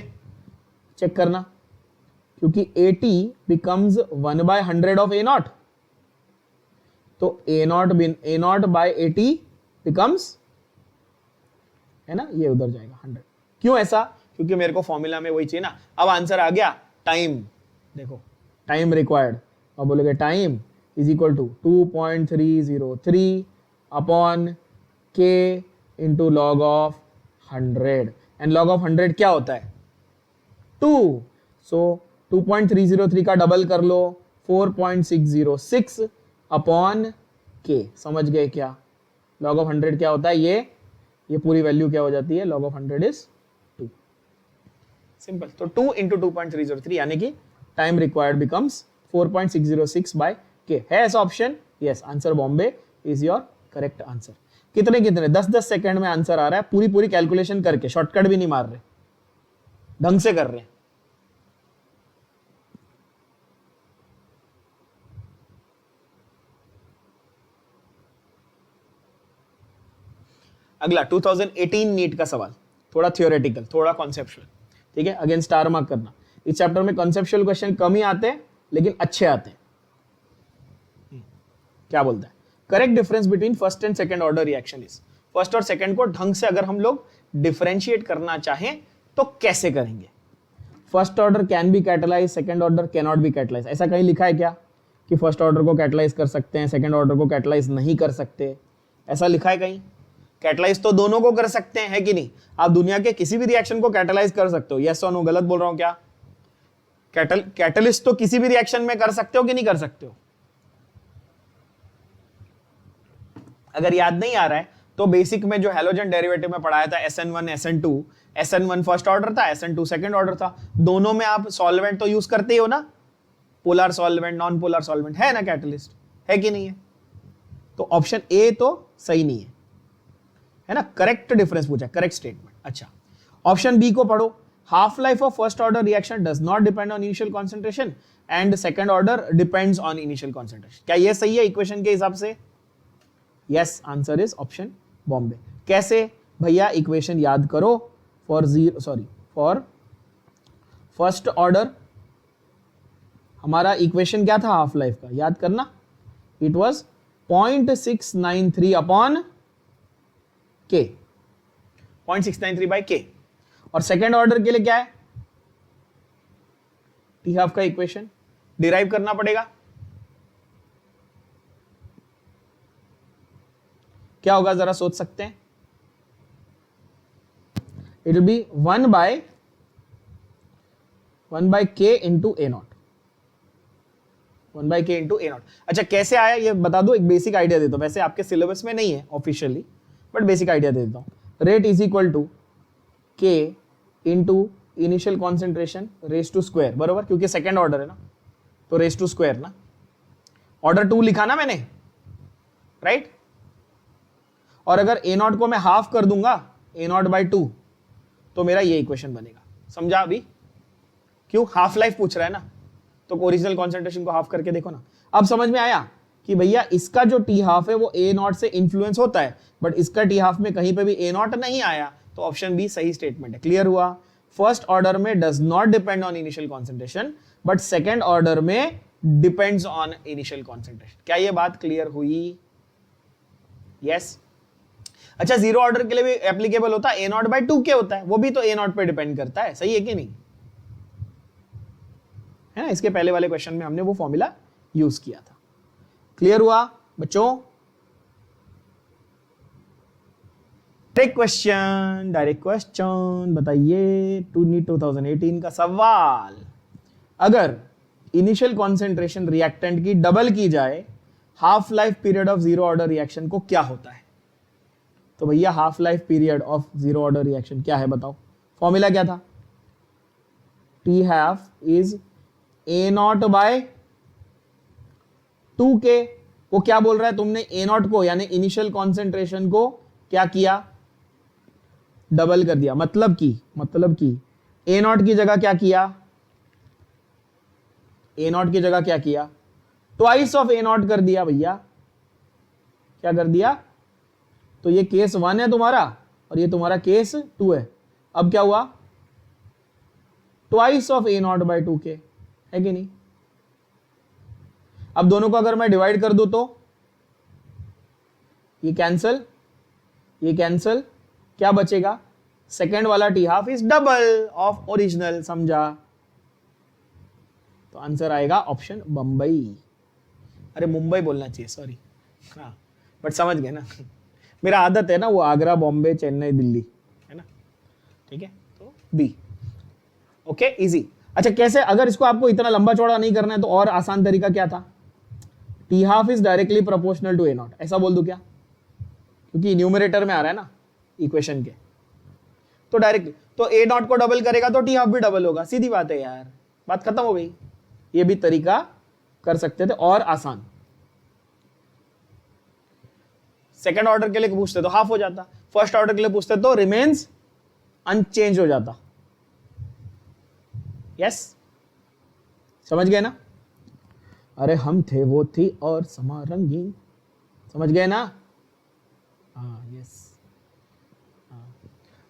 चेक करना? क्योंकि 80 बिकम्स 1/100 ऑफ A0, तो A0/80 बिकम्स, है ना, ये उधर जाएगा 100। क्यों ऐसा? क्योंकि मेरे को फॉर्मूला में वही चाहिए ना। अब आंसर आ गया, टाइम। देखो टाइम रिक्वायर्ड, और बोलेंगे time is equal to 2.303 upon k into log of 100, and log of 100 क्या होता है 2, सो 2.303 का डबल कर लो 4.606 अपॉन के, समझ गए क्या? लॉग ऑफ 100 क्या होता है, ये पूरी वैल्यू क्या हो जाती है, लॉग ऑफ 100 इज 2, सिंपल। तो 2 इंटू 2.303 यानी कि टाइम रिक्वायर्ड बिकम्स 4.606 बाय के। है ऐसा option? Yes, answer Bombay is your correct answer. कितने 10-10 सेकंड में आंसर आ रहा है, पूरी कैलकुलेशन करके, शॉर्टकट भी नहीं मार रहे, ढंग से कर रहे हैं। अगला 2018 नीट का सवाल, थोड़ा थियोरेटिकल, थोड़ा कॉन्सेप्चुअल, ठीक है। अगेन स्टार मार्क करना, इस चैप्टर में कॉन्सेप्चुअल क्वेश्चन कम ही आते हैं लेकिन अच्छे आते हैं। क्या बोलता है, correct difference between first and second order reaction is. First और सेकंड को ढंग से अगर हम लोग डिफरेंशिएट करना चाहें तो कैसे करेंगे? First order can B catalyse, second order can not be catalyse. ऐसा कहीं लिखा है क्या कि फर्स्ट ऑर्डर को कैटलाइज कर सकते हैं, सेकंड ऑर्डर को कैटलाइज नहीं कर सकते? ऐसा लिखा है कहीं? कैटलाइज तो दोनों को कर सकते हैं, है कि नहीं? आप दुनिया के किसी भी रिएक्शन को कैटलाइज कर सकते हो, यस और नो? गलत बोल रहा हूं क्या? कैटलिस्ट तो किसी भी रिएक्शन में कर सकते हो कि नहीं कर सकते हो? अगर याद नहीं आ रहा है तो बेसिक में जो हैलोजन डेरिवेटिव में पढ़ाया था SN1 SN2, SN1 first order था, SN2 सेकंड ऑर्डर था। दोनों में आप सॉल्वेंट तो यूज करते ही हो ना, polar solvent, non polar solvent, है ना कैटलिस्ट, है कि नहीं है? तो ऑप्शन ए तो सही नहीं है ना? करेक्ट डिफरेंस पूछा, करेक्ट स्टेटमेंट। अच्छा, ऑप्शन बी को पढ़ो, half life of first order reaction does not depend on initial concentration and second order depends on initial concentration. क्या ये सही है इक्वेशन के हिसाब से? Yes, answer is option Bombay. कैसे भैया? इक्वेशन याद करो, फॉर फर्स्ट ऑर्डर हमारा इक्वेशन क्या था हाफ लाइफ का, याद करना, इट वाज 0.693 अपॉन के, 0.693 बाय के। और सेकेंड ऑर्डर के लिए क्या है? टी हाफ का इक्वेशन डिराइव करना पड़ेगा। क्या होगा जरा सोच सकते हैं? इट विल बी 1 बाय के इंटू ए नॉट, 1 बाय के इंटू ए नॉट। अच्छा, कैसे आया ये बता दो, एक बेसिक आइडिया देता हूं। वैसे आपके सिलेबस में नहीं है ऑफिशियली, बट बेसिक आइडिया दे देता हूं। Rate is equal to K into initial concentration raise to square, बरोबर, क्योंकि सेकेंड ऑर्डर है ना, तो रेस टू स्क्वायर ना, ऑर्डर 2 लिखा ना मैंने, राइट? और अगर ए नॉट को मैं हाफ कर दूंगा, ए नॉट बाई 2, तो मेरा ये इक्वेशन बनेगा। समझा अभी? क्यों? हाफ लाइफ पूछ रहा है ना, तो ओरिजिनल कॉन्सेंट्रेशन को हाफ करके देखो ना। अब समझ में आया कि भैया इसका जो टी हाफ है वो ए नॉट से इन्फ्लुएंस होता है, बट इसका टी हाफ में कहीं पे भी ए नॉट नहीं आया, तो ऑप्शन बी सही स्टेटमेंट है। क्लियर हुआ? फर्स्ट ऑर्डर में does not depend on initial concentration, but second order में डिपेंड्स ऑन इनिशियल कॉन्सेंट्रेशन। क्या ये बात क्लियर हुई? यस। अच्छा, जीरो ऑर्डर के लिए भी एप्लीकेबल होता है, ए नॉट बाई 2 के होता है, वो भी तो ए नॉट पे डिपेंड करता है, सही है कि नहीं? है ना, इसके पहले वाले क्वेश्चन में हमने वो फॉर्मूला यूज किया था। क्लियर हुआ बच्चों? डायरेक्ट क्वेश्चन बताइए, 2018 का सवाल। अगर इनिशियल कॉन्सेंट्रेशन रिएक्टेंट की डबल की जाए, half life period of zero order reaction को क्या होता है? तो भैया half life period of zero order reaction क्या है बताओ? फॉर्मूला क्या था? T half is A naught by 2k। वो क्या बोल रहा है? तुमने ए नॉट को यानी इनिशियल कॉन्सेंट्रेशन को क्या किया? डबल कर दिया। मतलब कि ए नॉट की जगह क्या किया? ए नॉट की जगह क्या किया? ट्वाइस ऑफ ए नॉट कर दिया भैया। क्या कर दिया? तो ये केस 1 है तुम्हारा और ये तुम्हारा केस 2 है। अब क्या हुआ? Twice of A not by 2k, है कि नहीं? अब दोनों को अगर मैं डिवाइड कर दूं तो ये कैंसल, क्या बचेगा? सेकेंड वाला T half is double of original. समझा? तो आंसर आएगा ऑप्शन बम्बई। अरे मुंबई बोलना चाहिए, सॉरी। हाँ बट समझ गए ना मेरा आदत है ना, वो आगरा, बॉम्बे, चेन्नई, दिल्ली, है ना। ठीक है, तो बी। Okay, easy. अच्छा, कैसे, अगर इसको आपको इतना लंबा चौड़ा नहीं करना है तो और आसान तरीका क्या था? T half is directly proportional to A naught, ऐसा बोल दूं क्या? क्योंकि न्यूमरेटर में आ रहा है ना इक्वेशन के, तो डायरेक्टली तो ए नॉट को डबल करेगा तो टी हाफ भी डबल होगा, सीधी बात है यार, बात खत्म हो गई। ये भी तरीका कर सकते थे और आसान। सेकंड ऑर्डर के लिए पूछते तो हाफ हो जाता, फर्स्ट ऑर्डर के लिए पूछते तो रिमेन्स अनचेंज हो जाता। यस, समझ गए ना? अरे हम थे वो थी और समा रंगीन, समझ गए ना? हाँ, यस।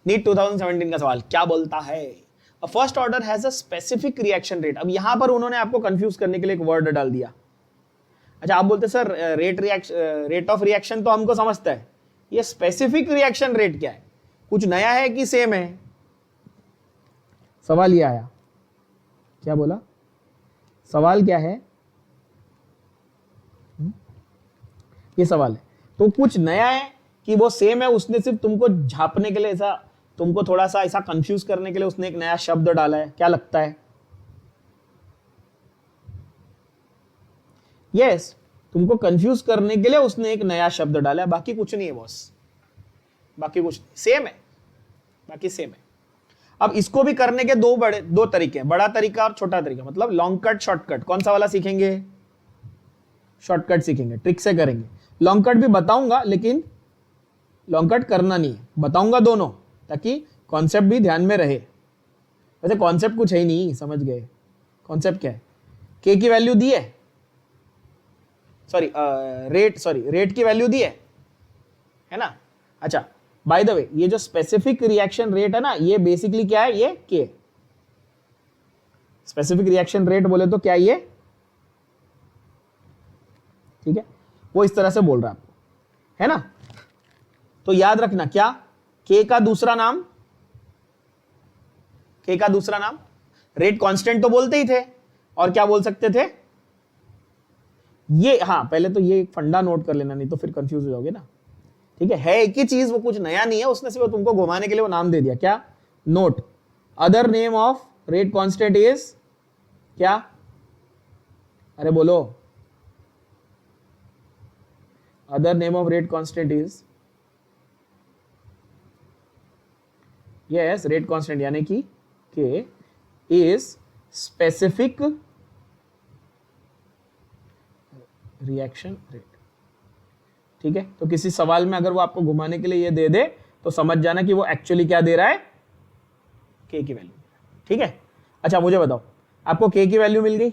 नीट 2017 का सवाल क्या बोलता है? A first order has a specific reaction rate. अब यहां पर उन्होंने आपको कंफ्यूज करने के लिए एक वर्ड डाल दिया। अच्छा, आप बोलते सर रेट ऑफ रिएक्शन तो हमको समझता है, ये स्पेसिफिक रिएक्शन रेट क्या है? कुछ नया है कि सेम है? सवाल ये आया, क्या बोला? सवाल क्या है? ये सवाल है, तो कुछ नया है कि वो सेम है? उसने सिर्फ तुमको झापने के लिए, ऐसा तुमको थोड़ा सा ऐसा कंफ्यूज करने के लिए उसने एक नया शब्द डाला है, क्या लगता है? यस, तुमको कंफ्यूज करने के लिए उसने एक नया शब्द डाला है, बाकी कुछ नहीं है बॉस, बाकी कुछ नहीं, सेम है, बाकी सेम है। अब इसको भी करने के दो तरीके हैं, बड़ा तरीका और छोटा तरीका, मतलब लॉन्ग कट, शॉर्टकट। कौन सा वाला सीखेंगे? शॉर्टकट सीखेंगे, ट्रिक से करेंगे। लॉन्ग कट भी बताऊंगा, लेकिन लॉन्ग कट करना नहीं है, बताऊंगा दोनों, ताकि कॉन्सेप्ट भी ध्यान में रहे। वैसे कॉन्सेप्ट कुछ है ही नहीं, समझ गए? कॉन्सेप्ट क्या है? के की वैल्यू दी है, रेट की वैल्यू दी है ना। अच्छा, बाय द वे, ये जो स्पेसिफिक रिएक्शन रेट है ना, ये बेसिकली क्या है? ये के स्पेसिफिक रिएक्शन रेट बोले तो क्या ये, ठीक है, वो इस तरह से बोल रहा है आपको, है ना। तो याद रखना, क्या के का दूसरा नाम, के का दूसरा नाम रेट कांस्टेंट तो बोलते ही थे, और क्या बोल सकते थे? ये, हाँ पहले तो ये एक फंडा नोट कर लेना, नहीं तो फिर कंफ्यूज हो जाओगे ना। ठीक है एक ही चीज, वो कुछ नया नहीं है, उसने सिर्फ तुमको घुमाने के लिए वो नाम दे दिया। क्या? Note, other name of rate constant is क्या? अरे बोलो, other name of rate constant is, yes, rate constant यानी कि के इज स्पेसिफिक रिएक्शन रेट। ठीक है, तो किसी सवाल में अगर वो आपको घुमाने के लिए ये दे दे तो समझ जाना कि वो एक्चुअली क्या दे रहा है? के की वैल्यू। ठीक है, अच्छा मुझे बताओ, आपको के की वैल्यू मिल गई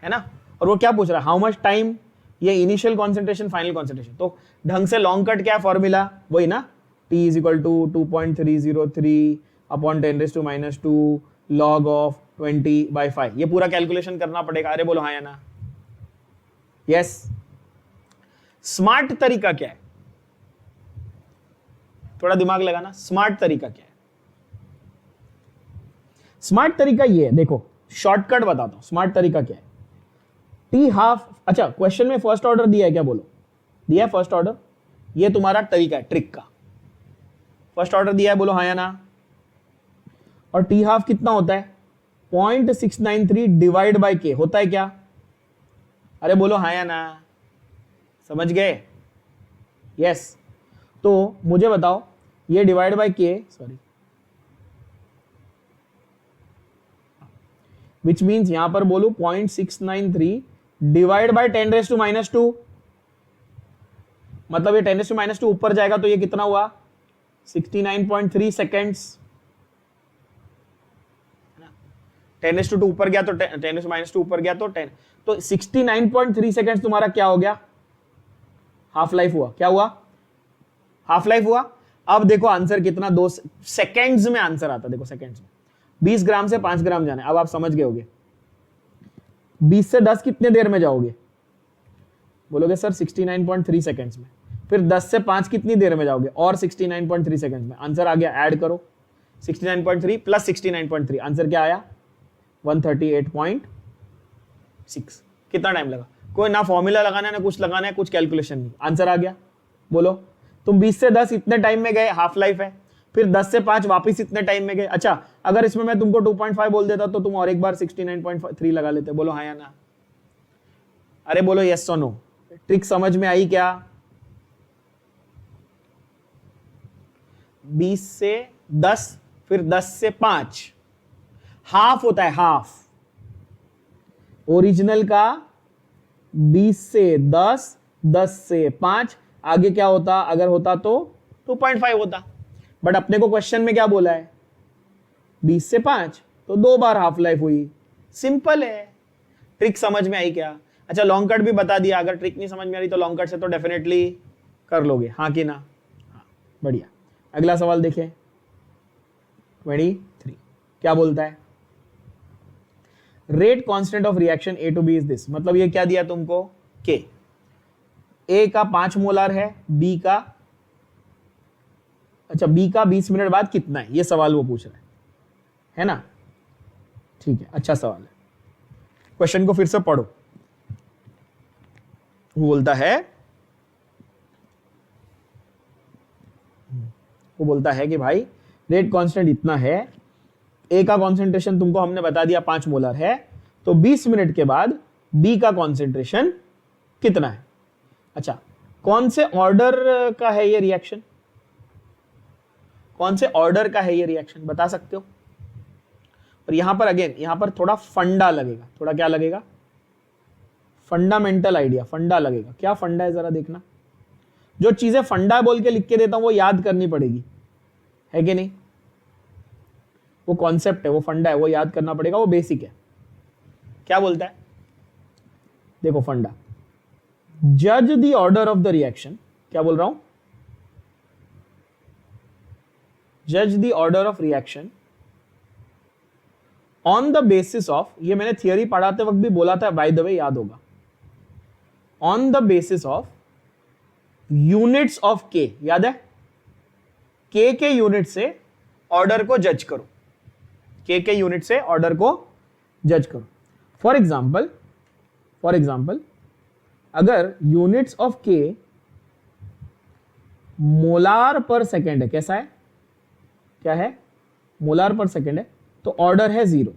है ना, और वो क्या पूछ रहा है? हाउ मच टाइम, ये इनिशियल कॉन्सेंट्रेशन, फाइनल कॉन्सेंट्रेशन। तो ढंग से लॉन्ग कट क्या फॉर्मूला, वही ना, T is equal to 2.303 upon 10⁻², log of 20/5। ये पूरा कैलकुलेशन करना पड़ेगा। अरे बोलो हाँ या ना? यस। स्मार्ट तरीका क्या है? थोड़ा दिमाग लगाना, स्मार्ट तरीका क्या है? स्मार्ट तरीका ये है, देखो शॉर्टकट बताता हूं, स्मार्ट तरीका क्या है? टी हाफ, अच्छा क्वेश्चन में फर्स्ट ऑर्डर दिया है क्या? बोलो, दिया है फर्स्ट ऑर्डर? ये तुम्हारा तरीका है ट्रिक का, फर्स्ट ऑर्डर दिया है, बोलो हाँ या ना? और टी हाफ कितना होता है? 0.693 डिवाइड बाय के होता है क्या? अरे बोलो हाँ या ना? समझ गए? यस। तो मुझे बताओ, ये डिवाइड बाय के, सॉरी, विच मीन्स यहां पर बोलू 0.693 डिवाइड बाय 10⁻², मतलब ये 10⁻² ऊपर जाएगा तो ये कितना हुआ? 69.3 सेकेंड्स। 10⁻² ऊपर गया तो 10⁻² ऊपर गया तो 10, तो 69.3 सेकेंड्स तुम्हारा क्या हो गया? हाफ लाइफ हुआ। क्या हुआ? हाफ लाइफ हुआ। अब देखो आंसर कितना, 2 सेकेंड्स में आंसर आता। देखो सेकेंड्स में 20 ग्राम से 5 ग्राम जाना है। अब आप समझ गए होगे 20 से 10 कितने देर में जाओगे? बोलोगे सर 69.3 सेकेंड्स में। फिर 10 से 5 कितनी देर में जाओगे? और 69.3 सेकेंड्स में। आंसर आ गया, ऐड करो 69.3 प्लस 69.3, आंसर क्या आया? 138.6। कितना टाइम लगा? कोई ना फॉर्मूला लगाना है ना कुछ लगाना है, कुछ कैलकुलेशन नहीं, आंसर आ गया। बोलो, तुम 20 से 10 इतने टाइम में गए, हाफ लाइफ है, फिर 10 से 5 वापस इतने टाइम में गए। अच्छा, अगर इसमें मैं तुमको 2.5 बोल देता तो तुम और एक बार 69.3 लगा लेते। बोलो हाँ या ना? अरे बोलो यस और नो। ट्रिक समझ में आई क्या? 20 से 10 फिर 10 से 5 हाफ होता है, हाफ। ओरिजिनल का 20 से 10, 10 से 5, आगे क्या होता? अगर होता तो 2.5 होता, बट अपने को क्वेश्चन में क्या बोला है? 20 से 5, तो 2 बार हाफ लाइफ हुई। सिंपल है। ट्रिक समझ में आई क्या? अच्छा, लॉन्ग कट भी बता दिया। अगर ट्रिक नहीं समझ में आ रही तो लॉन्ग कट से तो डेफिनेटली कर लोगे, हाँ कि ना? हाँ, बढ़िया। अगला सवाल देखें, 23 क्या बोलता है? Rate constant of reaction A to B is this. मतलब ये क्या दिया तुमको? के ए का 5 मोलार है, बी का, अच्छा बी का 20 मिनट बाद कितना है, ये सवाल वो पूछ रहा है ना? ठीक है, अच्छा सवाल है। क्वेश्चन को फिर से पढ़ो। वो बोलता है कि भाई रेट कांस्टेंट इतना है, ए का कॉन्सेंट्रेशन तुमको हमने बता दिया 5 मोलर है, तो 20 मिनट के बाद बी का कॉन्सेंट्रेशन कितना है? अच्छा, कौन से ऑर्डर का है ये रिएक्शन? कौन से ऑर्डर का है ये रिएक्शन, बता सकते हो? और यहां पर अगेन, यहां पर थोड़ा फंडा लगेगा। थोड़ा क्या लगेगा? फंडामेंटल आइडिया, फंडा लगेगा। क्या फंडा है जरा देखना। जो चीजें फंडा बोल के लिख के देता हूं वो याद करनी पड़ेगी, है कि नहीं? वो कॉन्सेप्ट है, वो फंडा है, वो याद करना पड़ेगा, वो बेसिक है। क्या बोलता है? देखो फंडा, जज the order of the reaction. क्या बोल रहा हूं? जज the order of reaction on the basis of, ये मैंने थियरी पढ़ाते वक्त भी बोला था, बाय द वे याद होगा, on the basis of units of के। याद है? के यूनिट से ऑर्डर को जज करो, के यूनिट से ऑर्डर को जज करो। फॉर एग्जाम्पल अगर यूनिट्स ऑफ के मोलार पर सेकेंड है, कैसा है? क्या है? मोलार पर सेकेंड है, तो ऑर्डर है 0।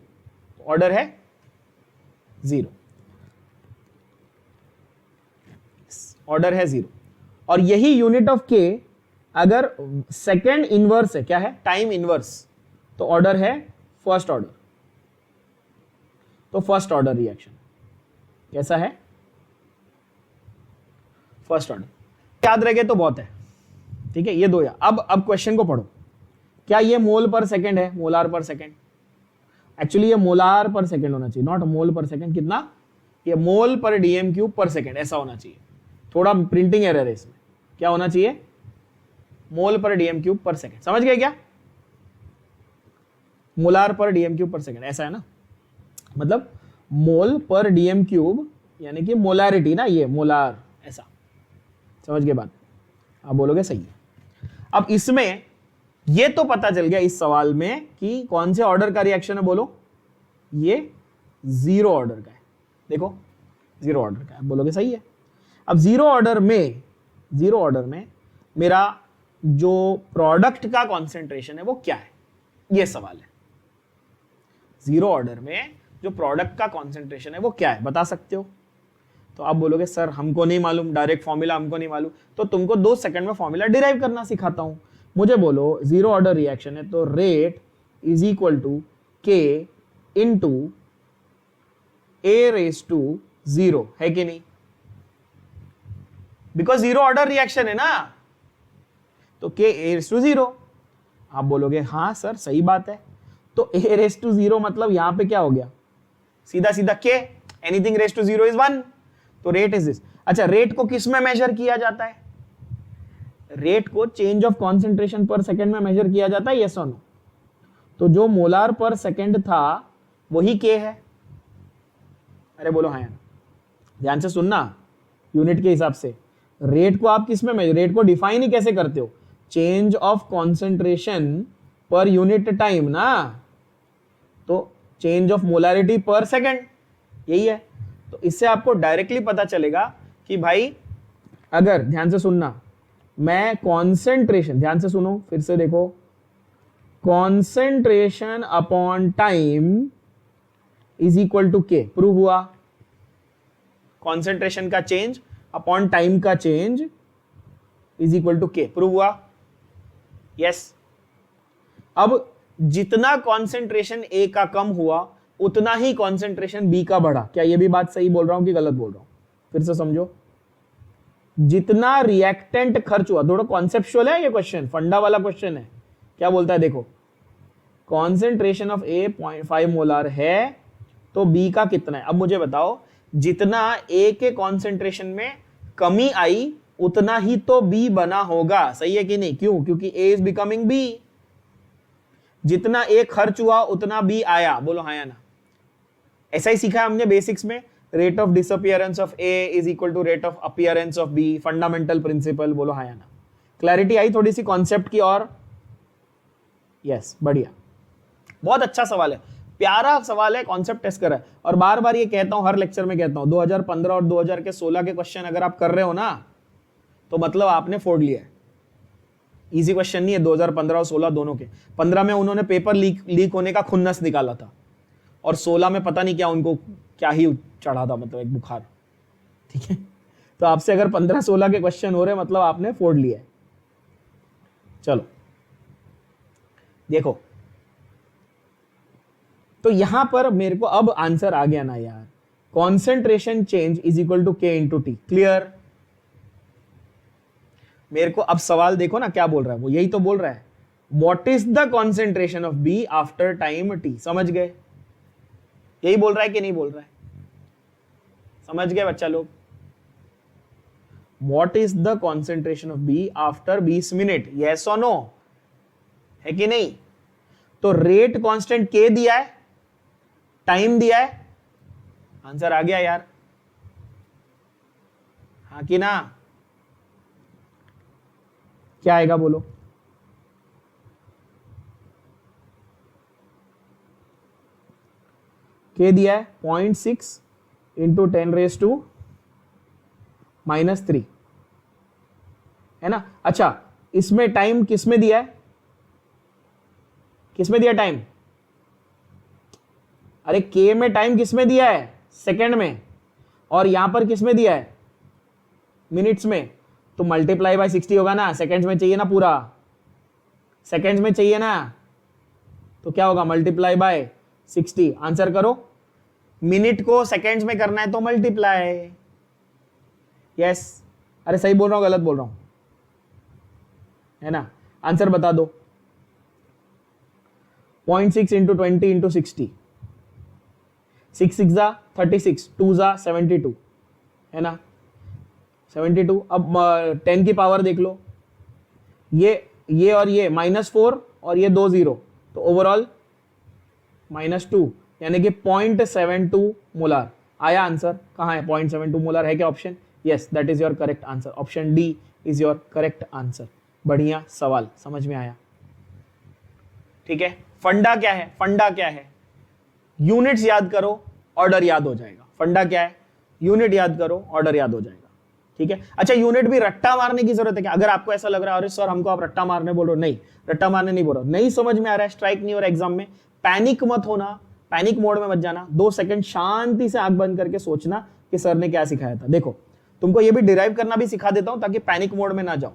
ऑर्डर है 0, ऑर्डर है 0। और यही यूनिट ऑफ के अगर सेकेंड इनवर्स है, क्या है? टाइम इनवर्स, तो ऑर्डर है फर्स्ट ऑर्डर। तो फर्स्ट ऑर्डर रिएक्शन कैसा है? First order. याद रह गए तो बहुत है, ठीक है? ये दो। या अब क्वेश्चन को पढ़ो। क्या ये मोल पर सेकेंड है? Molar per second. एक्चुअली ये मोलार पर सेकेंड होना चाहिए, नॉट मोल पर सेकेंड। कितना? ये मोल per dm cube per second, ऐसा होना चाहिए। थोड़ा प्रिंटिंग एरर है इसमें। क्या होना चाहिए? मोल per dm cube per second. समझ गए क्या? मोलार पर डीएम क्यूब पर सेकेंड, ऐसा है ना? मतलब मोल पर डीएम क्यूब यानी कि मोलारिटी ना, ये मोलार, ऐसा। समझ गए बात? आप बोलोगे सही है। अब इसमें ये तो पता चल गया इस सवाल में कि कौन से ऑर्डर का रिएक्शन है। बोलो, ये 0 ऑर्डर का है। देखो 0 ऑर्डर का है, बोलोगे सही है। अब 0 ऑर्डर में मेरा जो प्रोडक्ट का कॉन्सेंट्रेशन है वो क्या है, ये सवाल है। 0 ऑर्डर में जो प्रोडक्ट का कॉन्सेंट्रेशन है वो क्या है, बता सकते हो? तो आप बोलोगे सर हमको नहीं मालूम, डायरेक्ट फॉर्मूला हमको नहीं मालूम। तो तुमको 2 सेकंड में फॉर्मूला डिराइव करना सिखाता हूं। मुझे बोलो 0 ऑर्डर रिएक्शन है तो rate is equal to K into A raise to 0, है कि नहीं? बिकॉज 0 ऑर्डर रिएक्शन है ना, तो के ए रेस टू 0। आप बोलोगे हाँ सर सही बात है। तो ए रेस टू 0 मतलब यहां पे क्या हो गया? सीधा सीधा के, एनीथिंग रेस टू 0 इज 1, तो रेट इज दिस। अच्छा, रेट को किस में मेजर किया जाता है? रेट को change of concentration per second में मेजर किया जाता है, यस और नो? तो जो मोलार पर सेकेंड था वही के है। अरे बोलो हाँ, ध्यान से सुनना। यूनिट के हिसाब से रेट को आप किस में मेजर, रेट को डिफाइन ही कैसे करते हो? Change of concentration per unit time ना। तो चेंज ऑफ मोलारिटी पर सेकेंड, यही है। तो इससे आपको डायरेक्टली पता चलेगा कि भाई अगर, ध्यान से सुनना, मैं कॉन्सेंट्रेशन, ध्यान से सुनो फिर से देखो, concentration upon time is equal to K, prove हुआ। कॉन्सेंट्रेशन का चेंज अपॉन टाइम का change is equal to K, prove हुआ। यस। अब जितना कॉन्सेंट्रेशन ए का कम हुआ उतना ही कॉन्सेंट्रेशन बी का बढ़ा। क्या ये भी बात सही बोल रहा हूं कि गलत बोल रहा हूं? फिर से समझो, जितना रिएक्टेंट खर्च हुआ, थोड़ा कॉन्सेप्चुअल है ये क्वेश्चन, फंडा वाला क्वेश्चन है। क्या बोलता है देखो, कॉन्सेंट्रेशन ऑफ ए 0.5 मोलार है तो बी का कितना है। अब मुझे बताओ, जितना ए के कॉन्सेंट्रेशन में कमी आई उतना ही तो बी बना होगा, सही है कि नहीं? क्यों? क्योंकि ए इज बिकमिंग बी। जितना ए खर्च हुआ उतना बी आया, बोलो हाँ या ना। ऐसा ही सीखा है हमने बेसिक्स में, rate of disappearance of A is equal to rate of appearance of B, fundamental principle, बोलो हाँ या ना। क्लैरिटी आई थोड़ी सी कॉन्सेप्ट की? और यस, बढ़िया, बहुत अच्छा सवाल है, प्यारा सवाल है, कॉन्सेप्ट टेस्ट कर रहा है। और बार बार ये कहता हूं, हर लेक्चर में कहता हूं, 2015 और 2016 के क्वेश्चन अगर आप कर रहे हो ना तो मतलब आपने फोड़ लिया है। इजी क्वेश्चन नहीं है 2015 और 16 दोनों के। 15 में उन्होंने पेपर लीक होने का खुन्नस निकाला था, और 16 में पता नहीं क्या उनको क्या ही चढ़ा था, मतलब एक बुखार, ठीक है। तो आपसे अगर 15-16 के क्वेश्चन हो रहे मतलब आपने फोड़ लिया है। चलो देखो, तो यहां पर मेरे को अब आंसर आ गया ना यार, concentration change is equal to K into T. Clear? मेरे को अब सवाल देखो ना क्या बोल रहा है, वो यही तो बोल रहा है, what is the concentration of B after time T. समझ गए? यही बोल रहा है कि नहीं बोल रहा है? समझ गए बच्चा लोग? What is the concentration of B after 20 minute, yes और नो, है कि नहीं? तो रेट कांस्टेंट के दिया है, टाइम दिया है, आंसर आ गया यार, हाँ कि ना? क्या आएगा बोलो? के दिया है 0.6 इंटू 10⁻⁻³ है ना। अच्छा, इसमें टाइम किसमें दिया है? किसमें दिया टाइम? अरे के में टाइम किसमें दिया है? सेकंड में। और यहां पर किसमें दिया है? मिनट्स में। तो मल्टीप्लाई बाय 60 होगा ना, सेकंड्स में चाहिए ना, पूरा सेकंड्स में चाहिए ना, तो क्या होगा? Multiply by 60। आंसर करो। मिनट को सेकंड्स में करना है तो मल्टीप्लाई। यस। अरे सही बोल रहा हूं गलत बोल रहा हूं? है ना? आंसर बता दो। 0.6 इंटू 20 इंटू 60, 6 6 जा 36, 2 जा 72, है ना? 72। अब 10 की पावर देख लो, ये और ये -4 और ये 2 0, तो ओवरऑल -2, यानी कि 0.72 मोलार आया आंसर। कहाँ है 0.72 मोलार? है क्या option? Yes, that is your correct answer. Option D is your correct answer. बढ़िया सवाल, समझ में आया? ठीक है। फंडा क्या है? फंडा क्या है? यूनिट्स याद करो, ऑर्डर याद हो जाएगा। फंडा क्या है? यूनिट याद करो, ऑर्डर याद हो जाएगा। ठीक है। अच्छा, यूनिट भी रट्टा मारने की जरूरत है क्या? अगर आपको ऐसा लग रहा है अरे सर हमको आप रट्टा मारने बोल रहे हो, नहीं, रट्टा मारने नहीं बोल रहा, नहीं समझ में आ रहा है, स्ट्राइक नहीं हो रहा एग्जाम में, पैनिक मत होना, पैनिक मोड में मत जाना। 2 सेकंड शांति से आंख बंद करके सोचना कि सर ने क्या सिखाया था। देखो, तुमको ये भी डिराइव करना भी सिखा देता हूं ताकि पैनिक मोड में ना जाओ।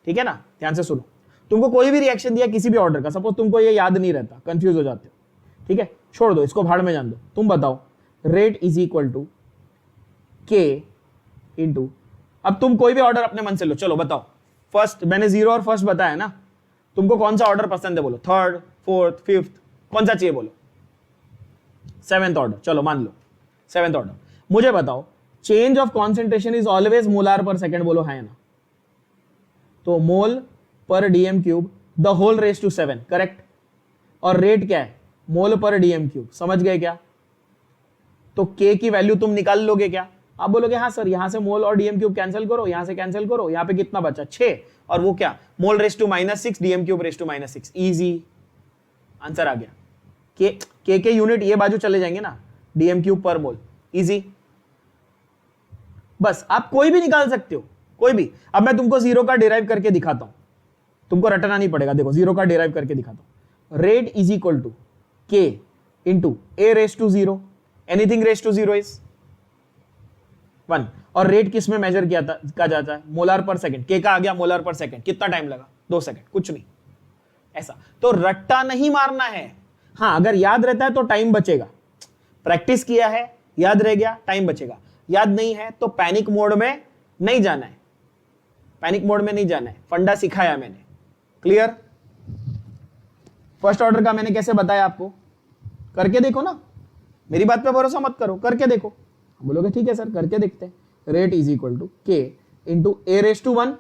ठीक है ना? ध्यान से सुनो। तुमको कोई भी रिएक्शन दिया किसी भी ऑर्डर का, सपोज तुमको ये याद नहीं रहता, कंफ्यूज हो जाते हो, ठीक है, छोड़ दो इसको, भाड़ में जान दो। तुम बताओ rate is equal to K into, अब तुम कोई भी ऑर्डर अपने मन से लो, चलो बताओ। फर्स्ट, मैंने 0 और फर्स्ट बताया ना, तुमको कौन सा ऑर्डर पसंद है बोलो, 3rd, 4th, 5th, कौन सा चाहिए बोलो? 7th ऑर्डर, चलो मान लो 7th ऑर्डर। मुझे बताओ, change of concentration is always molar per second, बोलो है ना? तो mole per dm cube the whole raise to 7, correct. और रेट क्या है? Mole per dm cube. समझ गए क्या? तो के की वैल्यू तुम निकाल लोगे क्या? आप बोलोगे हाँ सर, यहां से मोल और डीएम क्यूब कैंसिल करो, यहां से कैंसिल करो, यहां पे कितना बचा? 6, और वो क्या? Mole raise to -6, dm cube raise to -6। Easy, answer आ गया। के यूनिट ये बाजू चले जाएंगे ना, डीएम क्यूब पर मोल, इजी। बस आप कोई भी निकाल सकते हो, कोई भी। अब मैं तुमको जीरो का डिराइव करके दिखाता हूं, तुमको रटना नहीं पड़ेगा। देखो जीरो का डिराइव करके दिखाता हूं। Rate is equal to K into A raise to zero, anything raise to zero is 1। और रेट किस में मेजर किया जाता है? मोलार पर सेकंड। के का आ गया मोलार पर सेकंड, कितना टाइम लगा? 2 सेकंड, कुछ नहीं। ऐसा तो रट्टा नहीं मारना है। हाँ, अगर याद रहता है तो टाइम बचेगा, प्रैक्टिस किया है, याद रह गया, टाइम बचेगा। याद नहीं है तो पैनिक मोड में नहीं जाना है, पैनिक मोड में नहीं जाना है। फंडा सिखाया मैंने, क्लियर? फर्स्ट ऑर्डर का मैंने कैसे बताया आपको, करके देखो ना, मेरी बात पे भरोसा मत करो, करके देखो। बोलोगे ठीक है सर, करके देखते हैं। Rate is equal to K into A raise to 1।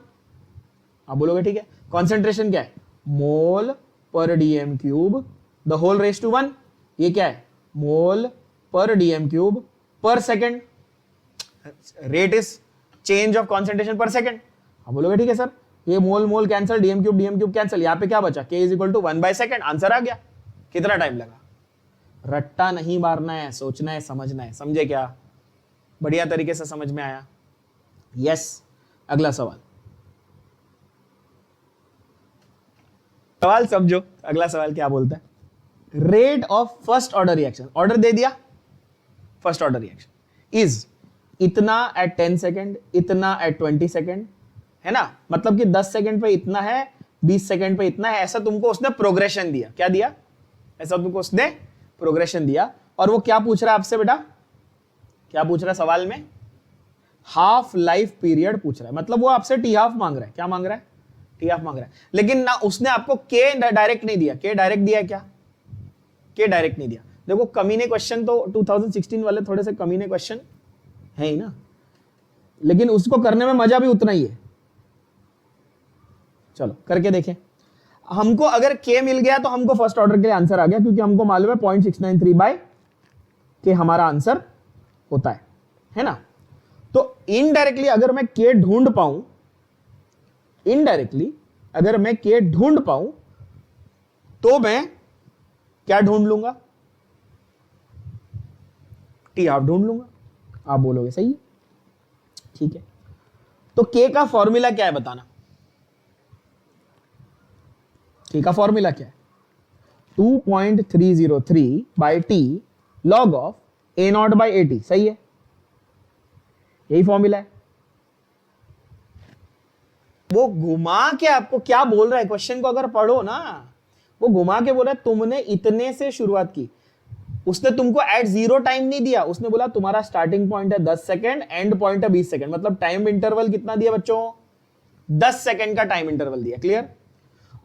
आप बोलोगे ठीक है। कॉन्सेंट्रेशन क्या है? Mole per dm cube the whole raise to 1। ये क्या है? Mole per dm cube per second. Rate is change of concentration per second. आप बोलोगे ठीक है सर, ये mole mole cancel, dm cube cancel, यहाँ पे क्या बचा? के इज इक्वल टू 1/सेकेंड। आंसर आ गया। कितना टाइम लगा? रट्टा नहीं मारना है, सोचना है, समझना है। समझे क्या? बढ़िया तरीके से समझ में आया? यस। अगला सवाल, सवाल समझो। अगला सवाल क्या बोलता है? Rate of first order reaction, order दे दिया, फर्स्ट ऑर्डर रिएक्शन इज इतना एट 10 सेकेंड, इतना एट 20 सेकेंड, है ना? मतलब कि 10 सेकेंड पे इतना है, 20 सेकेंड पे इतना है। ऐसा तुमको उसने प्रोग्रेशन दिया। क्या दिया? ऐसा तुमको उसने प्रोग्रेशन दिया। और वो क्या पूछ रहा है आपसे बेटा? क्या पूछ रहा है सवाल में? हाफ लाइफ पीरियड पूछ रहा है। मतलब वो आपसे टी हाफ मांग रहा है। क्या मांग रहा है? टी हाफ मांग रहा है। लेकिन ना उसने आपको के डायरेक्ट नहीं दिया। के डायरेक्ट दिया है क्या? के डायरेक्ट नहीं दिया। देखो कमीने क्वेश्चन तो 2016 वाले थोड़े से कमीने क्वेश्चन है ही ना, लेकिन उसको करने में मजा भी उतना ही है। चलो करके देखें। हमको अगर के मिल गया तो हमको फर्स्ट ऑर्डर के लिए आंसर आ गया, क्योंकि हमको मालूम है 0.693 बाय के हमारा आंसर होता है ना? तो इनडायरेक्टली अगर मैं के ढूंढ पाऊं, इनडायरेक्टली अगर मैं के ढूंढ पाऊं तो मैं क्या ढूंढ लूंगा? टी हाफ ढूंढ लूंगा। आप बोलोगे सही है, ठीक है। तो के का फॉर्मूला क्या है बताना? के का फॉर्मूला क्या है? 2.303 by T log of A not by A T. सही है, यही फॉर्मूला है। वो घुमा के आपको क्या बोल रहा है, क्वेश्चन को अगर पढ़ो ना, वो घुमा के बोल रहा है तुमने इतने से शुरुआत की। उसने तुमको एट 0 टाइम नहीं दिया। उसने बोला तुम्हारा स्टार्टिंग पॉइंट है 10 सेकेंड, एंड पॉइंट है 20 सेकेंड। मतलब टाइम इंटरवल कितना दिया बच्चों? 10 सेकेंड का टाइम इंटरवल दिया। क्लियर?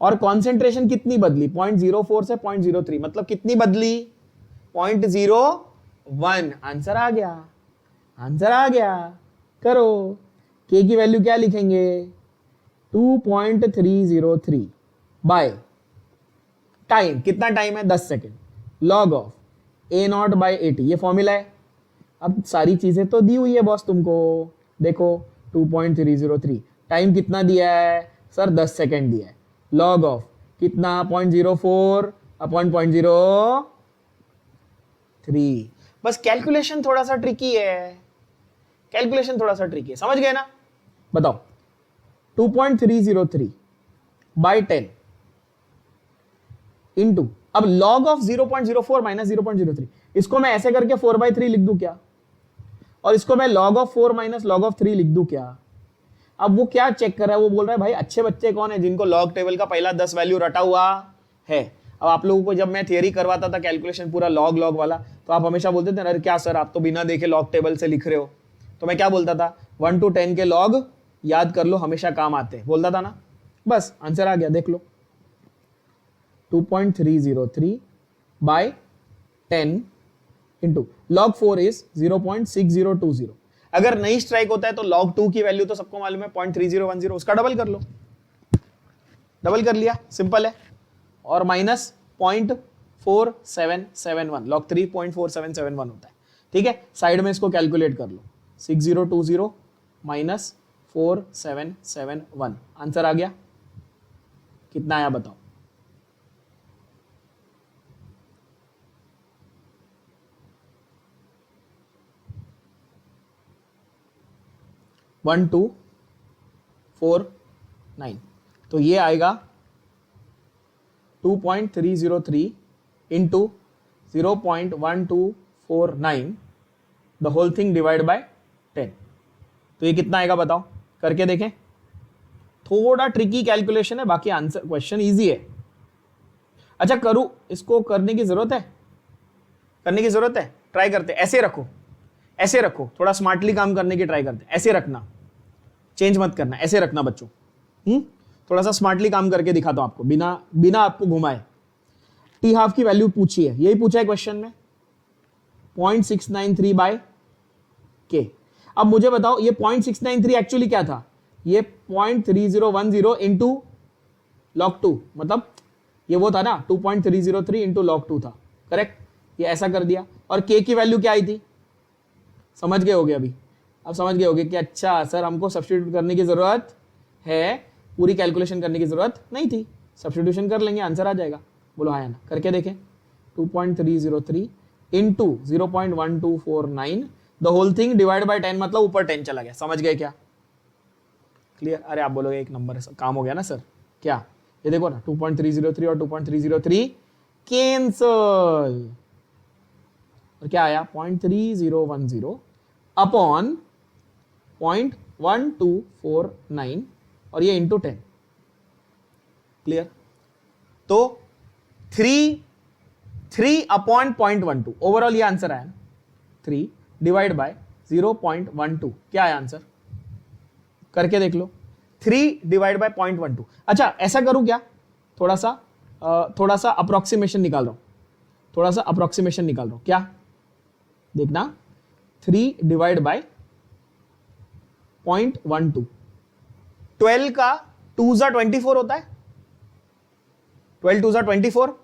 और कॉन्सेंट्रेशन कितनी बदली? 0.04 से 0.03। मतलब कितनी बदली? 0.01। आंसर आ गया, आंसर आ गया। करो, के की वैल्यू क्या लिखेंगे? 2.303 बाय टाइम, कितना टाइम है? 10 second, log of A not by A T. ये फॉर्मूला है। अब सारी चीजें तो दी हुई है बॉस तुमको। देखो 2.303, टाइम कितना दिया है सर? 10 सेकेंड दिया है। लॉग ऑफ कितना? 0.04 अपॉन 0.03। बस कैलकुलेशन थोड़ा सा ट्रिकी है, कैलकुलेशन थोड़ा सा ट्रिकी है। समझ गए ना? बताओ 2.303 बाई 10 इंटू, अब लॉग ऑफ 0.04 माइनस 0.03, इसको मैं ऐसे करके 4/3 लिख दूं क्या? और इसको मैं log of 4 minus log of 3 लिख दूं क्या? अब वो क्या चेक कर रहा है? वो बोल रहा है भाई अच्छे बच्चे कौन है जिनको लॉग टेबल का पहला 10 वैल्यू रटा हुआ है। अब आप लोगों को जब मैं थियरी करवाता था कैलकुलेशन पूरा लॉग लॉग वाला, तो आप हमेशा बोलते थे अरे क्या सर आप तो बिना देखे लॉग टेबल से लिख रहे हो। तो मैं क्या बोलता था? 1 to 10 के लॉग याद कर लो, हमेशा काम आते हैं, बोलता था ना। बस आंसर आ गया, देख लो 2.303 बाय 10 इंटू लॉग 4 इज 0.6020। अगर नहीं स्ट्राइक होता है तो log 2 की वैल्यू तो सबको मालूम है 0.3010, उसका डबल कर लो। डबल कर लिया, सिंपल है। और माइनस 0.4771, log 3 0.4771 होता है। ठीक है, साइड में इसको कैलकुलेट कर लो। 6020 माइनस 4771, आंसर आ गया। कितना आया बताओ? 1249, तो ये आएगा 2.303 into 0.1249 the whole thing divide by 10, तो ये कितना आएगा बताओ, करके देखें। थोड़ा ट्रिकी कैलकुलेशन है, बाकी आंसर क्वेश्चन इजी है। अच्छा करूं, इसको करने की जरूरत है, करने की जरूरत है, ट्राई करते, ऐसे रखो, ऐसे रखो, थोड़ा स्मार्टली काम करने की ट्राई करते, ऐसे रखना, चेंज मत करना, ऐसे रखना बच्चों। थोड़ा सा स्मार्टली काम करके दिखाता हूं आपको, बिना बिना आपको घुमाए। टी हाफ की वैल्यू पूछी है, यही पूछा है क्वेश्चन में, 0.693 बाय के। अब मुझे बताओ ये 0.693 एक्चुअली क्या था, ये 0.3010 इंटू log 2, मतलब ये वो था ना 2.303 इंटू log 2 था, करेक्ट, ये ऐसा कर दिया। और के की वैल्यू क्या आई थी, समझ गए होगे अभी, अब समझ गए होगे कि अच्छा सर हमको सब्स्टिट्यूट करने की जरूरत है, पूरी कैलकुलेशन करने की जरूरत नहीं थी, सब्स्टिट्यूशन कर लेंगे आंसर आ जाएगा। बोलो हाँ या ना, करके देखें। 2.303 into 0.1249 the whole thing divide by 10, मतलब ऊपर 10 चला गया, समझ गए क्या, क्लियर। अरे आप बोलोगे एक नंबर काम हो गया ना सर, क्या, ये देखो ना 2.303 और 2.303 कैंसल, और क्या आया 0.3010 अपॉन 0.1249 और ये इंटू 10, क्लियर। तो 3 अपॉन 0.12 ओवरऑल ये आंसर आया ना, 3 डिवाइड बाय 0.12 क्या आया आंसर, करके देख लो, 3 डिवाइड बाय 0.12। अच्छा ऐसा करूं क्या, थोड़ा सा अप्रोक्सीमेशन निकाल रहा हूं, थोड़ा सा अप्रोक्सीमेशन निकाल रहा हूं, क्या देखना, 3 डिवाइड बाय 0.12, 12 का 2 जा 24 होता है, 12 2 जा 24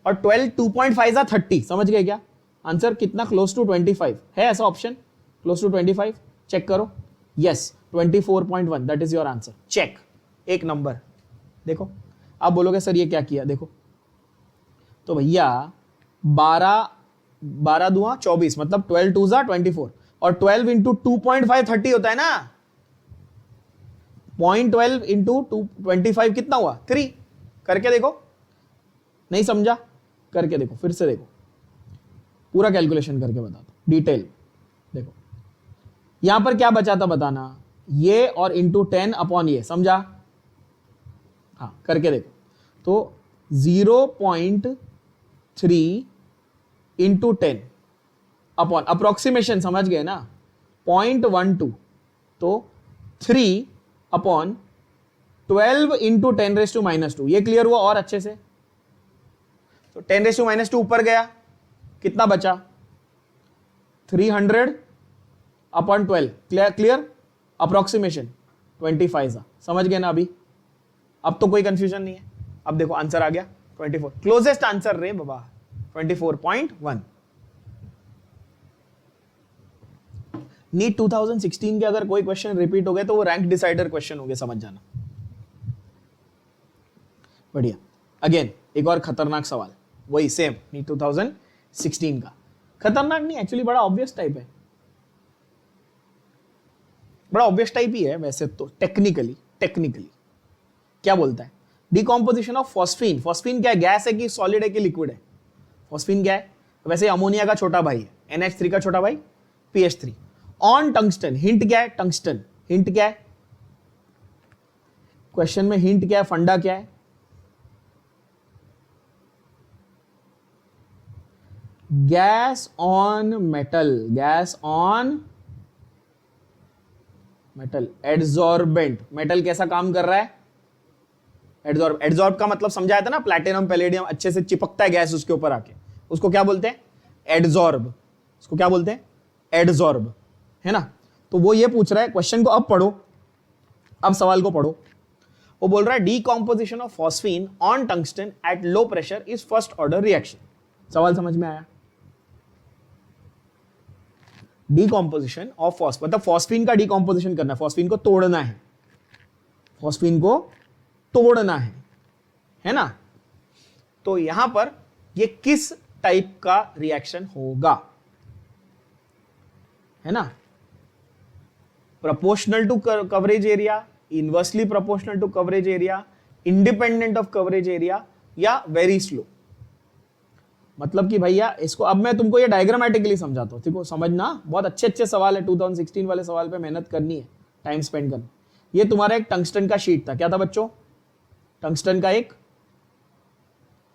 और 12 2.5 जा 30, समझ गए क्या, आंसर कितना, क्लोज टू 25 है, ऐसा ऑप्शन क्लोज टू 25, चेक करो, yes 24.1 that is your answer, check, एक नंबर। देखो आप बोलोगे सर ये क्या किया, देखो तो भैया 12 दुआ 24, मतलब 12 2 जा 24 और 12 इंटू 2.5 30 होता है ना, 0.12 इंटू 25 कितना हुआ 3, करके देखो, नहीं समझा, करके देखो, फिर से देखो, पूरा कैलकुलेशन करके बता दो डिटेल। देखो यहां पर क्या बचा था बताना, ये और इंटू 10 अपॉन ये, समझा, हाँ करके देखो, तो 0.3 इंटू 10 अपॉन अप्रोक्सीमेशन, समझ गए ना, 0.12, तो 3 अपॉन 12 इंटू 10⁻², ये क्लियर हुआ और अच्छे से, तो 10⁻² ऊपर गया, कितना बचा 300 अपॉन 12, क्लियर, अप्रोक्सीमेशन 25, समझ गए ना अभी, अब तो कोई कंफ्यूजन नहीं है। अब देखो आंसर आ गया 24, क्लोजेस्ट आंसर रे बाबा 24.1। नीट 2016 के अगर कोई क्वेश्चन रिपीट हो गए तो वो रैंक डिसाइडर क्वेश्चन हो गए, समझ जाना। बढ़िया, अगेन एक और खतरनाक सवाल, वही सेम नीट 2016 का, खतरनाक नहीं एक्चुअली, बड़ा ऑब्वियस टाइप है, बड़ा ऑब्वियस टाइप ही है वैसे तो, टेक्निकली क्या बोलता है, डिकॉम्पोजिशन ऑफ फॉस्फीन, फॉस्फीन क्या है, गैस है कि सॉलिड है कि लिक्विड है, फॉस्फीन क्या है, वैसे अमोनिया का छोटा भाई है, NH3 का छोटा भाई PH3, ऑन टंगस्टन, हिंट क्या है, टंगस्टन हिंट क्या है, क्वेश्चन में हिंट क्या है, फंडा क्या है, gas on metal, gas on metal, adsorbent, metal कैसा काम कर रहा है, एड्सॉर्ब का मतलब समझाया था ना, प्लैटिनम पैलेडियम अच्छे से चिपकता है गैस उसके ऊपर आके, उसको क्या बोलते हैं, एड्सॉर्ब, उसको क्या बोलते हैं, एड्सॉर्ब, है ना। तो वो ये पूछ रहा है, क्वेश्चन को अब पढ़ो, अब सवाल को पढ़ो, वो बोल रहा है decomposition of phosphine on tungsten at low pressure is first order reaction, सवाल समझ में आया, डीकॉम्पोजिशन ऑफ फॉस्फीन, मतलब फॉस्फीन का डीकॉम्पोजिशन करना है, फॉस्फीन को तोड़ना है, फॉस्फीन को तोड़ना है ना, तो यहां पर ये किस टाइप का रिएक्शन होगा, है ना, proportional to coverage area, inversely proportional to coverage area, independent of coverage area, या very slow। मतलब कि भैया इसको अब मैं तुमको ये डायग्रामेटिकली समझाता हूँ, ठीक है? समझना, बहुत अच्छे अच्छे सवाल है, 2016 वाले सवाल पे मेहनत करनी है, टाइम स्पेंड करना। ये तुम्हारा एक टंगस्टन का शीट था, क्या था बच्चों? टंगस्टन का एक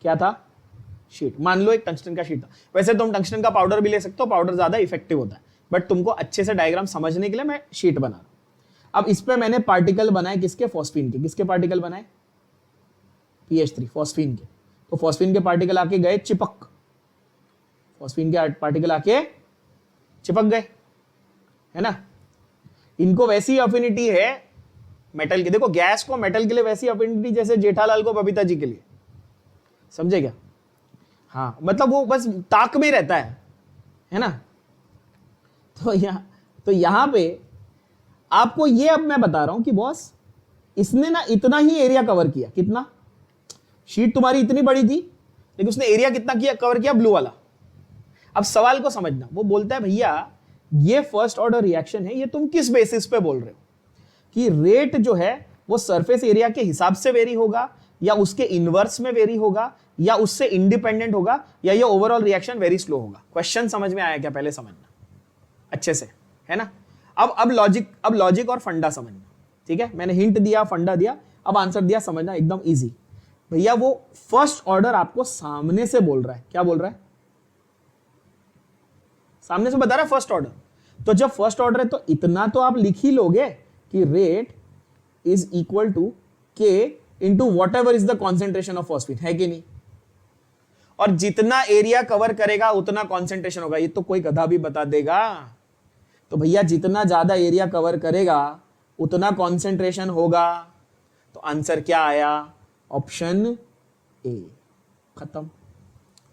क्या था? शीट। मान लो एक टंगस्टन का शीट था। वैसे तुम टंगस्टन का पाउडर भी ले सकते हो, पाउडर ज्यादा इफेक्टिव होता है, बट तुमको अच्छे से डायग्राम समझने के लिए मैं शीट बना रहा हूं। अब इस पे मैंने पार्टिकल बनाए किसके? फॉस्फीन के। किसके पार्टिकल बनाए? PH3 फॉस्फीन के। तो फॉस्फीन के पार्टिकल आके गए चिपक, फॉस्फीन के पार्टिकल आके चिपक गए, है ना? इनको वैसी अफिनिटी है मेटल की, देखो गैस को मेटल के लिए वैसी अफिनिटी जैसे जेठालाल को बबीता जी के लिए, समझे क्या? हाँ, मतलब वो बस ताक में रहता है ना? तो यहां पे आपको ये अब मैं बता रहा हूं कि बॉस इसने ना इतना ही एरिया कवर किया। कितना? शीट तुम्हारी इतनी बड़ी थी, लेकिन उसने एरिया कितना किया, कवर किया? ब्लू वाला। अब सवाल को समझना, वो बोलता है भैया ये फर्स्ट ऑर्डर रिएक्शन है, ये तुम किस बेसिस पे बोल रहे हो कि रेट जो है वो सरफेस एरिया के हिसाब से वेरी होगा, या उसके इनवर्स में वेरी होगा, या उससे इंडिपेंडेंट होगा, या ये ओवरऑल रिएक्शन वेरी स्लो होगा? क्वेश्चन समझ में आया क्या? पहले समझना अच्छे से, है ना? अब लॉजिक और फंडा समझना, ठीक है? मैंने हिंट दिया, फंडा दिया, अब आंसर दिया, समझना एकदम इजी। भैया वो फर्स्ट ऑर्डर आपको सामने से बोल रहा है। क्या बोल रहा है? सामने से बता रहा है फर्स्ट ऑर्डर। तो जब फर्स्ट ऑर्डर है तो इतना तो आप लिख ही लोगे कि rate is equal to K into what ever is the concentration of phosphine, है कि नहीं? और जितना एरिया कवर करेगा उतना कॉन्सेंट्रेशन होगा, ये तो कोई गधा भी बता देगा। तो भैया जितना ज्यादा एरिया कवर करेगा उतना कॉन्सेंट्रेशन होगा। तो आंसर क्या आया? Option A. खत्म।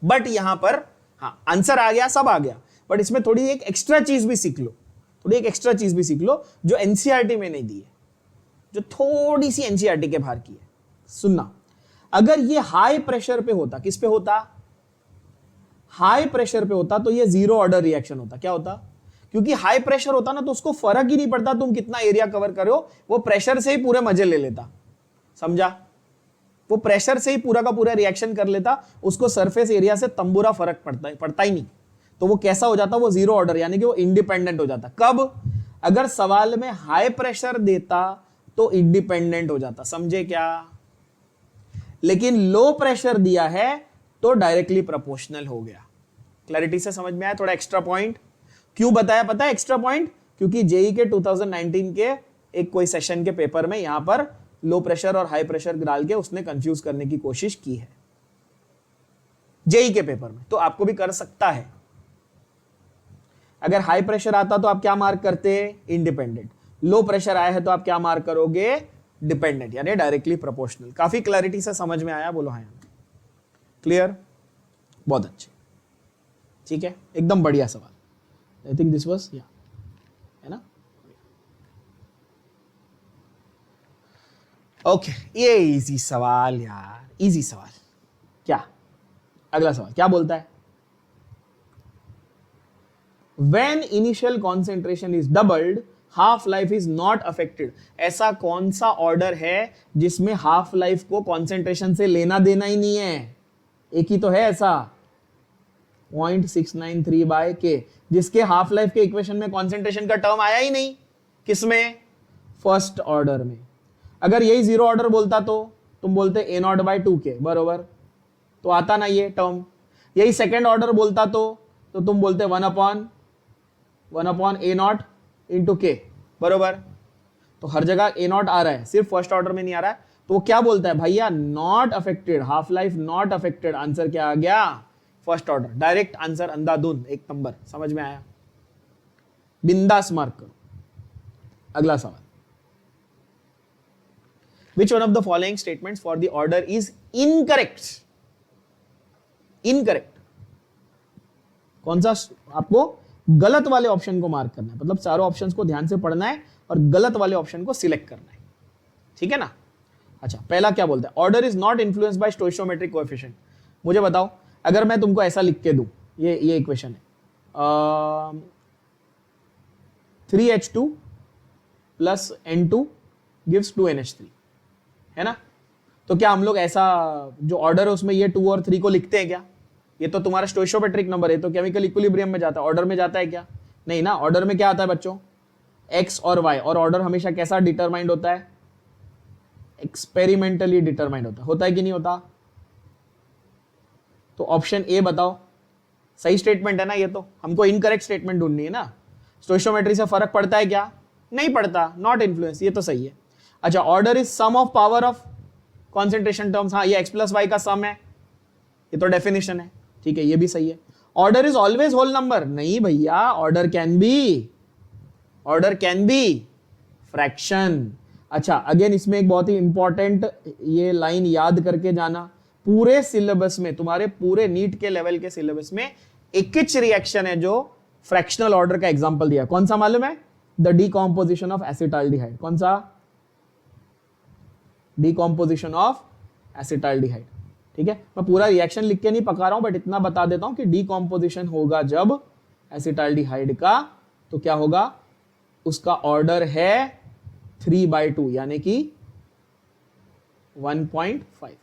बट यहां पर हाँ आंसर आ गया, सब आ गया, बट इसमें थोड़ी एक एक्स्ट्रा चीज भी सीख लो, जो एनसीईआरटी में नहीं दी है, जो थोड़ी सी एनसीईआरटी के बाहर की है। सुनना, अगर ये हाई प्रेशर पे होता, किस पे होता? हाई प्रेशर पे होता तो ये जीरो ऑर्डर रिएक्शन होता। क्या होता? क्योंकि हाई प्रेशर होता ना तो उसको फर्क ही नहीं पड़ता तुम कितना एरिया कवर करो, वो प्रेशर से ही पूरे मजे ले लेता। समझा? वो प्रेशर से ही पूरा का पूरा रिएक्शन कर लेता, उसको सरफेस एरिया से तंबूरा फर्क पड़ता ही नहीं। तो वो कैसा हो जाता? वो जीरो ऑर्डर, यानी कि वो इंडिपेंडेंट हो जाता। कब? अगर सवाल में हाई प्रेशर देता तो इंडिपेंडेंट हो जाता। समझे क्या? लेकिन लो प्रेशर दिया है तो डायरेक्टली प्रोपोर्शनल हो गया। क्लैरिटी से समझ में आया? थोड़ा एक्स्ट्रा पॉइंट क्यों बताया पता है? एक्स्ट्रा पॉइंट क्योंकि जेई के 2019 के एक कोई सेशन के पेपर में यहां पर लो प्रेशर और हाई प्रेशर डाल के उसने कंफ्यूज करने की कोशिश की है जेई के पेपर में, तो आपको भी कर सकता है। अगर हाई प्रेशर आता तो आप क्या मार्क करते? इंडिपेंडेंट। लो प्रेशर आया है तो आप क्या मार्क करोगे? डिपेंडेंट, यानी डायरेक्टली प्रोपोर्शनल। काफी क्लैरिटी से समझ में आया? बोलो हाँ। क्लियर? बहुत अच्छे, ठीक है, एकदम बढ़िया सवाल। आई थिंक दिस वाज, या है ना? ओके, ये इजी सवाल यार, इजी सवाल। क्या अगला सवाल क्या बोलता है? When initial concentration is doubled, half life is not affected। ऐसा कौन सा ऑर्डर है जिसमें हाफ लाइफ को कॉन्सेंट्रेशन से लेना देना ही नहीं है? एक ही तो है ऐसा, 0.693 बाय के, जिसके हाफ लाइफ के इक्वेशन में कॉन्सेंट्रेशन का टर्म आया ही नहीं। किसमें? फर्स्ट ऑर्डर में। अगर यही जीरो ऑर्डर बोलता तो तुम बोलते A0/2K, बरोबर, तो आता ना ये टर्म। यही सेकेंड ऑर्डर बोलता तो तुम बोलते 1/A0 इंटू के, बरोबर। तो हर जगह A0 आ रहा है, सिर्फ फर्स्ट ऑर्डर में नहीं आ रहा है। तो वो क्या बोलता है भैया? Not affected, half life not affected. Answer क्या आ गया? First order. डायरेक्ट आंसर, अंधाधुंध, एक नंबर। समझ में आया? बिंदास मार्क करो। अगला सवाल, Which one of the following statements for the order is incorrect? Incorrect. कौन सा आपको गलत वाले ऑप्शन को मार्क करना है, मतलब चारों ऑप्शंस को ध्यान से पढ़ना है और गलत वाले ऑप्शन को सिलेक्ट करना है, ठीक है ना? अच्छा, पहला क्या बोलता है? Order is not influenced by stoichiometric coefficient. मुझे बताओ, अगर मैं तुमको ऐसा लिख के दूं, ये इक्वेशन है 3H2 plus N2 gives 2NH3, है ना। तो क्या हम लोग ऐसा जो ऑर्डर है उसमें ये 2 और 3 को लिखते हैं क्या? ये तो तुम्हारा स्टोइचियोमेट्रिक नंबर है, तो केमिकल इक्विलिब्रियम में जाता है, ऑर्डर में जाता है क्या? नहीं ना। ऑर्डर में क्या आता है बच्चों? एक्स और वाई, और ऑर्डर हमेशा कैसा डिटरमाइंड होता है? एक्सपेरिमेंटली डिटरमाइंड होता है कि नहीं होता? तो ऑप्शन ए बताओ, सही स्टेटमेंट है ना ये? तो हमको इनकरेक्ट स्टेटमेंट ढूंढनी है ना। स्टोइचियोमेट्री से फर्क पड़ता है क्या? नहीं पड़ता, नॉट इन्फ्लुएंस, ये तो सही है। अच्छा, order is sum of power of concentration terms, हाँ ये x प्लस वाई का सम है, ये तो डेफिनेशन है, ठीक है, ये भी सही है। Order is always whole number, नहीं भैया, ऑर्डर कैन बी फ्रैक्शन। अच्छा, अगेन इसमें एक बहुत ही इंपॉर्टेंट ये लाइन याद करके जाना, पूरे सिलेबस में, तुम्हारे पूरे नीट के लेवल के सिलेबस में एक ही रिएक्शन है जो फ्रैक्शनल ऑर्डर का एग्जांपल दिया। कौन सा मालूम है? The decomposition of acetaldehyde. कौन सा? डीकॉम्पोजिशन ऑफ एसिटाल्डिहाइड, ठीक है। मैं पूरा रिएक्शन लिख के नहीं पका रहा हूं, बट इतना बता देता हूं कि डीकॉम्पोजिशन होगा जब एसिटाल्डिहाइड का, तो क्या होगा? उसका ऑर्डर है 3/2 यानी कि 1.5।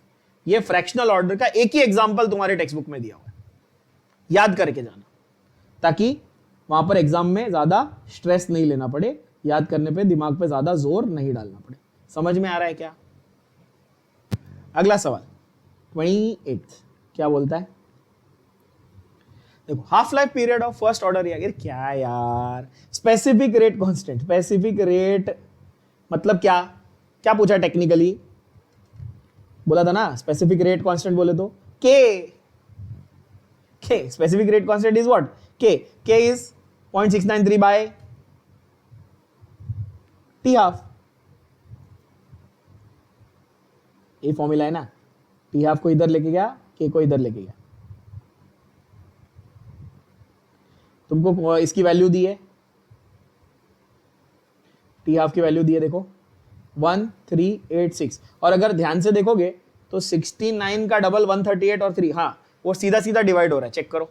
ये फ्रैक्शनल ऑर्डर का एक ही एग्जांपल तुम्हारे टेक्स्ट बुक में दिया हुआ है, याद करके जाना, ताकि वहां पर एग्जाम में ज्यादा स्ट्रेस नहीं लेना पड़े, याद करने पे दिमाग पे ज्यादा जोर नहीं डालना पड़े। समझ में आ रहा है क्या? अगला सवाल 28 क्या बोलता है? देखो, half life period of first order reaction, क्या यार, specific rate constant. Specific rate मतलब क्या? क्या पूछा टेक्निकली? बोला था ना स्पेसिफिक रेट कांस्टेंट बोले तो के specific rate constant is what? के इज 0.693 बाय टी हाफ। ये फॉर्मूला है ना, टी हाफ को इधर लेके गया, के को इधर लेके गया। तुमको इसकी वैल्यू दी है, टी हाफ की वैल्यू दी है, देखो 1386, और अगर ध्यान से देखोगे तो 69 का डबल 138 और 3, हाँ वो सीधा सीधा डिवाइड हो रहा है, चेक करो।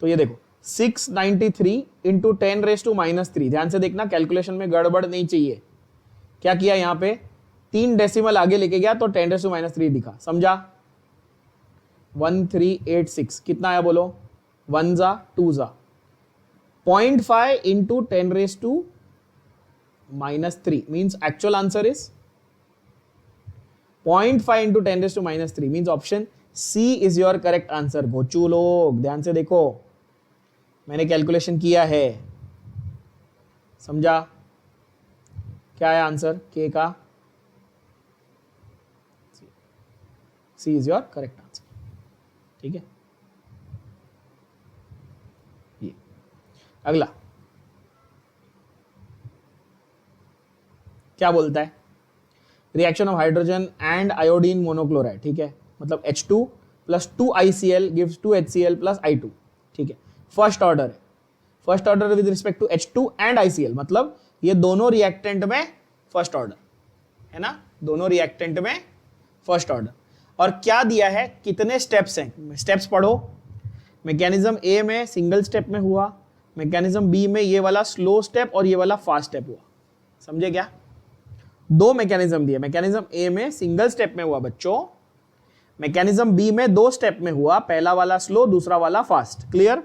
तो ये देखो 693 इंटू 10⁻⁻3, ध्यान से देखना, कैलकुलेशन में गड़बड़ नहीं चाहिए। क्या किया यहाँ पे? 3 डेसिमल आगे लेके गया तो 10⁻³ दिखा, समझा? 1386 कितना आया बोलो? 1 जा 2 जा 0.5 into 10⁻³ means actual answer is 0.5 into 10⁻³ means option C is your correct answer। घोचू लोग ध्यान से देखो, मैंने कैलकुलेशन किया है, समझा? क्या है आंसर के का? C is your correct answer, ठीक है। ये अगला क्या बोलता है? Reaction of hydrogen and iodine monochloride, ठीक है, मतलब H2 plus 2ICl gives 2HCl plus I2, ठीक है। फर्स्ट ऑर्डर है, first order with respect to H2 and ICl, मतलब ये दोनों रिएक्टेंट में फर्स्ट ऑर्डर है ना, दोनों रिएक्टेंट में फर्स्ट ऑर्डर। और क्या दिया है, कितने स्टेप्स हैं? स्टेप्स पढ़ो। मैकेनिज्म ए में सिंगल स्टेप में हुआ, मैकेनिज्म बी में ये वाला स्लो स्टेप और ये वाला फास्ट स्टेप हुआ, समझे क्या? दो मैकेनिज्म दिए, मैकेनिज्म ए में सिंगल स्टेप में हुआ बच्चों, मैकेनिज्म बी में 2 स्टेप में हुआ, पहला वाला स्लो दूसरा वाला फास्ट, क्लियर?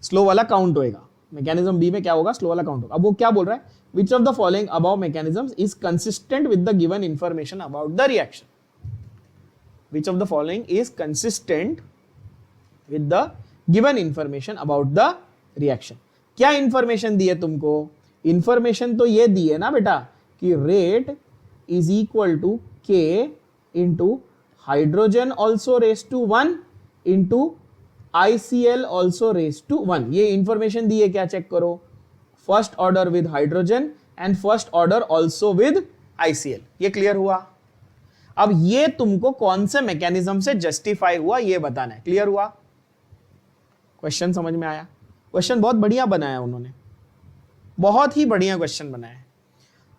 स्लो वाला काउंट होएगा, मैकेनिज्म बी में क्या होगा? स्लो वाला काउंट होगा। अब वो क्या बोल रहा है? Which of the following about mechanisms is consistent with the given information about the reaction. Which of the following is consistent with the given information about the reaction. क्या इंफॉर्मेशन दी है तुमको? इंफॉर्मेशन तो ये दी है ना बेटा कि rate is equal to K into hydrogen also raise to 1 into ICl also raise to 1। ये इंफॉर्मेशन दी है क्या? चेक करो, first order with hydrogen and first order also with ICl। ये क्लियर हुआ? अब ये तुमको कौन से मैकेनिज्म से जस्टिफाई हुआ ये बताना है, क्लियर हुआ? क्वेश्चन समझ में आया? क्वेश्चन बहुत बढ़िया बनाया उन्होंने, बहुत ही बढ़िया क्वेश्चन बनाया है।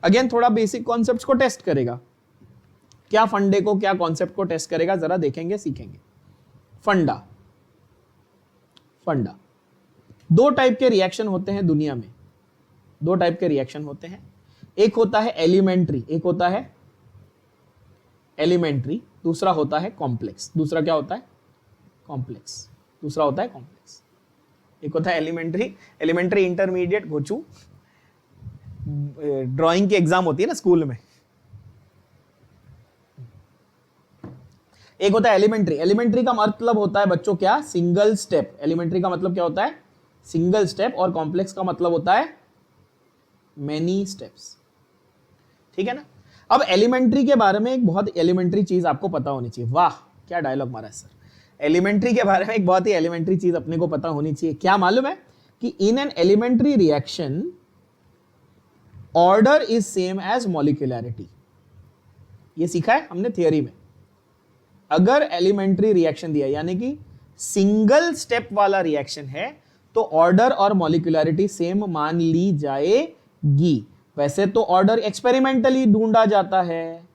अगेन थोड़ा बेसिक कॉन्सेप्ट्स को टेस्ट करेगा, क्या फंडे को क्या कॉन्सेप्ट को टेस्ट करेगा, जरा देखेंगे सीखेंगे। फंडा, फंडा 2 टाइप के रिएक्शन होते हैं दुनिया में, दो टाइप के रिएक्शन होते हैं, एक होता है एलिमेंट्री, एक होता है एलिमेंट्री, दूसरा होता है कॉम्प्लेक्स। दूसरा क्या होता है? कॉम्प्लेक्स। दूसरा होता है कॉम्प्लेक्स। एक होता है elementary, elementary intermediate Gochu, drawing की एग्जाम होती है ना स्कूल में। एक होता है एलिमेंट्री। एलिमेंट्री का मतलब होता है बच्चों क्या? Single step. एलिमेंट्री का मतलब क्या होता है? Single step. और कॉम्प्लेक्स का मतलब होता है मेनी स्टेप्स। ठीक है ना? अब एलिमेंट्री के बारे में एक बहुत एलिमेंट्री चीज आपको पता होनी चाहिए। वाह क्या डायलॉग मारा है सर। एलिमेंट्री के बारे में एक बहुत ही एलिमेंट्री चीज अपने को पता होनी चाहिए। क्या मालूम है? कि in an elementary reaction order is same as molecularity. ये सीखा है हमने थियोरी में। अगर एलिमेंट्री रिएक्शन दिया यानी कि सिंगल स्टेप वाला रिएक्शन है तो ऑर्डर और मॉलिक्यूलैरिटी सेम मान ली जाएगी। वैसे तो ऑर्डर एक्सपेरिमेंटली ढूंढा जाता है,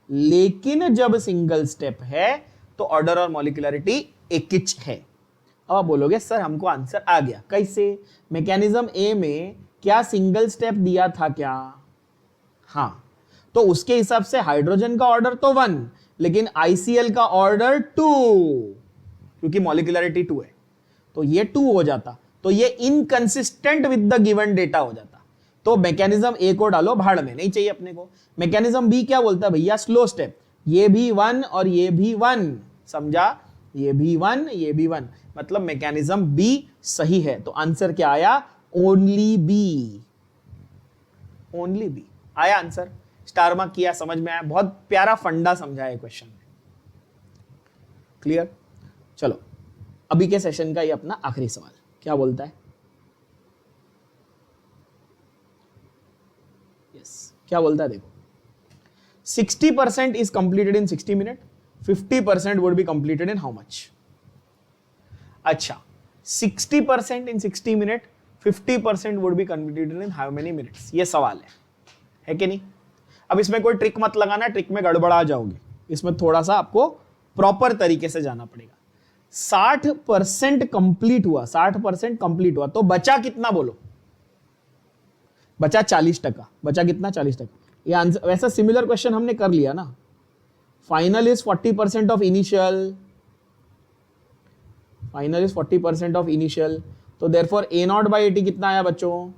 लेकिन जब सिंगल स्टेप है तो ऑर्डर और मॉलिक्यूलैरिटी एक किच है। अब आप बोलोगे सर हमको आंसर आ गया, कैसे? मैकेनिज्म ए में क्या सिंगल स्टेप दिया था क्या? हाँ, तो उसके हिसाब से हाइड्रोजन का ऑर्डर तो 1, लेकिन ICl का ऑर्डर 2, क्योंकि मॉलिक्यूलैरिटी 2 है तो ये 2 हो जाता, तो ये inconsistent with the given data हो जाता। तो मैकेनिज्म ए को डालो भाड़ में, नहीं चाहिए अपने को। मैकेनिज्म बी क्या बोलता है भैया? स्लो स्टेप, ये भी 1 और ये भी 1, समझा? ये भी 1 ये भी 1, मतलब मैकेनिज्म बी सही है। तो आंसर क्या आया? Only B. ओनली बी आया आंसर। स्टार मार्क किया, समझ में आया? बहुत प्यारा फंडा समझाया क्वेश्चन में। क्लियर? चलो अभी के सेशन का ये अपना आखिरी सवाल क्या बोलता है? यस, क्या बोलता है देखो। 60% is completed in 60 minutes, 50% would be completed in how much? अच्छा, 60% in 60 minutes, 50% would be completed in how many minutes? ये सवाल है कि नहीं? अब इसमें कोई ट्रिक मत लगाना, ट्रिक में गड़बड़ा जाओगे। इसमें थोड़ा सा आपको प्रॉपर तरीके से जाना पड़ेगा। 60% कंप्लीट हुआ, 60% कंप्लीट हुआ, तो बचा कितना बोलो? बचा 40%। बचा कितना? 40%। ये आंसर, वैसा सिमिलर क्वेश्चन हमने कर लिया ना। Final is 40% of initial, final is 40% of initial, तो देयरफॉर A0/80 कितना आया बच्चों?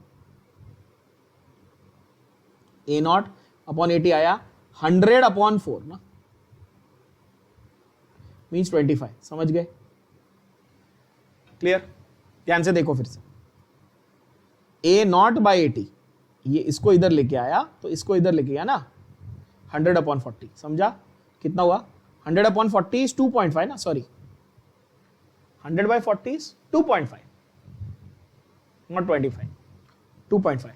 A0/80 आया 100/4 ना, मीन्स 25। समझ गए? क्लियर? ध्यान से देखो फिर से। A0/80, ये इसको इधर लेके आया तो इसको इधर लेके गया ना, 100/40। समझा? कितना हुआ? 100/40 इज 2.5 ना, सॉरी 100/40 इज 2.5, नॉट 25, 2.5,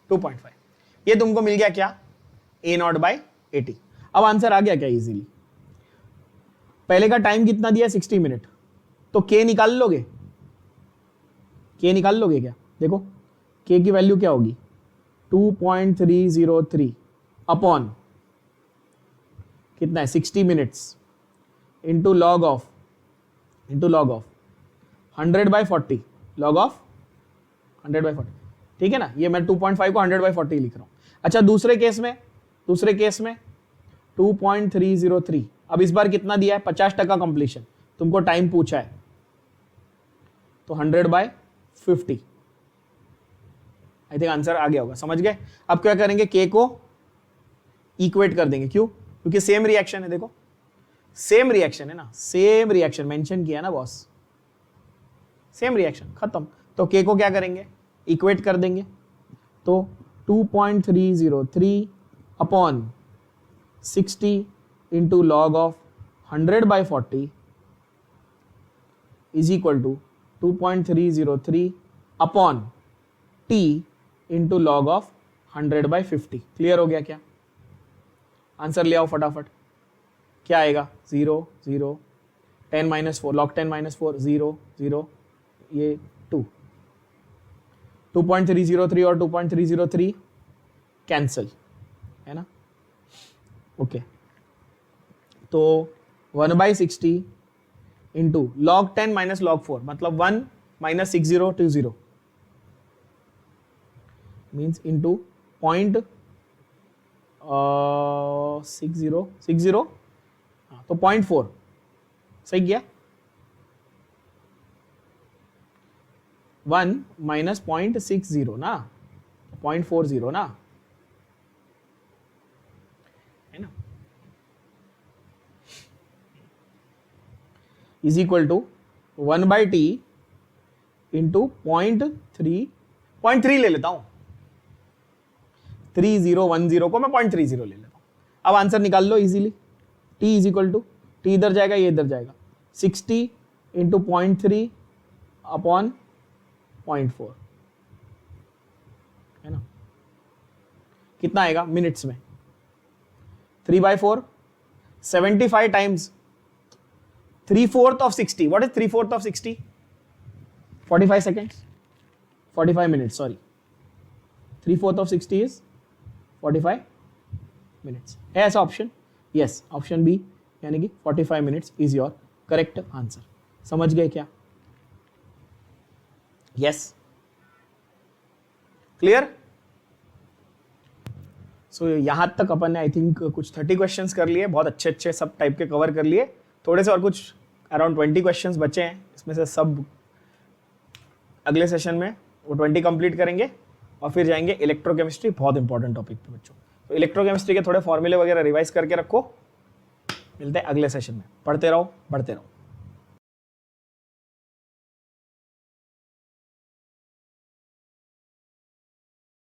2.5। ये तुमको मिल गया क्या? A0/80। अब आंसर आ गया क्या इजीली? पहले का टाइम कितना दिया? 60 मिनट, तो K निकाल लोगे? K निकाल लोगे क्या? देखो K की वैल्यू क्या होगी? 2.303 अपॉन कितना है? 60 minutes into log of 100/40, log of 100/40। ठीक है ना? ये मैं 2.5 को 100/40 लिख रहा हूं। अच्छा, दूसरे केस में 2.303। अब इस बार कितना दिया है? 50% कंप्लीशन, तुमको टाइम पूछा है, तो 100/50। आई थिंक आंसर आ गया होगा, समझ गए? अब क्या करेंगे? K को इक्वेट कर देंगे। क्यों? क्योंकि सेम रिएक्शन है। देखो सेम रिएक्शन है ना, सेम रिएक्शन मेंशन किया ना बॉस, सेम रिएक्शन, खत्म। तो K को क्या करेंगे? इक्वेट कर देंगे। तो 2.303 upon 60 into log of 100/40 is equal to 2.303 upon T into log of 100/50। Clear हो गया क्या? आंसर ले आओ फटाफट। क्या आएगा? 0 0, 10 - 4, लॉग 10 - 4 0 0, ये 2, 2.303 और 2.303 कैंसिल है ना? ओके, तो 1/60 इंटू लॉग 10 - log 4, मतलब 1 - 6020, मीन्स इंटू 0.60 तो 0.4 सही किया। 1 माइनस 0.60 ना, 0.40 ना, है ना, is equal to 1/t into 0.3 ले लेता हूं, 3010 को मैं 0.30 ले लेता हूं। अब आंसर निकाल लो easily. t is equal to, t इधर जाएगा ये इधर जाएगा, 60 इंटू 0.3 अपॉन 0.4, है ना, कितना आएगा मिनट्स में, 3/4, 75 times 3/4 of 60, what is 3/4 of 60? 45 seconds, 45 minutes, sorry, 3/4 of 60 is 45 minutes, है ऐसा ऑप्शन? यस, ऑप्शन बी यानी कि 45 minutes is your correct answer. समझ गए क्या? Yes, clear? सो यहां तक अपन ने आई थिंक कुछ 30 क्वेश्चंस कर लिए, बहुत अच्छे अच्छे सब टाइप के कवर कर लिए। थोड़े से और कुछ अराउंड 20 क्वेश्चंस बचे हैं, इसमें से सब अगले सेशन में वो 20 कंप्लीट करेंगे और फिर जाएंगे इलेक्ट्रोकेमिस्ट्री, बहुत इंपॉर्टेंट टॉपिक पे बच्चों। तो इलेक्ट्रोकेमिस्ट्री के थोड़े फॉर्मूले वगैरह रिवाइज करके रखो, मिलते हैं अगले सेशन में। पढ़ते रहो, बढ़ते रहो।